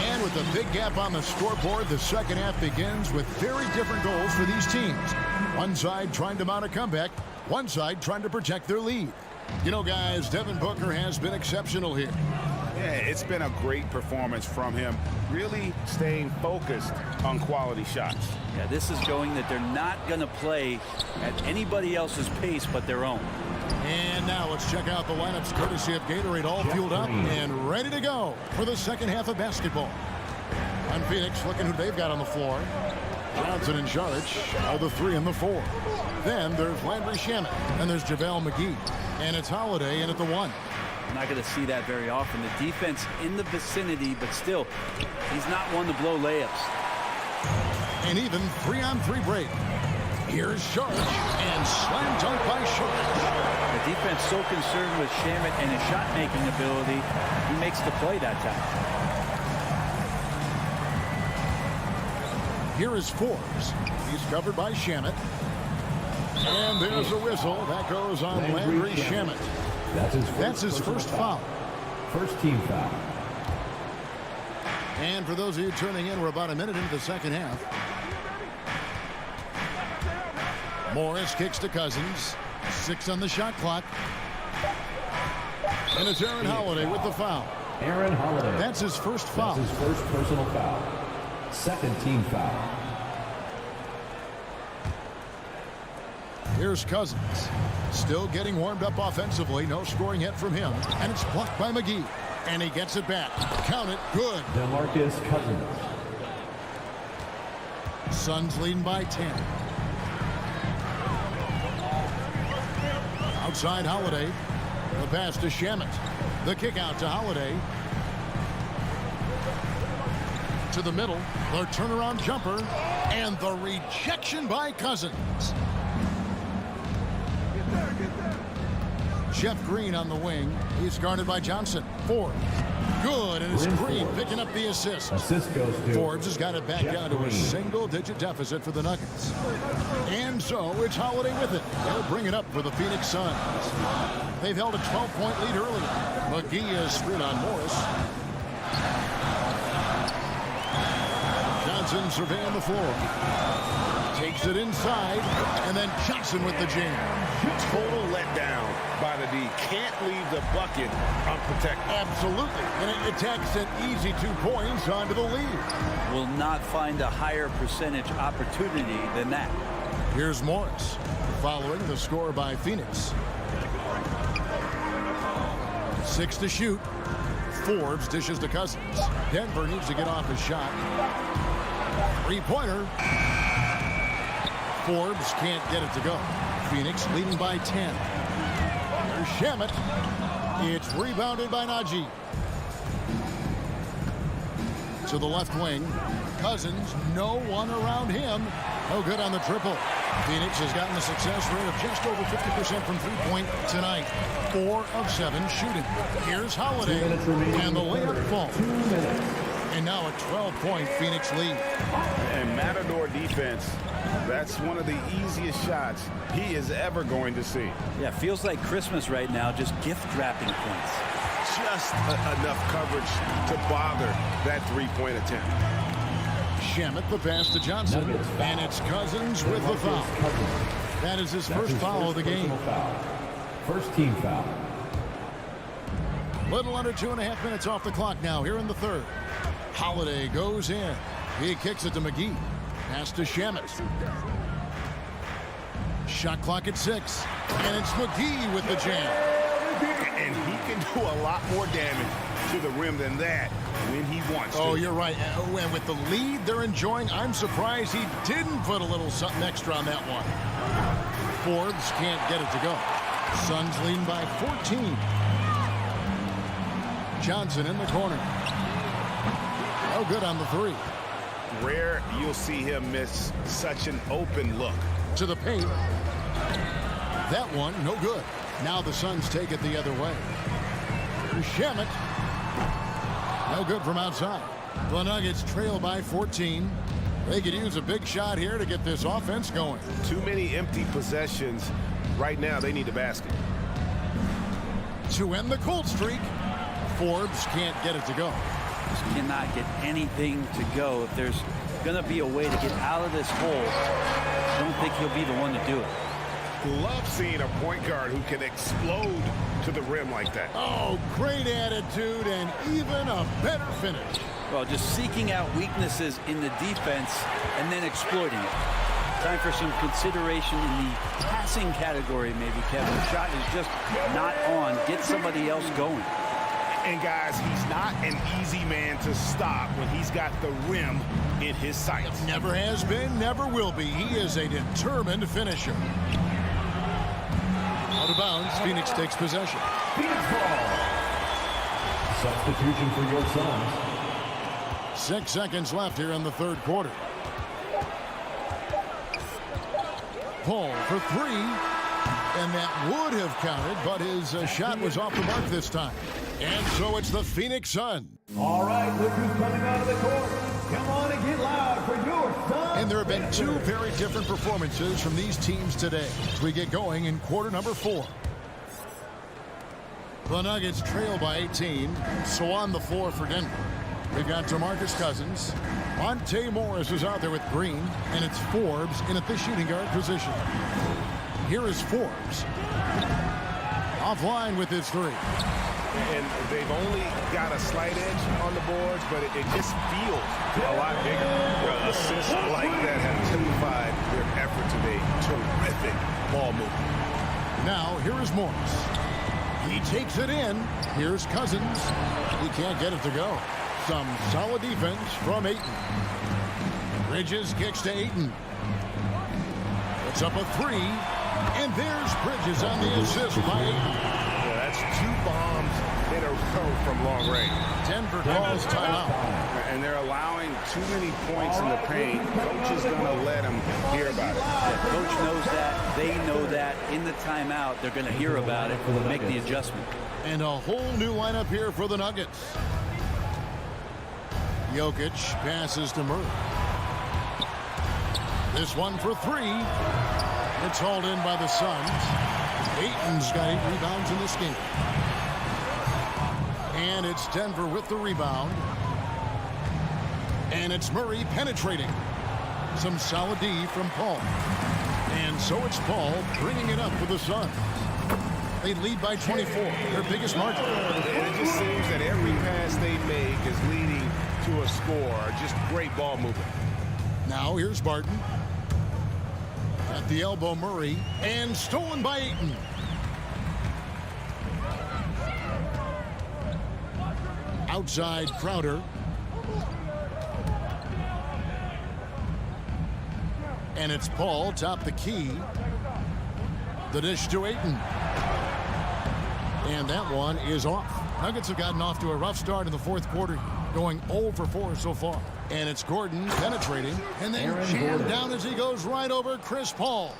And with a big gap on the scoreboard, the second half begins with very different goals for these teams. One side trying to mount a comeback, one side trying to protect their lead. You know, guys, Devin Booker has been exceptional here. Yeah, it's been a great performance from him, really staying focused on quality shots. Yeah, this is showing that they're not going to play at anybody else's pace but their own. And now let's check out the lineups courtesy of Gatorade, all fueled up and ready to go for the second half of basketball. On Phoenix, looking who they've got on the floor. Johnson and Saric are the 3 and the 4. Then there's Landry Shamet, and there's JaVale McGee, and it's Holiday in at the 1. I'm not going to see that very often. The defense in the vicinity, but still, he's not one to blow layups. An even 3-on-3 break. Here's Saric, and slam dunk by Saric. The defense so concerned with Shamet and his shot-making ability, he makes the play that time. Here is Forbes. He's covered by Shamet. And there's a whistle. That goes on Landry Shamet. That's his first foul. First team foul. And for those of you tuning in, we're about a minute into the second half. Morris kicks to Cousins. 6 on the shot clock. And it's Aaron Holiday with the foul. Aaron Holiday. That's his first foul. That's his first personal foul. Second team foul. Here's Cousins. Still getting warmed up offensively. No scoring hit from him. And it's blocked by McGee. And he gets it back. Count it. Good. DeMarcus Cousins. Suns leading by 10. Outside Holiday. The pass to Shamet. The kick out to Holiday. To the middle. The turnaround jumper. And the rejection by Cousins. Jeff Green on the wing. He's guarded by Johnson. Forbes. Good. And it's Green picking up the assist. Assist goes to Forbes has got it back Jeff down to a Green. single-digit deficit for the Nuggets. And so it's Holiday with it. They'll bring it up for the Phoenix Suns. They've held a 12-point lead earlier. McGee is screwed on Morris. Johnson surveying the floor. Takes it inside. And then Johnson with the jam. Total letdown by the D. Can't leave the bucket unprotected. Absolutely. And it attacks an easy 2 points onto the lead. Will not find a higher percentage opportunity than that. Here's Morris following the score by Phoenix. 6 to shoot. Forbes dishes to Cousins. Denver needs to get off his shot. 3-pointer. Forbes can't get it to go. Phoenix leading by 10. There's Shamet. It's rebounded by Najee. To the left wing. Cousins, no one around him. No good on the triple. Phoenix has gotten a success rate of just over 50% from three-point tonight. 4 of 7 shooting. Here's Holiday. And the layup falls. And now a 12-point Phoenix lead. And Matador defense, that's one of the easiest shots he is ever going to see. Yeah, feels like Christmas right now, just gift wrapping points. Just enough coverage to bother that three-point attempt. Shamet the pass to Johnson. And it's Cousins with the foul. That is his first foul of the game. First team foul. Little under 2.5 minutes off the clock now here in the third. Holiday goes in. He kicks it to McGee. Pass to Shamet. Shot clock at 6. And it's McGee with the jam. And he can do a lot more damage to the rim than that when he wants to. Oh, you're right. And with the lead they're enjoying, I'm surprised he didn't put a little something extra on that one. Forbes can't get it to go. Suns leading by 14. Johnson in the corner. No good on the 3. Rare you'll see him miss such an open look. To the paint. That one, no good. Now the Suns take it the other way. Here's Shamet. No good from outside. The Nuggets trail by 14. They could use a big shot here to get this offense going. Too many empty possessions. Right now, they need a basket. To end the cold streak, Forbes can't get it to go. Just cannot get anything to go. If there's going to be a way to get out of this hole, I don't think he'll be the one to do it. Love seeing a point guard who can explode to the rim like that. Oh, great attitude and even a better finish. Well, just seeking out weaknesses in the defense and then exploiting it. Time for some consideration in the passing category, maybe, Kevin. The shot is just not on. Get somebody else going. And, guys, he's not an easy man to stop when he's got the rim in his sights. Never has been, never will be. He is a determined finisher. Out of bounds, Phoenix takes possession. Phoenix ball. Substitution for your Suns. 6 seconds left here in the third quarter. Paul for three, and that would have counted, but his shot was off the mark this time. And so it's the Phoenix Suns. All right, look who's coming out of the court. Come on and get loud for your Suns. And there have been two very different performances from these teams today as we get going in quarter number 4. The Nuggets trail by 18, so on the floor for Denver. We've got DeMarcus Cousins. Monte Morris is out there with Green, and it's Forbes in at the shooting guard position. Here is Forbes. Offline with his three. And they've only got a slight edge on the boards, but it just feels a lot bigger. Assists like that have typified their effort today. Terrific ball movement. Now, here is Morris. He takes it in. Here's Cousins. He can't get it to go. Some solid defense from Ayton. Bridges kicks to Ayton. Puts up a three. And there's Bridges on the assist by Ayton. Yeah, that's 2 bombs in a row from long range. Denver calls timeout. And they're allowing too many points in the paint. Coach is going to let them hear about it. Yeah, coach knows that. They know that. In the timeout, they're going to hear about it and make the adjustment. And a whole new lineup here for the Nuggets. Jokic passes to Murray. This one for three. It's hauled in by the Suns. Ayton's got 8 rebounds in this game. And it's Denver with the rebound. And it's Murray penetrating. Some solid D from Paul. And so it's Paul bringing it up for the Suns. They lead by 24, their biggest margin. And it just seems that every pass they make is leading to a score. Just great ball movement. Now here's Barton. At the elbow, Murray. And stolen by Ayton. Outside, Crowder. And it's Paul, top the key. The dish to Ayton. And that one is off. Nuggets have gotten off to a rough start in the fourth quarter, going 0 for 4 so far. And it's Gordon penetrating, and then jammed down as he goes right over Chris Paul.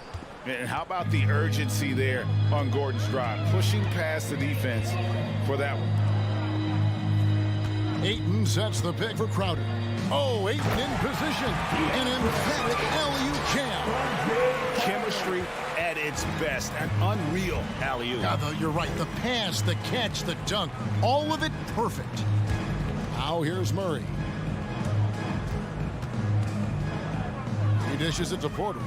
And how about the urgency there on Gordon's drive, pushing past the defense for that one. Ayton sets the pick for Crowder. Oh, Ayton in position. An emphatic alley-oop jam. Chemistry at its best. An unreal alley-oop. Yeah, you're right. The pass, the catch, the dunk. All of it perfect. Now here's Murray. He dishes it to Porter.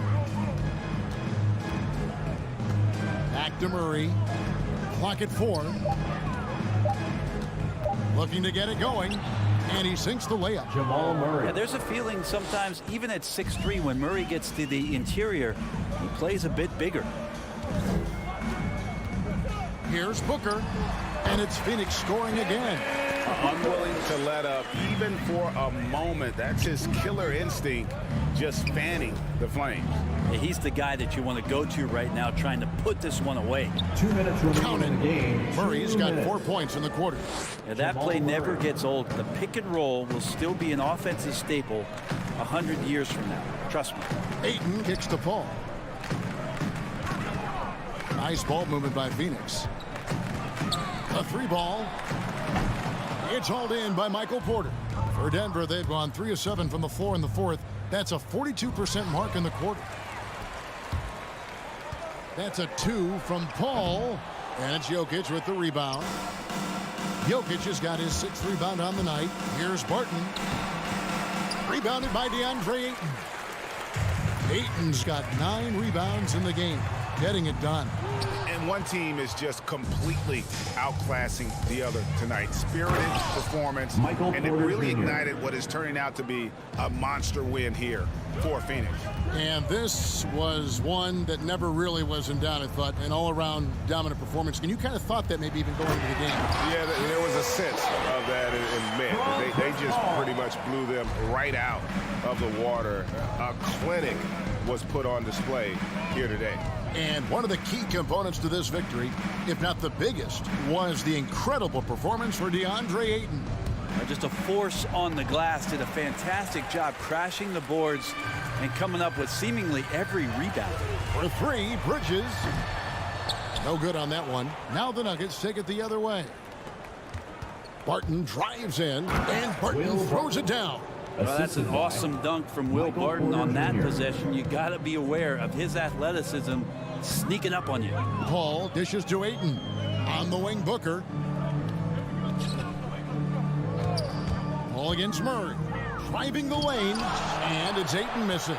Back to Murray. Clock at 4. Looking to get it going. And he sinks the layup. Jamal Murray. Yeah, there's a feeling sometimes, even at 6'3", when Murray gets to the interior, he plays a bit bigger. Here's Booker. And it's Phoenix scoring again. Unwilling to let up, even for a moment. That's his killer instinct, just fanning the flames. Yeah, he's the guy that you want to go to right now, trying to put this one away. 2 minutes remaining in the game. Murray's got 4 points in the quarter. Yeah, that play never gets old. The pick and roll will still be an offensive staple 100 years from now. Trust me. Ayton kicks to Paul. Nice ball movement by Phoenix. A 3 ball. It's hauled in by Michael Porter. For Denver, they've gone 3 of 7 from the floor in the fourth. That's a 42% mark in the quarter. That's a 2 from Paul. And it's Jokic with the rebound. Jokic has got his 6th rebound on the night. Here's Barton. Rebounded by DeAndre Ayton. Ayton's got 9 rebounds in the game, getting it done. And one team is just completely outclassing the other tonight. Spirited performance, and it really ignited what is turning out to be a monster win here for Phoenix. And this was one that never really was in doubt, I thought, an all-around dominant performance. And you kind of thought that maybe even going into the game. Yeah, there was a sense of that in men. They just pretty much blew them right out of the water. A clinic was put on display here today. And one of the key components to this victory, if not the biggest, was the incredible performance for DeAndre Ayton. Just a force on the glass, did a fantastic job crashing the boards and coming up with seemingly every rebound. For 3, Bridges. No good on that one. Now the Nuggets take it the other way. Barton drives in, and Barton throws it down. Well, that's an awesome dunk from Will Barton on that possession. You got to be aware of his athleticism sneaking up on you. Paul dishes to Ayton. On the wing, Booker. Paul against Murray. Driving the lane, and it's Ayton missing.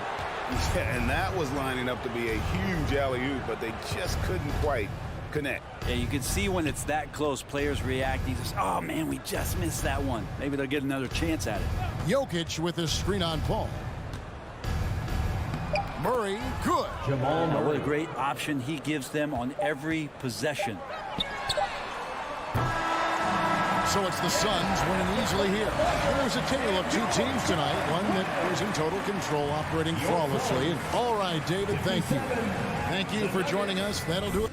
Yeah, and that was lining up to be a huge alley-oop, but they just couldn't quite connect. Yeah, you can see when it's that close, players react. Just, oh, man, we just missed that one. Maybe they'll get another chance at it. Jokic with his screen on Paul. Murray, good. Jamal Murray. What a great option he gives them on every possession. So it's the Suns winning easily here. There was a tale of 2 teams tonight, one that was in total control, operating flawlessly. And all right, David, thank you. Thank you for joining us. That'll do it.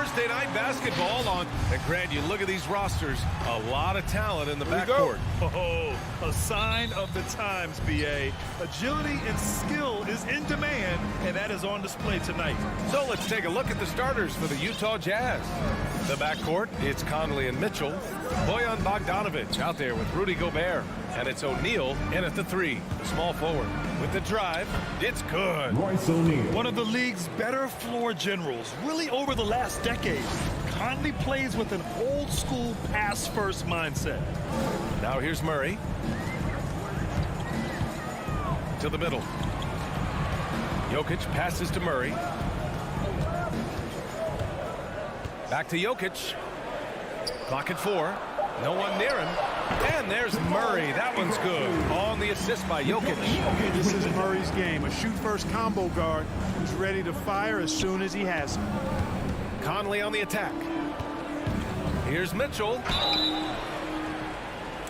Thursday night basketball on. And Grant, you look at these rosters, a lot of talent in the backcourt. Oh, a sign of the times, BA. Agility and skill is in demand, and that is on display tonight. So let's take a look at the starters for the Utah Jazz. The backcourt, it's Conley and Mitchell. Bojan Bogdanovic out there with Rudy Gobert. And it's O'Neal in at the 3, the small forward. With the drive, it's good. Royce O'Neal. One of the league's better floor generals, really over the last decade. Conley plays with an old-school pass-first mindset. Now here's Murray. To the middle. Jokic passes to Murray. Back to Jokic. Clock at 4. No one near him. And there's Murray. That one's good. On the assist by Jokic. This is Murray's game. A shoot-first combo guard who's ready to fire as soon as he has it. Conley on the attack. Here's Mitchell.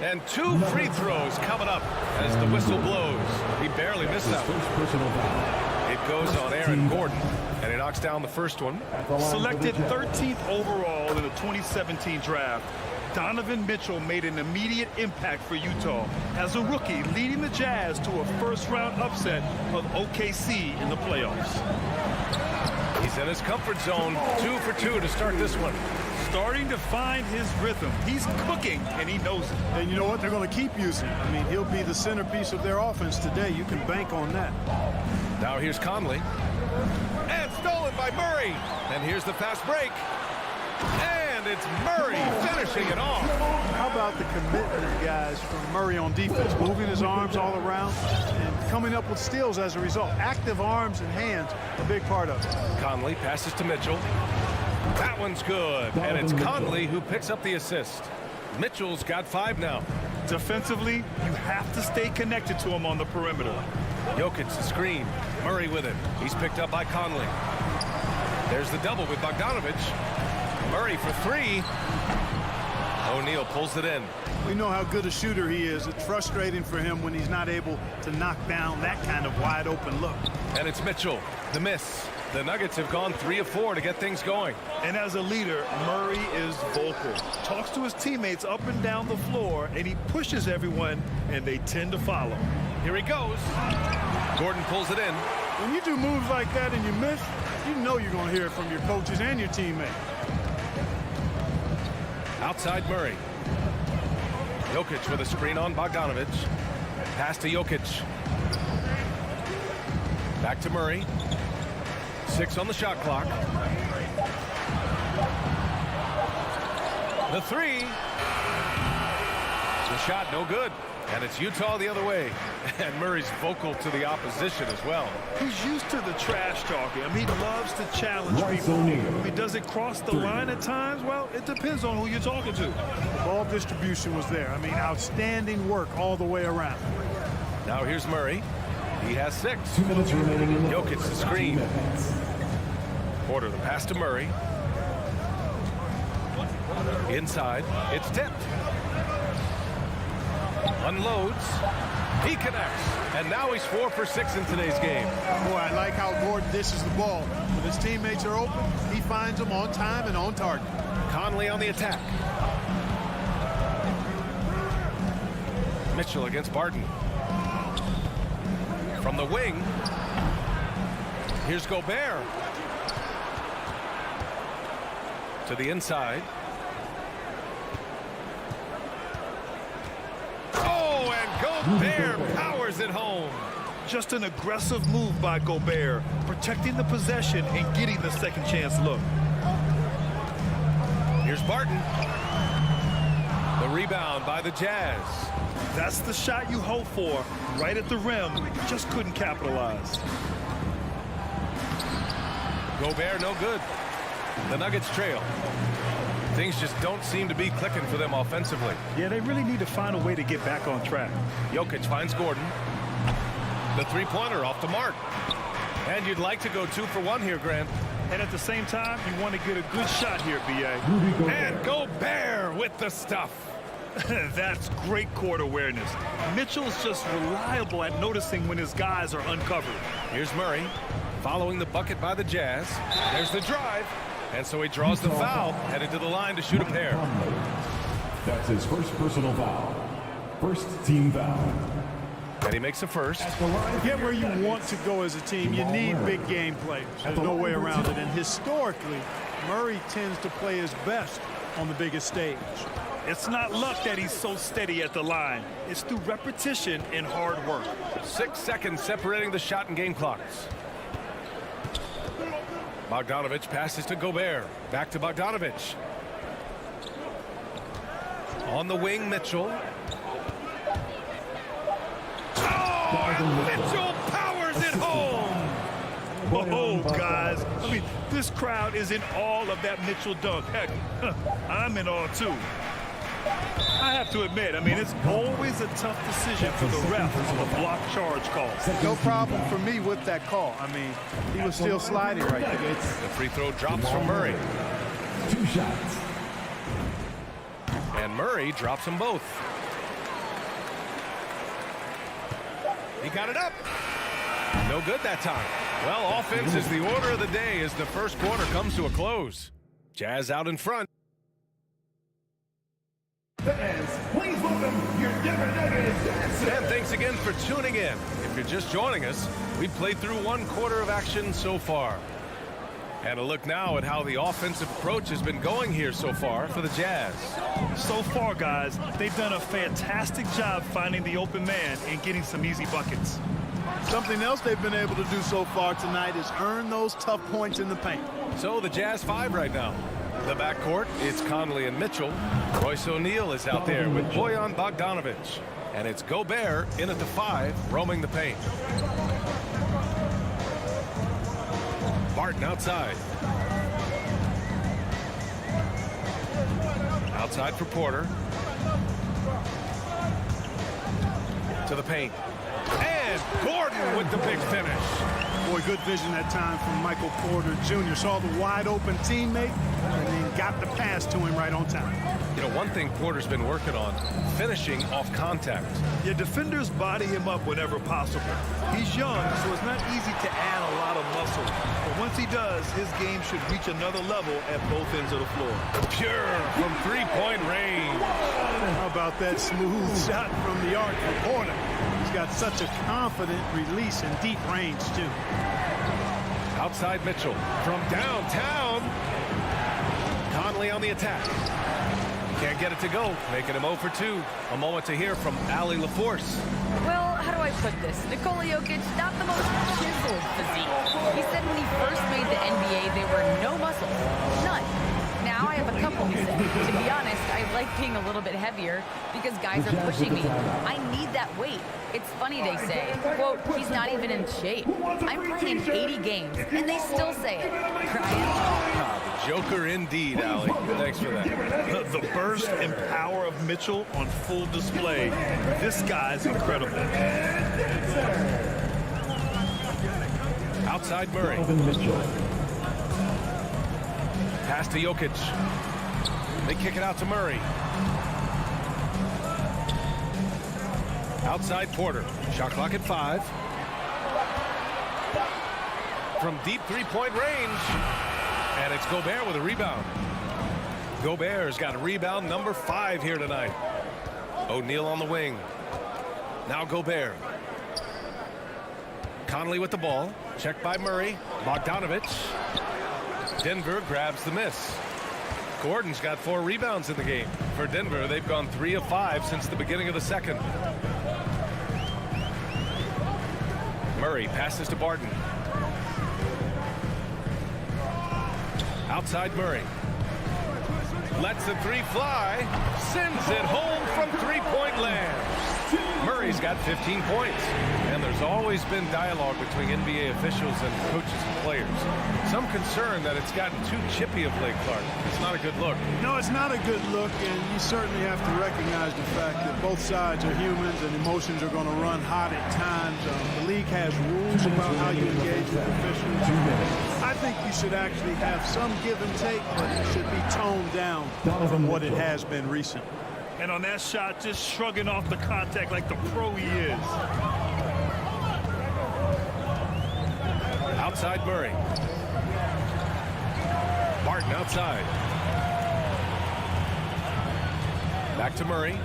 And 2 free throws coming up as the whistle blows. He barely missed that one. It goes on Aaron Gordon. And he knocks down the first one. Selected 13th overall in the 2017 draft, Donovan Mitchell made an immediate impact for Utah as a rookie, leading the Jazz to a first-round upset of OKC in the playoffs. He's in his comfort zone, 2 for 2 to start this one. Starting to find his rhythm. He's cooking, and he knows it. And you know what? They're going to keep using him. I mean, he'll be the centerpiece of their offense today. You can bank on that. Now here's Conley. And stolen by Murray. And here's the fast break. And it's Murray finishing it off. How about the commitment, guys, from Murray on defense? Moving his arms all around and coming up with steals as a result. Active arms and hands, a big part of it. Conley passes to Mitchell. That one's good. And it's Conley who picks up the assist. Mitchell's got 5 now. Defensively, you have to stay connected to him on the perimeter. Jokic the screen. Murray with it. He's picked up by Conley. There's the double with Bogdanovic. Murray for 3. O'Neal pulls it in. We know how good a shooter he is. It's frustrating for him when he's not able to knock down that kind of wide open look. And it's Mitchell. The miss. The Nuggets have gone 3 of 4 to get things going. And as a leader, Murray is vocal. Talks to his teammates up and down the floor, and he pushes everyone, and they tend to follow. Here he goes. Gordon pulls it in. When you do moves like that and you miss, you know you're going to hear it from your coaches and your teammates. Outside Murray. Jokic with a screen on Bogdanovic. Pass to Jokic. Back to Murray. 6 on the shot clock. The 3. The shot no good. And it's Utah the other way. And Murray's vocal to the opposition as well. He's used to the trash talking. I mean, he loves to challenge people. I mean, does it cross the line at times? Well, it depends on who you're talking to. The ball distribution was there. I mean, outstanding work all the way around. Now here's Murray. He has 6. 2 minutes remaining in the Jokic the screen. Porter the pass to Murray. Inside. It's tipped. Unloads. He connects. And now he's 4 for 6 in today's game. Boy, I like how Gordon dishes the ball. When his teammates are open, he finds them on time and on target. Conley on the attack. Mitchell against Barton. From the wing. Here's Gobert. To the inside. Oh, and Gobert powers it home. Just an aggressive move by Gobert, protecting the possession and getting the second chance look. Here's Barton. The rebound by the Jazz. That's the shot you hope for, right at the rim. Just couldn't capitalize. Gobert no good. The Nuggets trail. Things just don't seem to be clicking for them offensively. Yeah, they really need to find a way to get back on track. Jokic finds Gordon. The three-pointer off the mark. And you'd like to go 2 for 1 here, Grant. And at the same time, you want to get a good shot here, B.A. And Gobert with the stuff. That's great court awareness. Mitchell's just reliable at noticing when his guys are uncovered. Here's Murray following the bucket by the Jazz. There's the drive. And so he draws the foul, headed to the line to shoot a pair. That's his first personal foul. First team foul. And he makes a first. To get where you want to go as a team, you need big game players. There's no way around it. And historically, Murray tends to play his best on the biggest stage. It's not luck that he's so steady at the line. It's through repetition and hard work. 6 seconds separating the shot and game clocks. Bogdanovich passes to Gobert. Back to Bogdanovich. On the wing, Mitchell. Oh, and Mitchell powers it home. Oh, guys. I mean, this crowd is in awe of that Mitchell dunk. Heck, I'm in awe, too. I have to admit, I mean, it's always a tough decision for the ref on the block charge call. No problem for me with that call. I mean, he was still sliding right there. The free throw drops from Murray. 2 shots. And Murray drops them both. He got it up. No good that time. Well, offense is the order of the day as the first quarter comes to a close. Jazz out in front. Please welcome your Denver Nuggets. And thanks again for tuning in. If you're just joining us, we've played through 1 quarter of action so far. And a look now at how the offensive approach has been going here so far for the Jazz. So far, guys, they've done a fantastic job finding the open man and getting some easy buckets. Something else they've been able to do so far tonight is earn those tough points in the paint. So the Jazz 5 right now. The backcourt, it's Conley and Mitchell. Royce O'Neal is out there with Bojan Bogdanovich. And it's Gobert in at the 5, roaming the paint. Barton outside. Outside for Porter. To the paint. And Gordon with the big finish. Boy, good vision that time from Michael Porter Jr. Saw the wide open teammate and then got the pass to him right on time. You know, one thing Porter's been working on, finishing off contact. Your defenders body him up whenever possible. He's young, so it's not easy to add a lot of muscle. But once he does, his game should reach another level at both ends of the floor. Pure from three-point range. How about that smooth shot from the arc for Porter? He's got such a confident release and deep range, too. Outside Mitchell from downtown. Conley on the attack. Can't get it to go, making him 0 for 2. A moment to hear from Allie LaForce. Well, how do I put this? Nikola Jokic, not the most chiseled physique. He said when he first made the NBA, there were no muscles. None. Now I have a couple, he said. To be honest, I like being a little bit heavier because guys are pushing me. I need that weight. It's funny they say, quote, he's not even in shape. I'm playing in 80 games, and they still say it. The Joker indeed, Allie. Thanks for that. The burst and power of Mitchell on full display. This guy's incredible. Outside Murray. Pass to Jokic. They kick it out to Murray. Outside Porter. Shot clock at 5. From deep three-point range. And it's Gobert with a rebound. Gobert's got a rebound number 5 here tonight. O'Neal on the wing. Now Gobert. Conley with the ball. Checked by Murray. Bogdanovich. Denver grabs the miss. Gordon's got 4 rebounds in the game. For Denver, they've gone 3 of 5 since the beginning of the second. Murray passes to Barton. Outside Murray. Lets the 3 fly. Sends it home from three-point land. Murray's got 15 points. And there's always been dialogue between NBA officials and coaches and players. Some concern that it's gotten too chippy of late, Clark. It's not a good look. No, it's not a good look, and you certainly have to recognize the fact that both sides are humans and emotions are going to run hot at times. The league has rules about how you engage with officials. I think you should actually have some give and take, but it should be toned down from what it has been recently. And on that shot, just shrugging off the contact like the pro he is. Outside Murray. Martin outside. Back to Murray.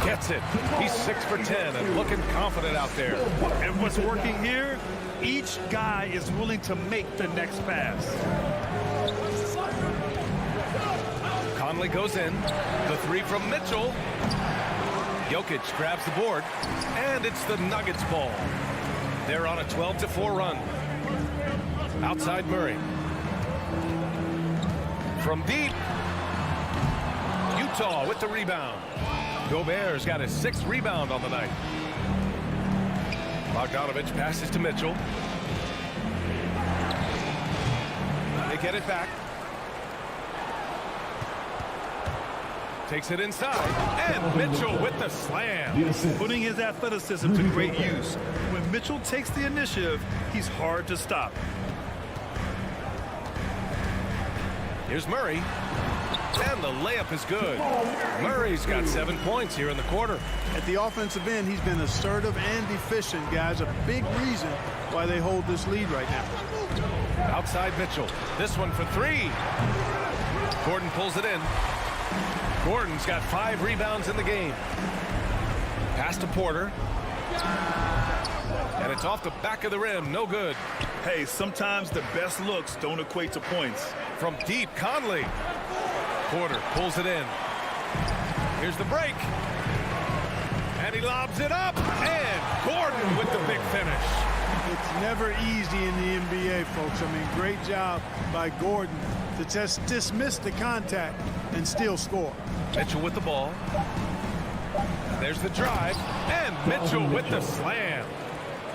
Gets it. He's 6 for 10 and looking confident out there. And what's working here, each guy is willing to make the next pass. Conley goes in. The three from Mitchell. Jokic grabs the board. And it's the Nuggets ball. They're on a 12-4 run. Outside Murray. From deep. Utah with the rebound. Gobert's got his 6th rebound on the night. Bogdanovich passes to Mitchell. They get it back. Takes it inside. And Mitchell with the slam. Putting his athleticism to great use. When Mitchell takes the initiative, he's hard to stop. Here's Murray. And the layup is good. Murray's got 7 points here in the quarter. At the offensive end, he's been assertive and efficient, guys. A big reason why they hold this lead right now. Outside Mitchell. This one for 3. Gordon pulls it in. Gordon's got 5 rebounds in the game. Pass to Porter. And it's off the back of the rim. No good. Hey, sometimes the best looks don't equate to points. From deep, Conley. Porter pulls it in. Here's the break. And he lobs it up. And Gordon with the big finish. It's never easy in the NBA, folks. I mean, great job by Gordon to just dismiss the contact and still score. Mitchell with the ball. There's the drive. And Mitchell with the slam.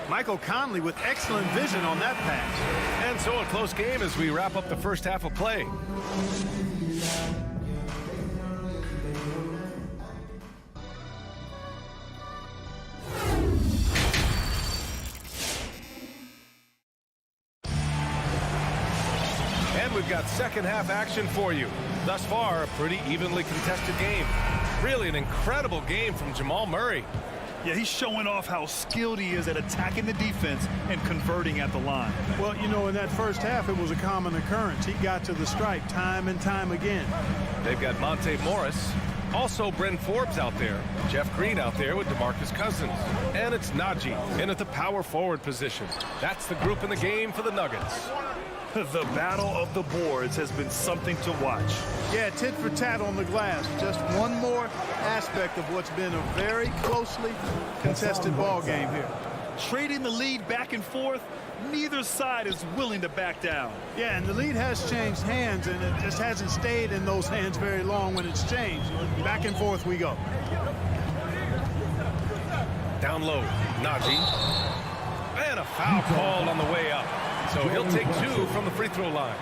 Michael Conley with excellent vision on that pass. And so a close game as we wrap up the first half of play. And we've got second half action for you. Thus far, a pretty evenly contested game. Really an incredible game from Jamal Murray. Yeah, he's showing off how skilled he is at attacking the defense and converting at the line. Well, you know, in that first half, it was a common occurrence. He got to the stripe time and time again. They've got Monte Morris. Also, Bryn Forbes out there. Jeff Green out there with DeMarcus Cousins. And it's Najee in at the power forward position. That's the group in the game for the Nuggets. The battle of the boards has been something to watch. Yeah, tit for tat on the glass. Just one more aspect of what's been a very closely contested ball game here. Trading the lead back and forth, neither side is willing to back down. Yeah, and the lead has changed hands, and it just hasn't stayed in those hands very long when it's changed. Back and forth we go. Down low, Najee. And a foul called on the way up. So he'll take 2 from the free throw line.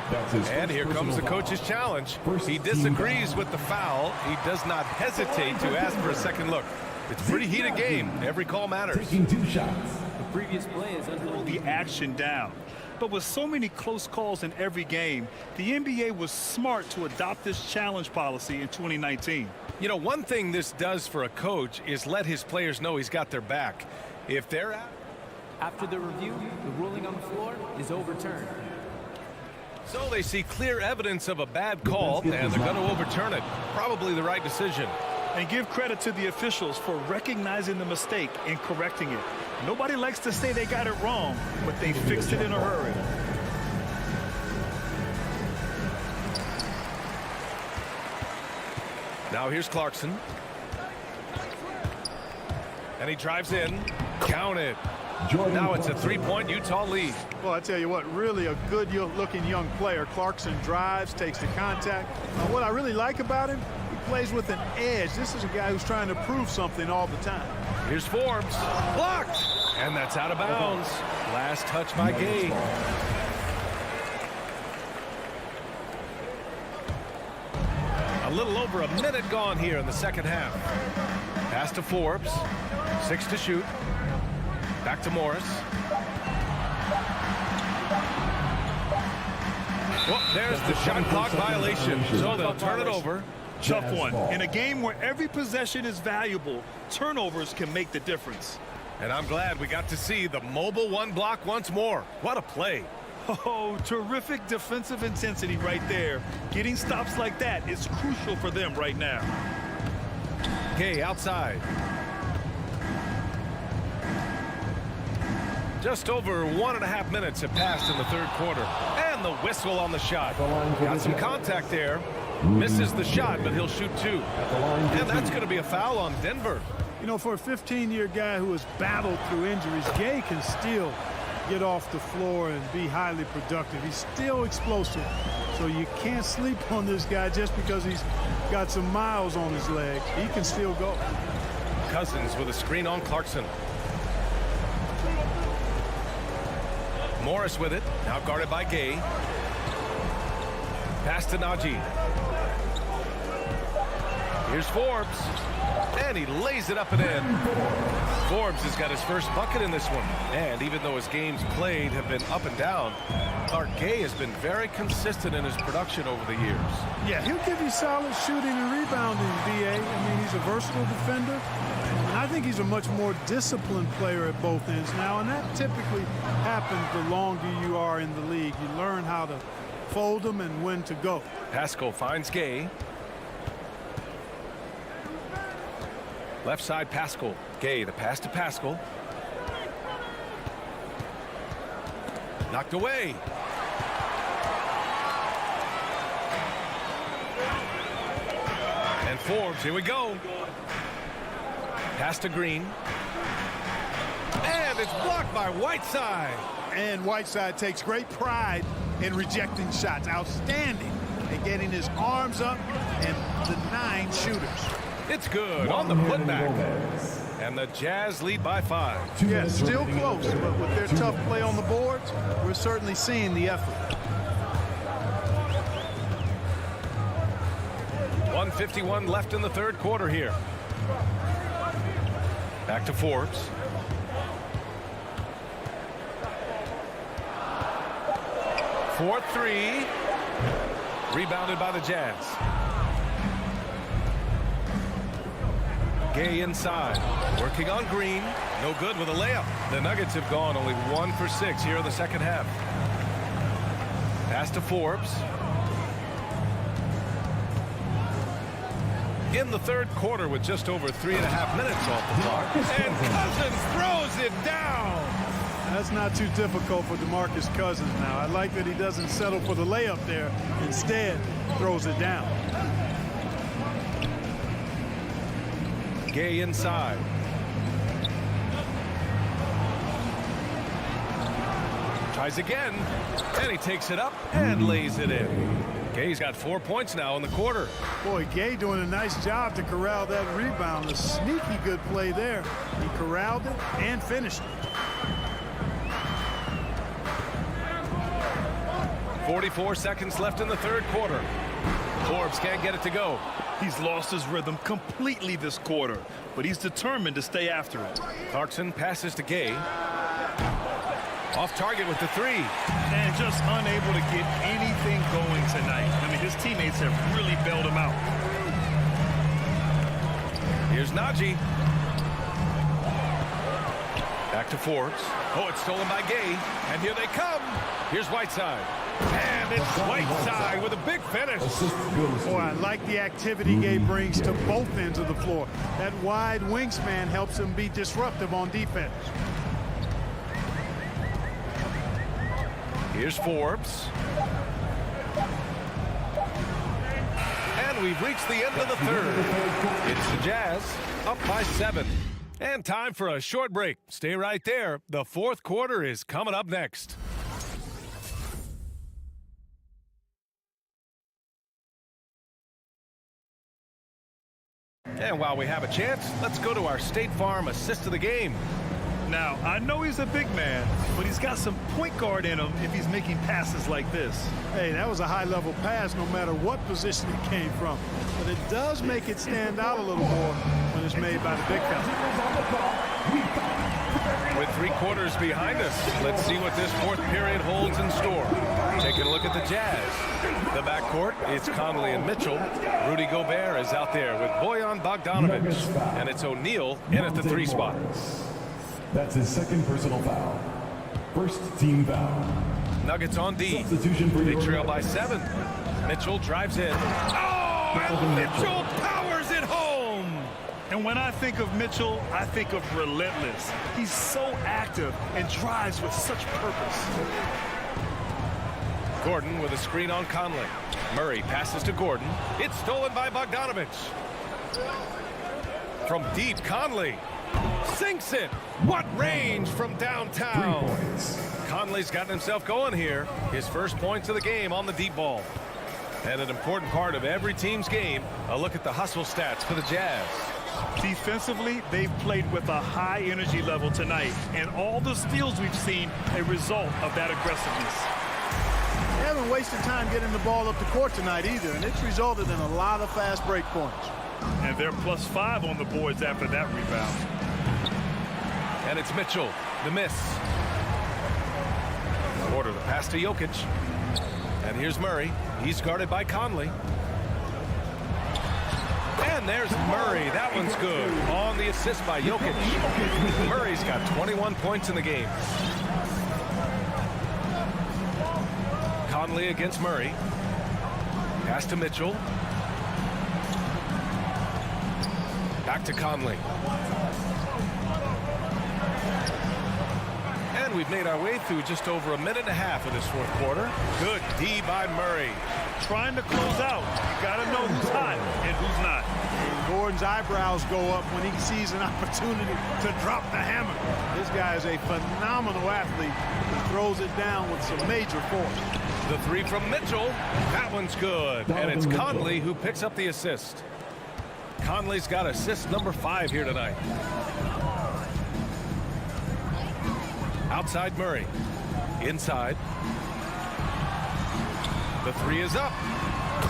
And here comes the coach's challenge. He disagrees with the foul. He does not hesitate to ask for a second look. It's a pretty heated game. Every call matters. Taking 2 shots. The previous play is under the action down. But with so many close calls in every game, the NBA was smart to adopt this challenge policy in 2019. You know, one thing this does for a coach is let his players know he's got their back. If they're out. After the review, the ruling on the floor is overturned. So they see clear evidence of a bad call, and they're going to overturn it. Probably the right decision. And give credit to the officials for recognizing the mistake and correcting it. Nobody likes to say they got it wrong, but they fixed it in a hurry. Now here's Clarkson. And he drives in. Counted. Now it's a 3-point Utah lead. Well, I tell you what, really a good-looking young player. Clarkson drives, takes the contact. What I really like about him, he plays with an edge. This is a guy who's trying to prove something all the time. Here's Forbes. Blocked. And that's out of bounds. Last touch by Gay. A little over a minute gone here in the second half. Pass to Forbes. 6 to shoot. Back to Morris. Oh, There's the shot clock violation, so they'll turn it over. Tough one. In a game where every possession is valuable, turnovers can make the difference. And I'm glad we got to see the mobile one block once more. What a play. Oh, terrific defensive intensity right there. Getting stops like that is crucial for them right now. Gay outside. Just over 1.5 minutes have passed in the third quarter. And the whistle on the shot. Got some contact there. Misses the shot, but he'll shoot two. And that's going to be a foul on Denver. You know, for a 15-year guy who has battled through injuries, Gay can still get off the floor and be highly productive. He's still explosive. So you can't sleep on this guy just because he's got some miles on his leg. He can still go. Cousins with a screen on Clarkson. Morris with it. Now guarded by Gay. Pass to Najee. Here's Forbes. And he lays it up and in. Forbes has got his first bucket in this one. And even though his games played have been up and down, Clark Gay has been very consistent in his production over the years. Yeah, he'll give you solid shooting and rebounding, B.A. I mean, he's a versatile defender. And I think he's a much more disciplined player at both ends now. And that typically happens the longer you are in the league. You learn how to fold them and when to go. Pascal finds Gay. Left side, Pascal. Gay, the pass to Pascal. Knocked away. And Forbes, here we go. Pass to Green. And it's blocked by Whiteside. And Whiteside takes great pride in rejecting shots. Outstanding at getting his arms up and denying shooters. It's good on the putback. And the Jazz lead by 5. Yeah, still close, but with their tough play on the boards, we're certainly seeing the effort. 1:51 left in the third quarter here. Back to Forbes. Fourth three. Rebounded by the Jazz. Gay inside. Working on Green. No good with a layup. The Nuggets have gone only 1 for 6 here in the second half. Pass to Forbes. In the third quarter with just over 3.5 minutes off the clock. And Cousins throws it down. That's not too difficult for DeMarcus Cousins now. I like that he doesn't settle for the layup there. Instead, throws it down. Gay inside. Tries again. And he takes it up and lays it in. Gay's got 4 points now in the quarter. Boy, Gay doing a nice job to corral that rebound. A sneaky good play there. He corralled it and finished it. 44 seconds left in the third quarter. Forbes can't get it to go. He's lost his rhythm completely this quarter, but he's determined to stay after it. Clarkson passes to Gay. Off target with the three. And just unable to get anything going tonight. I mean, his teammates have really bailed him out. Here's Najee. Back to Forbes. Oh, it's stolen by Gay. And here they come. Here's Whiteside. And it's Whiteside with a big finish. Boy, I like the activity Gay brings to both ends of the floor. That wide wingspan helps him be disruptive on defense. Here's Forbes. And we've reached the end of the third. It's the Jazz up by 7. And time for a short break. Stay right there. The fourth quarter is coming up next. And while we have a chance, let's go to our State Farm assist of the game. Now, I know he's a big man, but he's got some point guard in him if he's making passes like this. Hey, that was a high-level pass no matter what position it came from. But it does make it stand out a little more when it's made by the big fella. With 3 quarters behind us, let's see what this 4th period holds in store. Taking a look at the Jazz. The backcourt is Conley and Mitchell. Rudy Gobert is out there with Bojan Bogdanovic. And it's O'Neal in at the 3 spot. That's his 2nd personal foul. 1st team foul. Nuggets on D. They trail by 7. Mitchell drives in. Oh, and Mitchell powers it home. And when I think of Mitchell, I think of relentless. He's so active and drives with such purpose. Gordon with a screen on Conley. Murray passes to Gordon. It's stolen by Bogdanovic. From deep, Conley sinks it. What range from downtown. Conley's gotten himself going here. His first points of the game on the deep ball. And an important part of every team's game, a look at the hustle stats for the Jazz. Defensively, they've played with a high energy level tonight, and all the steals we've seen a result of that aggressiveness. They haven't wasted time getting the ball up the court tonight either, and it's resulted in a lot of fast break points. And they're +5 on the boards after that rebound. And it's Mitchell, the miss. Order the pass to Jokic. And here's Murray. He's guarded by Conley. And there's Murray. That one's good. On the assist by Jokic. Murray's got 21 points in the game. Conley against Murray. Pass to Mitchell. Back to Conley. And we've made our way through just over a minute and a half of this 4th quarter. Good D by Murray. Trying to close out. You got to know who's hot and who's not. And Gordon's eyebrows go up when he sees an opportunity to drop the hammer. This guy is a phenomenal athlete who throws it down with some major force. The 3 from Mitchell. That one's good. And it's Conley who picks up the assist. Conley's got assist number 5 here tonight. Outside Murray. Inside. The 3 is up.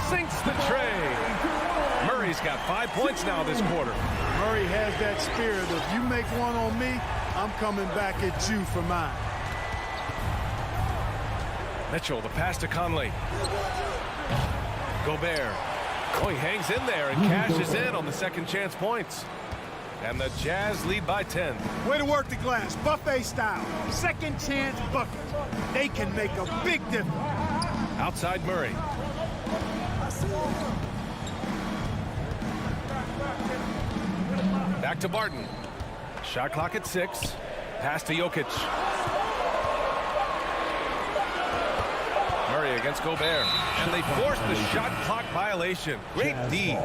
Sinks the tray. Murray's got 5 points now this quarter. Murray has that spirit of, you make one on me, I'm coming back at you for mine. Mitchell, the pass to Conley. Gobert. Oh, he hangs in there and cashes in on the 2nd chance points. And the Jazz lead by 10. Way to work the glass, buffet style. 2nd chance buckets. They can make a big difference. Outside Murray. Back to Barton. Shot clock at 6. Pass to Jokic. Murray against Gobert. And they force the shot clock violation. Great D.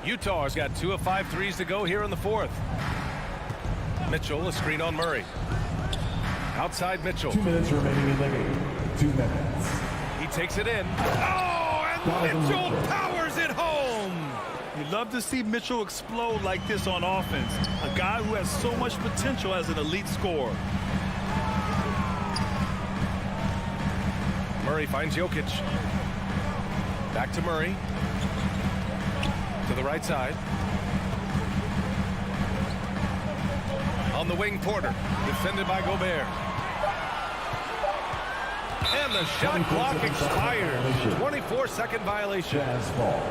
Utah has got 2 of 5 threes to go here in the 4th. Mitchell, a screen on Murray. Outside Mitchell. 2 minutes remaining in the game. 2 minutes. He takes it in. Oh, and Mitchell powers it home. You love to see Mitchell explode like this on offense. A guy who has so much potential as an elite scorer. Murray finds Jokic. Back to Murray. To the right side. On the wing, Porter. Defended by Gobert. And the shot clock expires. 24-second violation. Jazz ball.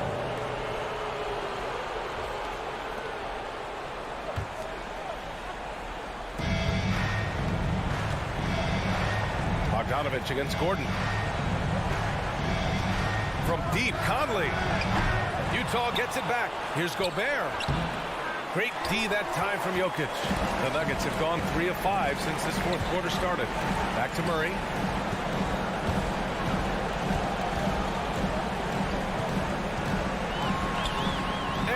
Bogdanovic against Gordon. From deep, Conley. Utah gets it back. Here's Gobert. Great D that time from Jokic. The Nuggets have gone 3 of 5 since this 4th quarter started. Back to Murray.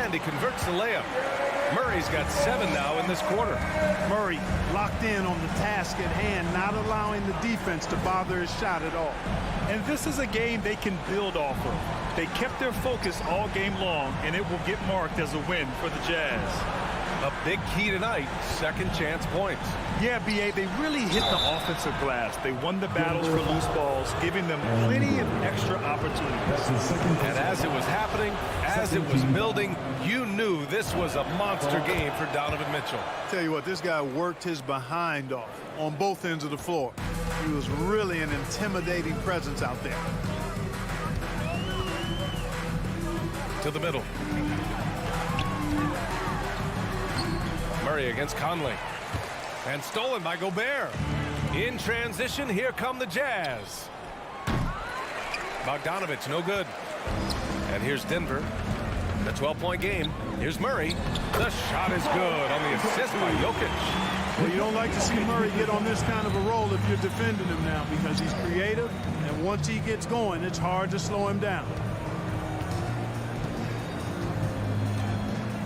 And he converts the layup. Murray's got 7 now in this quarter. Murray locked in on the task at hand, not allowing the defense to bother his shot at all. And this is a game they can build off of. They kept their focus all game long, and it will get marked as a win for the Jazz. A big key tonight, second chance points. Yeah, B.A., they really hit the offensive glass. They won the battles for loose balls, giving them plenty of extra opportunities. And as it was happening, as it was building, you knew this was a monster game for Donovan Mitchell. Tell you what, this guy worked his behind off on both ends of the floor. He was really an intimidating presence out there. To the middle. Murray against Conley. And stolen by Gobert. In transition, here come the Jazz. Bogdanovich, no good. And here's Denver. The 12-point game. Here's Murray. The shot is good on the assist by Jokic. Well, you don't like to see Murray get on this kind of a roll if you're defending him now, because he's creative, and once he gets going, it's hard to slow him down.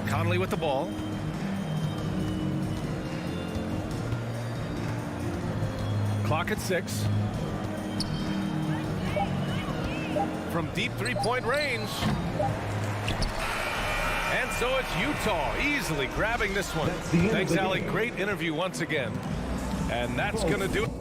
Conley with the ball. Clock at 6. From deep three-point range. And so it's Utah easily grabbing this one. Thanks, Allie. Great interview once again. And that's going to do it.